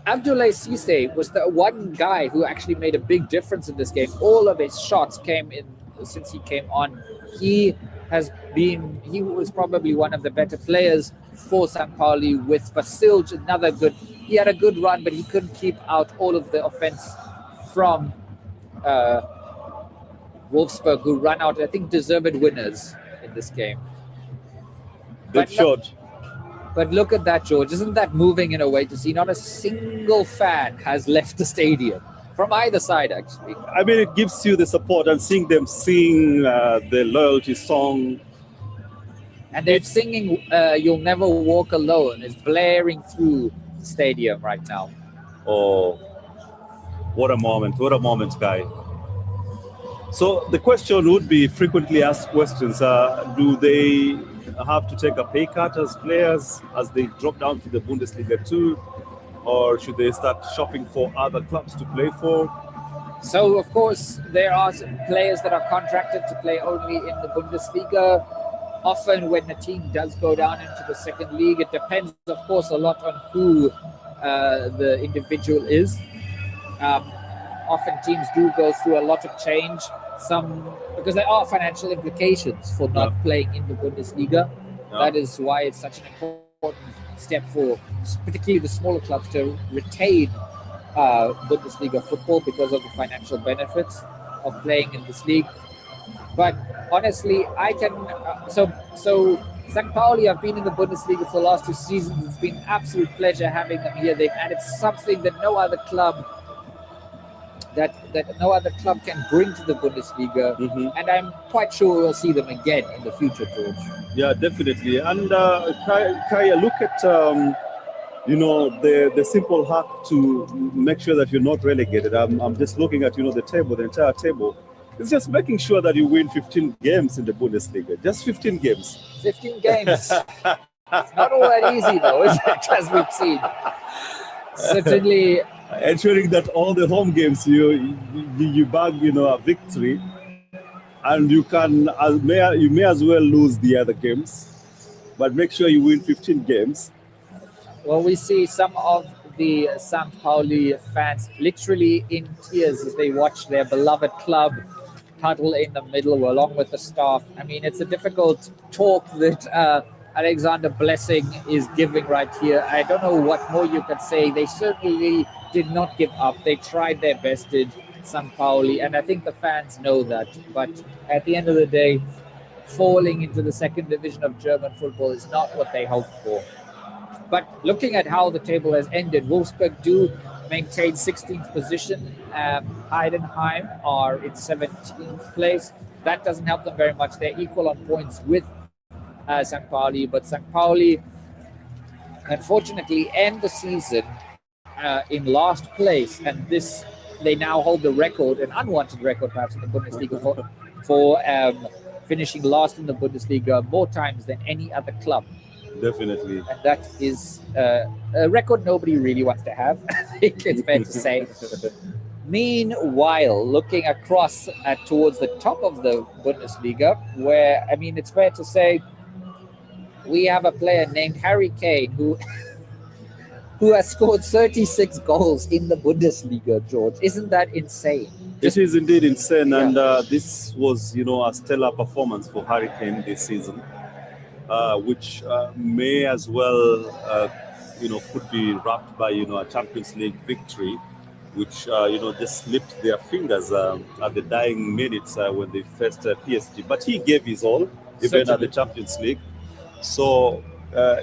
Abdoulaye Cisse was the one guy who actually made a big difference in this game. All of his shots came in since he came on. He was probably one of the better players for St. Pauli, with Vasilj, he had a good run, but he couldn't keep out all of the offense from Wolfsburg, who ran out, I think, deserved winners in this game. But look at that, George. Isn't that moving in a way to see? Not a single fan has left the stadium from either side, actually. I mean, it gives you the support, and seeing them sing the loyalty song. And they're singing You'll Never Walk Alone. It's blaring through the stadium right now. Oh, what a moment, Guy. So the question would be frequently asked questions. Do they have to take a pay cut as players as they drop down to the Bundesliga 2? Or should they start shopping for other clubs to play for? So, of course, there are players that are contracted to play only in the Bundesliga. Often when the team does go down into the second league, it depends, of course, a lot on who the individual is. Often teams do go through a lot of change, because there are financial implications for not playing in the Bundesliga. That is why it's such an important step for particularly the smaller clubs to retain Bundesliga football because of the financial benefits of playing in this league. But honestly, so St. Pauli have been in the Bundesliga for the last 2 seasons. It's been an absolute pleasure having them here. They've added something that no other club can bring to the Bundesliga, and I'm quite sure we'll see them again in the future, George. Yeah, definitely. And Kaya, look at the simple hack to make sure that you're not relegated. I'm just looking at the entire table. It's just making sure that you win 15 games in the Bundesliga. Just 15 games. 15 games. It's not all that easy, though, is it? As we've seen. Certainly. Ensuring that all the home games you bag a victory, and you may as well lose the other games, but make sure you win 15 games. Well, we see some of the St. Pauli fans literally in tears as they watch their beloved club huddle in the middle along with the staff. I mean, it's a difficult talk that Alexander Blessing is giving right here. I don't know what more you could say. They certainly did not give up. They tried their best, did St. Pauli, and I think the fans know that. But at the end of the day, falling into the second division of German football is not what they hoped for. But looking at how the table has ended, Wolfsburg do maintain 16th position. Heidenheim are in 17th place. That doesn't help them very much. They're equal on points with St. Pauli, but St. Pauli, unfortunately, end the season in last place, and they now hold the record, an unwanted record perhaps in the Bundesliga for finishing last in the Bundesliga more times than any other club. Definitely. And that is a record nobody really wants to have, I think it's fair to say. Meanwhile, looking across towards the top of the Bundesliga, where, I mean, it's fair to say we have a player named Harry Kane who has scored 36 goals in the Bundesliga, George. Isn't that insane? It is indeed insane, and this was, a stellar performance for Harry Kane this season. Which may as well, could be wrapped by, a Champions League victory, which, just slipped their fingers at the dying minutes when they faced PSG. But he gave his all, even at the Champions League. So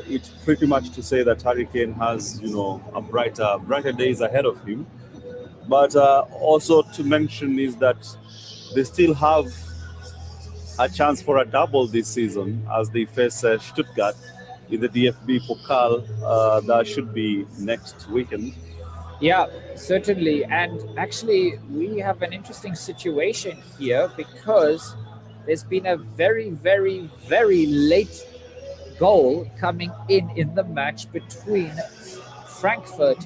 it's pretty much to say that Harry Kane has, a brighter days ahead of him. But also to mention is that they still have a chance for a double this season as they face Stuttgart in the DFB Pokal. That should be next weekend. Yeah, certainly. And actually, we have an interesting situation here because there's been a very, very, very late goal coming in the match between Frankfurt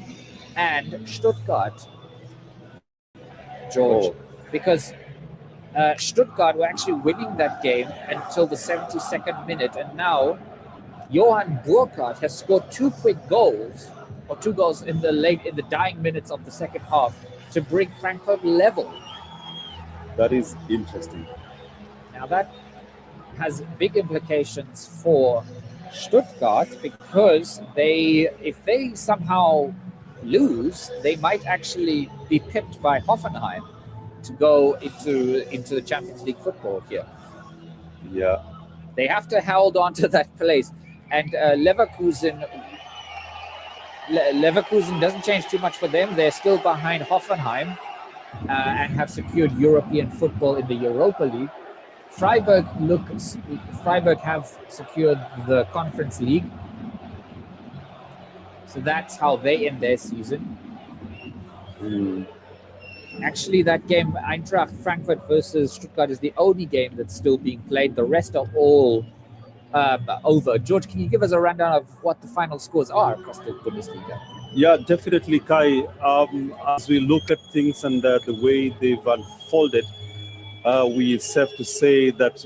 and Stuttgart, George, because Stuttgart were actually winning that game until the 72nd minute, and now Johann Burkhardt has scored two goals in the dying minutes of the second half to bring Frankfurt level. That is interesting. Now that has big implications for Stuttgart because if they somehow lose, they might actually be pipped by Hoffenheim to go into the Champions League football here. Yeah. They have to hold on to that place. And Leverkusen doesn't change too much for them. They're still behind Hoffenheim and have secured European football in the Europa League. Freiburg have secured the Conference League. So that's how they end their season. Actually, that game, Eintracht Frankfurt versus Stuttgart, is the only game that's still being played. The rest are all over. George, can you give us a rundown of what the final scores are across the Bundesliga? Yeah, definitely, Kai. As we look at things and the way they've unfolded, it's safe to say that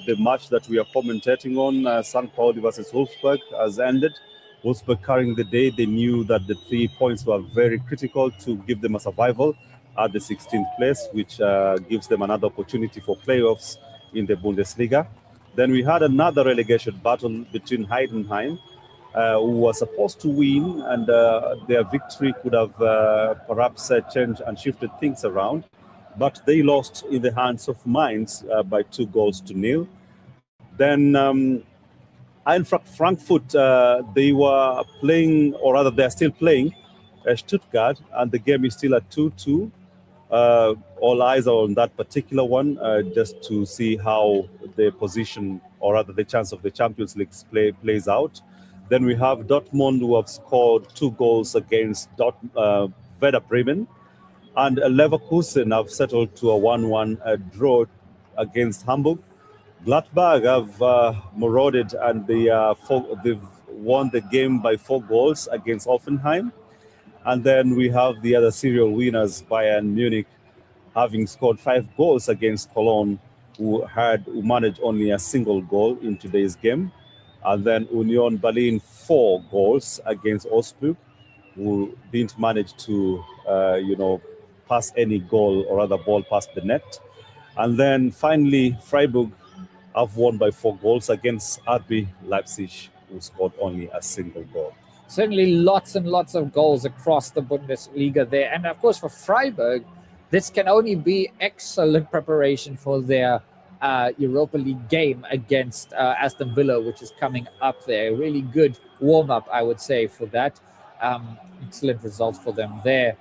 the match that we are commentating on, St. Pauli versus Wolfsburg, has ended. Wolfsburg carrying the day. They knew that the 3 points were very critical to give them a survival at the 16th place, which gives them another opportunity for playoffs in the Bundesliga. Then we had another relegation battle between Heidenheim, who was supposed to win, and their victory could have perhaps changed and shifted things around. But they lost in the hands of Mainz by 2-0. Then Eintracht Frankfurt, they were playing, or rather they're still playing, Stuttgart, and the game is still at 2-2. All eyes are on that particular one, just to see how the position, or rather the chance of the Champions League plays out. Then we have Dortmund, who have scored 2 goals against Werder Bremen, and Leverkusen have settled to a 1-1 draw against Hamburg. Gladbach have marauded, and they've won the game by 4 goals against Hoffenheim. And then we have the other serial winners, Bayern Munich, having scored 5 goals against Cologne, who managed only a single goal in today's game. And then Union Berlin 4 goals against Wolfsburg, who didn't manage to, pass any goal or rather ball past the net. And then finally, Freiburg have won by 4 goals against RB Leipzig, who scored only a single goal. Certainly lots and lots of goals across the Bundesliga there. And of course, for Freiburg, this can only be excellent preparation for their Europa League game against Aston Villa, which is coming up there. Really good warm-up, I would say, for that. Excellent results for them there.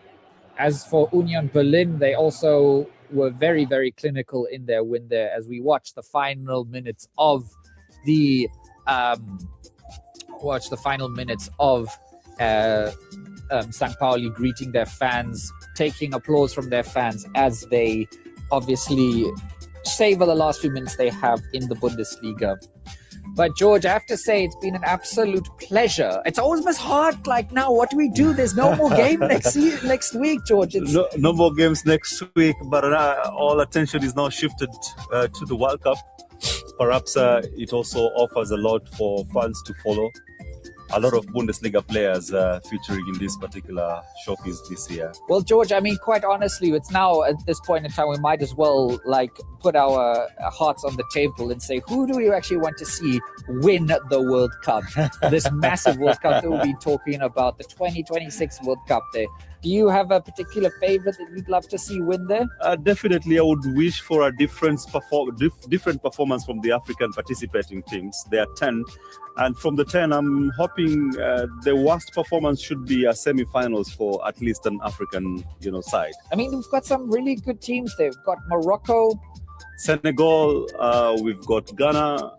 As for Union Berlin, they also were very, very clinical in their win there as we watched the final minutes of the St. Pauli greeting their fans, taking applause from their fans as they obviously savor the last few minutes they have in the Bundesliga. But George, I have to say, it's been an absolute pleasure. It's almost hard, like now, what do we do? There's no more game next week, George. No more games next week, but all attention is now shifted to the World Cup. Perhaps it also offers a lot for fans to follow. A lot of Bundesliga players featuring in this particular showpiece this year. Well, George, I mean, quite honestly, it's now at this point in time, we might as well put our hearts on the table and say, who do we actually want to see win the World Cup? This massive World Cup that we'll be talking about, the 2026 World Cup there. Do you have a particular favorite that you'd love to see win there? Definitely, I would wish for a different performance from the African participating teams. There are 10. And from the 10, I'm hoping the worst performance should be a semi-finals for at least an African, side. I mean, we've got some really good teams there. We've got Morocco, Senegal, we've got Ghana,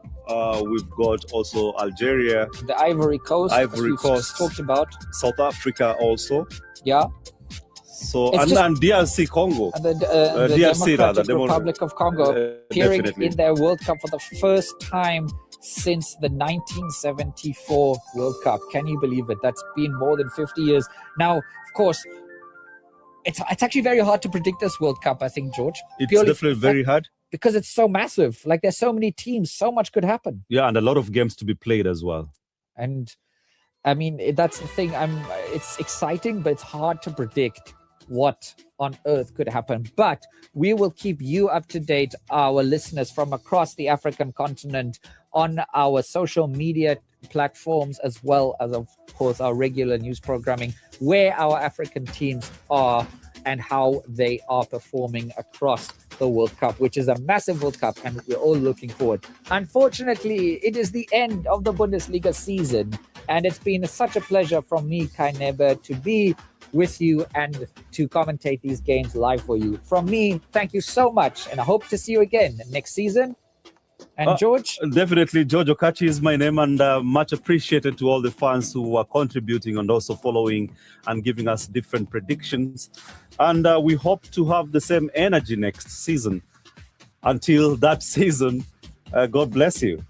we've got also Algeria, the Ivory Coast, talked about, South Africa also. Yeah. So and DRC Congo, the DRC Democratic Republic of Congo, appearing in their World Cup for the first time since the 1974 World Cup. Can you believe it? That's been more than 50 years. Now, of course, it's actually very hard to predict this World Cup, I think, George. It's definitely very hard. Because it's so massive. Like, there's so many teams, so much could happen. Yeah, and a lot of games to be played as well. And, I mean, that's the thing. It's exciting, but it's hard to predict what on earth could happen. But we will keep you up to date, our listeners from across the African continent, on our social media platforms, as well as, of course, our regular news programming, where our African teams are and how they are performing across the World Cup, which is a massive World Cup, and we're all looking forward. Unfortunately, it is the end of the Bundesliga season, and it's been such a pleasure from me, Kai Neber, to be with you and to commentate these games live for you. From me, thank you so much, and I hope to see you again next season. And George? Definitely, George Okachi is my name, and much appreciated to all the fans who are contributing and also following and giving us different predictions. And we hope to have the same energy next season. Until that season, God bless you.